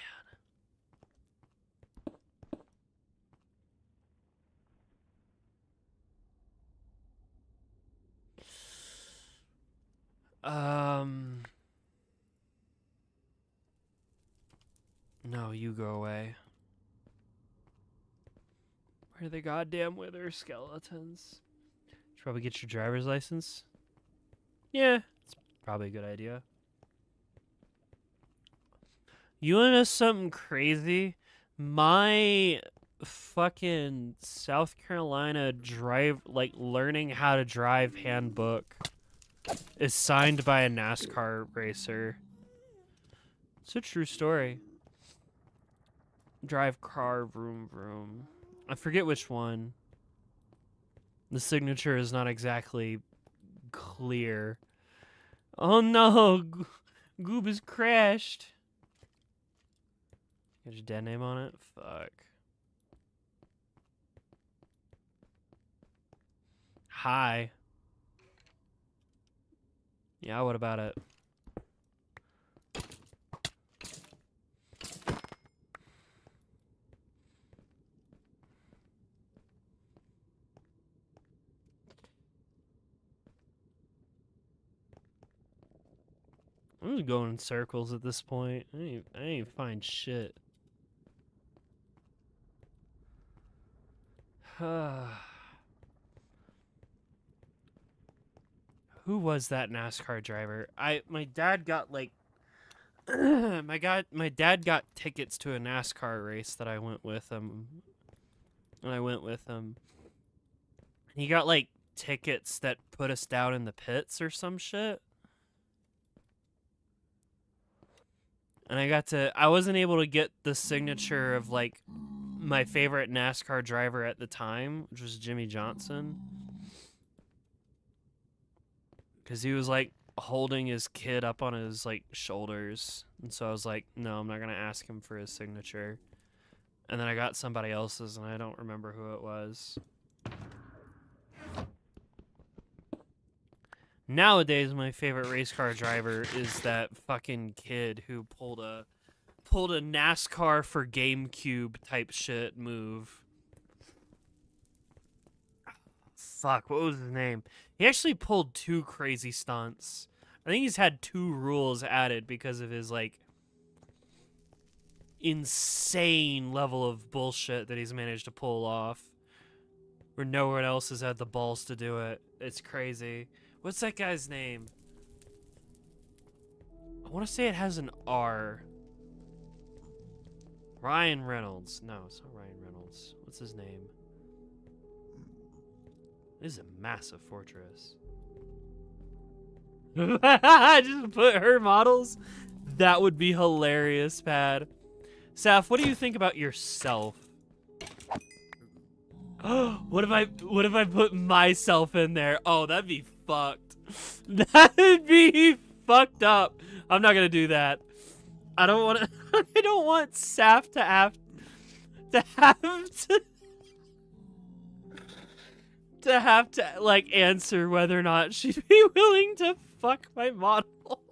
No, you go away. Where are the goddamn wither skeletons? Should probably get your driver's license. Yeah, it's probably a good idea. You wanna know something crazy? My fucking South Carolina learning how to drive handbook is signed by a NASCAR racer. It's a true story. Drive car, vroom vroom. I forget which one. The signature is not exactly clear. Oh no! Goob has crashed. Got your dead name on it? Fuck. Hi. Yeah, what about it? I'm just going in circles at this point. I ain't find shit. Who was that NASCAR driver? My dad got like my dad got tickets to a NASCAR race that I went with him. And I went with him. He got like tickets that put us down in the pits or some shit. And I wasn't able to get the signature of like my favorite NASCAR driver at the time, which was Jimmy Johnson. Because he was like holding his kid up on his like shoulders. And so I was like, no, I'm not going to ask him for his signature. And then I got somebody else's and I don't remember who it was. Nowadays, my favorite race car driver is that fucking kid who pulled a NASCAR for GameCube type shit move. Fuck, what was his name? He actually pulled 2 crazy stunts. I think he's had 2 rules added because of his like insane level of bullshit that he's managed to pull off. Where no one else has had the balls to do it. It's crazy. What's that guy's name? I want to say it has an R. Ryan Reynolds. No, it's not Ryan Reynolds. What's his name? This is a massive fortress. I just put her models. That would be hilarious, Pad. Saf, what do you think about yourself? What if I put myself in there? Oh, that'd be fucked. That'd be fucked up. I'm not gonna do that. I don't want to. I don't want Saf to have to like answer whether or not she'd be willing to fuck my model.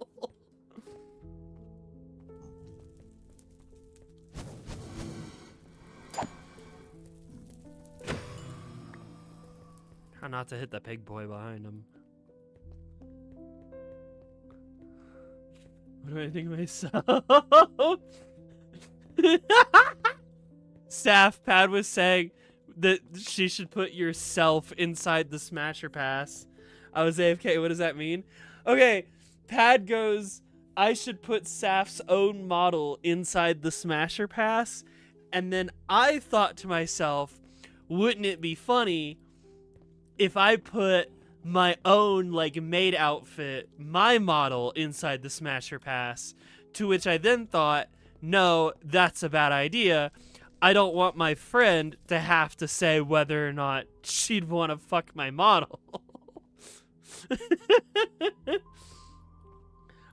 Try not to hit the pig boy behind him. What do I think of myself? Saf, Pad was saying that she should put yourself inside the Smasher Pass. I was AFK. What does that mean? Okay, Pad goes, I should put Saf's own model inside the Smasher Pass. And then I thought to myself, wouldn't it be funny if I put my own, like, maid outfit, my model, inside the Smasher Pass? To which I then thought, no, that's a bad idea. I don't want my friend to have to say whether or not she'd want to fuck my model.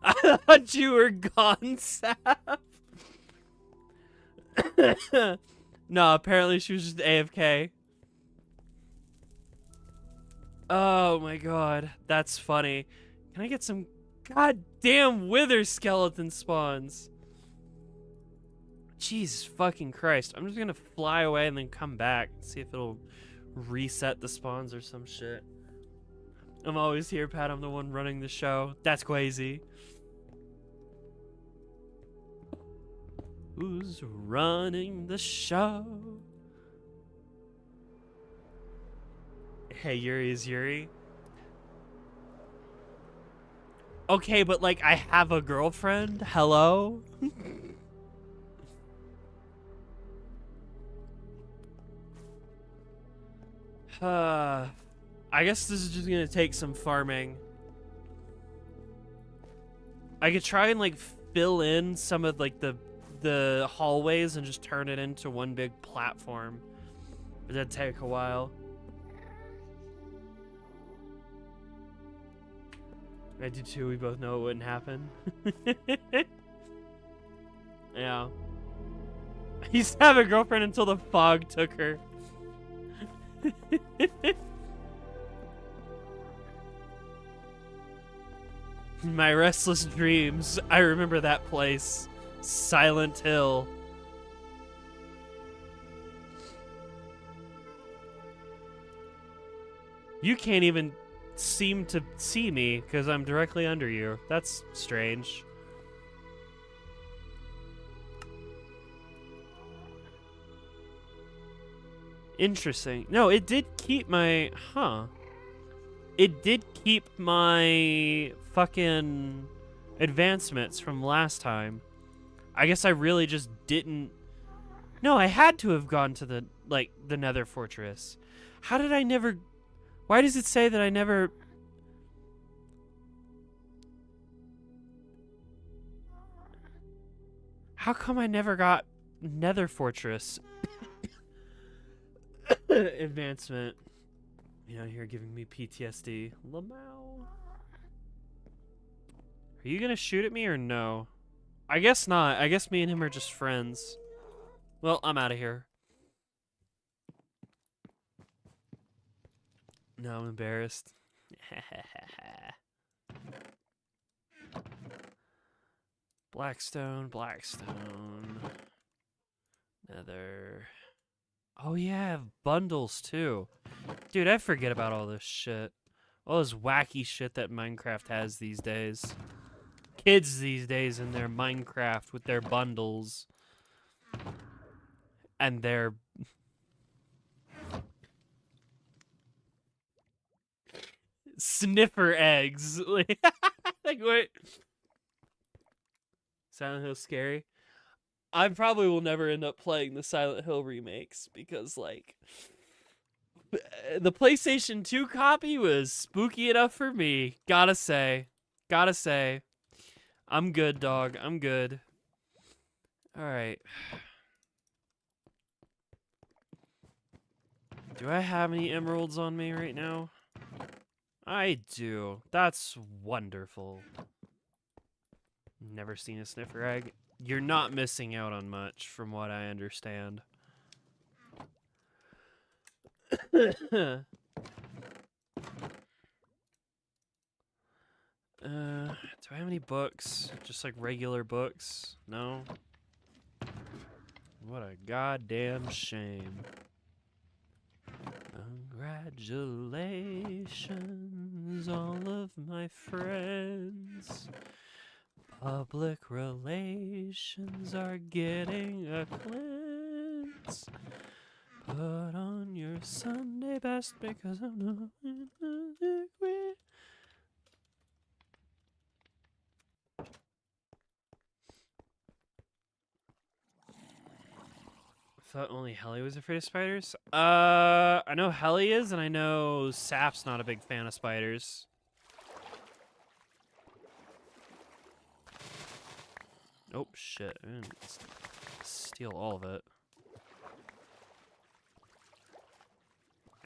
I thought you were gone, Saf. No, apparently she was just AFK. Oh my god, that's funny. Can I get some goddamn wither skeleton spawns? Jesus fucking Christ. I'm just gonna fly away and then come back and see if it'll reset the spawns or some shit. I'm always here, Pat. I'm the one running the show. That's crazy. Who's running the show? Hey, Yuri is Yuri. Okay, but like, I have a girlfriend. Hello? I guess this is just gonna take some farming. I could try and like fill in some of like the hallways and just turn it into one big platform. But that'd take a while. I do too, we both know it wouldn't happen. Yeah. I used to have a girlfriend until the fog took her. My restless dreams. I remember that place. Silent Hill. You can't even seem to see me because I'm directly under you. That's strange. Interesting. No, it did keep my... Huh. It did keep my fucking advancements from last time. I guess I really just didn't... No, I had to have gone to the, like, the Nether Fortress. How did I never... Why does it say that I never... How come I never got Nether Fortress advancement? You know, you're giving me PTSD. Lamau. Are you gonna shoot at me or no? I guess not. I guess me and him are just friends. Well, I'm out of here. No, I'm embarrassed. Blackstone, Blackstone. Nether. Oh yeah, I have bundles too. Dude, I forget about all this shit. All this wacky shit that Minecraft has these days. Kids these days in their Minecraft with their bundles. And their... sniffer eggs. Like, wait. Silent Hill scary? I probably will never end up playing the Silent Hill remakes because, like, the PlayStation 2 copy was spooky enough for me. Gotta say. Gotta say. I'm good, dog. I'm good. Alright. Do I have any emeralds on me right now? I do. That's wonderful. Never seen a sniffer egg. You're not missing out on much, from what I understand. Do I have any books? Just like regular books? No? What a goddamn shame. Congratulations, all of my friends. Public relations are getting a cleanse. Put on your Sunday best because I'm not in the queen. I thought only Helly was afraid of spiders. I know Helly is, and I know Saf's not a big fan of spiders. Oh shit! I didn't steal all of it.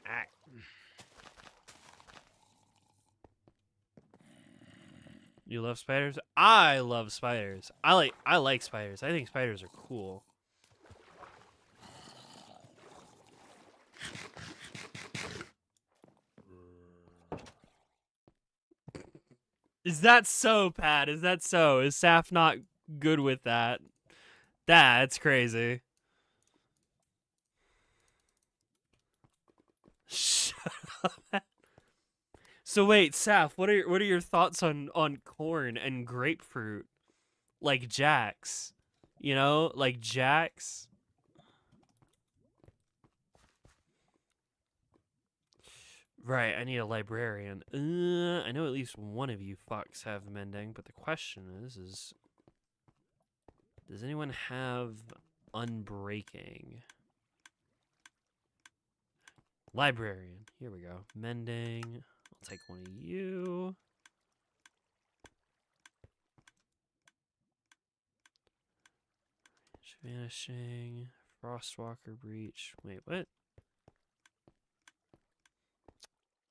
Ah. You love spiders? I love spiders. I like spiders. I think spiders are cool. Is that so, Pat? Is that so? Is Saf not good with that? That's crazy. Shut up. So wait, Saf, what are your thoughts on corn and grapefruit? Like Jax. You know, like Jax. Right, I need a librarian. I know at least one of you fucks have mending, but the question is does anyone have unbreaking? Librarian. Here we go. Mending. I'll take one of you. Vanishing. Frostwalker breach. Wait, what?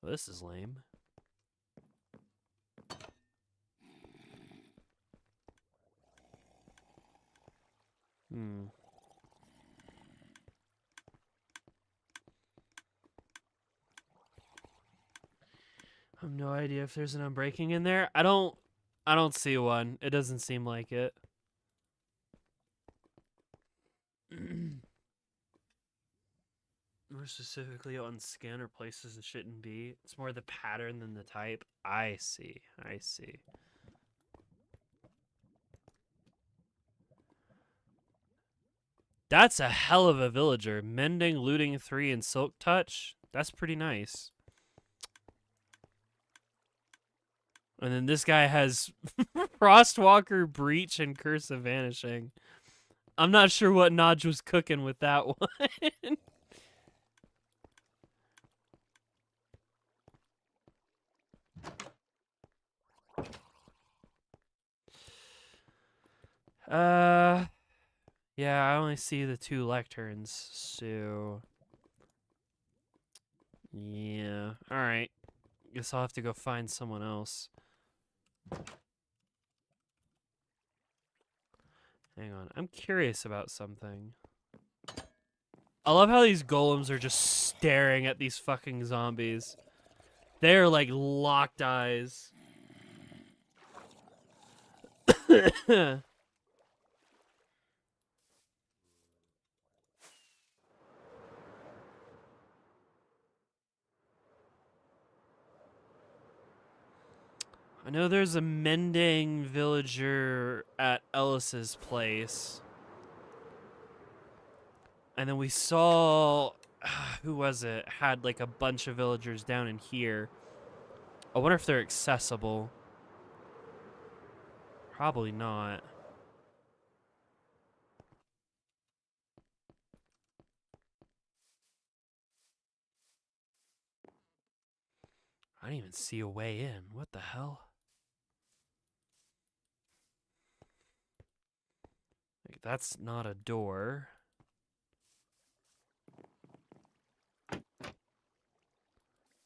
Well, this is lame. I have no idea if there's an unbreaking in there. I don't see one. It doesn't seem like it. More specifically on skin or places it shouldn't be. It's more the pattern than the type. I see. I see. That's a hell of a villager. Mending, looting 3, and silk touch. That's pretty nice. And then this guy has Frostwalker, Breach, and Curse of Vanishing. I'm not sure what Nodge was cooking with that one. Yeah, I only see the 2 lecterns, so yeah. Alright. Guess I'll have to go find someone else. Hang on. I'm curious about something. I love how these golems are just staring at these fucking zombies. They're like locked eyes. I know there's a mending villager at Ellis's place. And then we saw, who was it? Had like a bunch of villagers down in here. I wonder if they're accessible. Probably not. I don't even see a way in. What the hell? Like, that's not a door.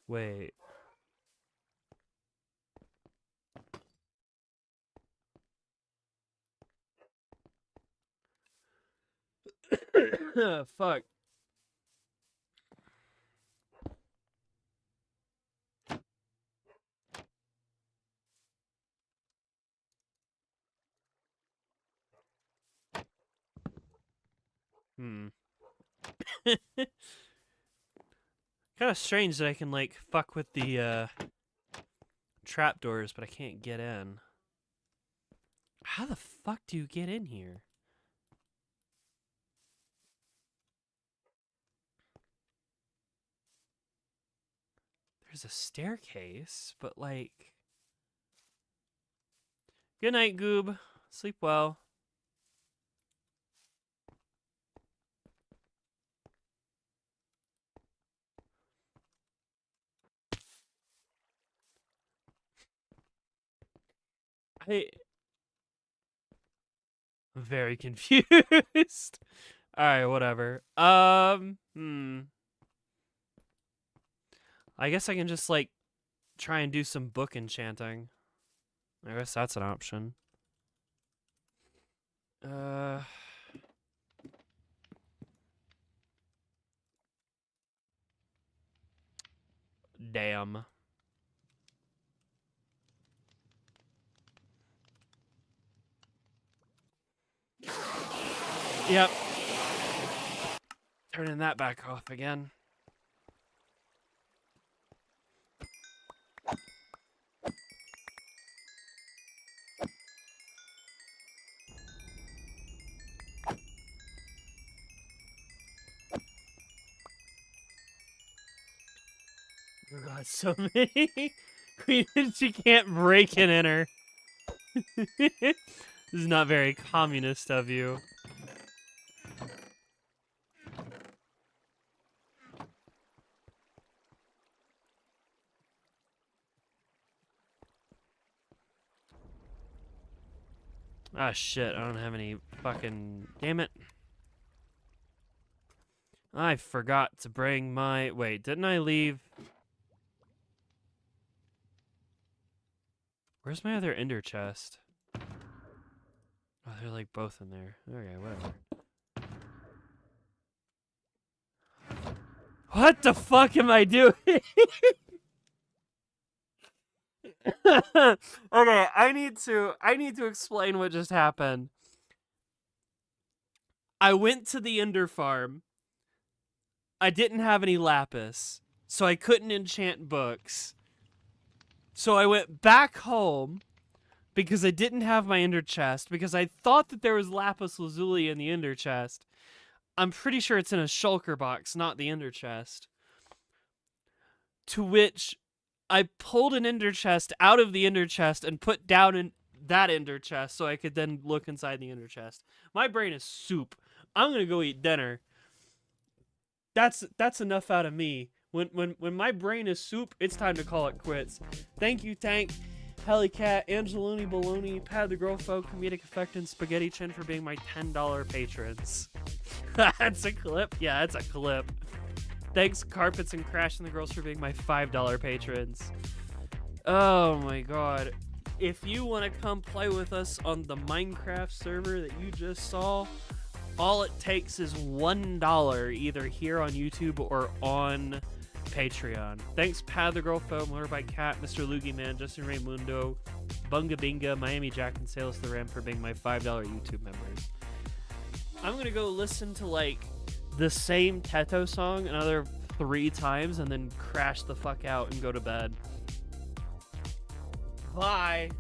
Wait. Fuck. Kind of strange that I can, like, fuck with the trapdoors, but I can't get in. How the fuck do you get in here? There's a staircase, but, like... Good night, Goob. Sleep well. I'm very confused. Alright, whatever. I guess I can just, like, try and do some book enchanting. I guess that's an option. Damn. Yep. Turning that back off again. Oh god, so many. Queen, she can't break and enter. This is not very communist of you. Ah, shit, I don't have any fucking... Damn it. I forgot to bring my... Wait, didn't I leave... Where's my other ender chest? Oh, they're like both in there. Okay, whatever. What the fuck am I doing? Okay, I need to explain what just happened. I went to the ender farm. I didn't have any lapis, so I couldn't enchant books. So I went back home because I didn't have my ender chest, because I thought that there was lapis lazuli in the ender chest. I'm pretty sure it's in a shulker box, not the ender chest. To which I pulled an ender chest out of the ender chest and put down in that ender chest so I could then look inside the ender chest. My brain is soup. I'm gonna go eat dinner. That's enough out of me. When my brain is soup, it's time to call it quits. Thank you, Tank, Helicat, Angeloni Baloney, Pad the Girl Folk, Comedic Effect, and Spaghetti Chin for being my $10 patrons. That's a clip? Yeah, that's a clip. Thanks, Carpets and Crash and the Girls, for being my $5 patrons. Oh my god. If you want to come play with us on the Minecraft server that you just saw, all it takes is $1 either here on YouTube or on Patreon. Thanks, Pad the Girl Foe, Motorbike Cat, Mr. Loogie Man, Justin Raymundo, Bunga Binga, Miami Jack, and Sailus the Ram for being my $5 YouTube members. I'm gonna go listen to like the same Teto song another 3 times and then crash the fuck out and go to bed. Bye.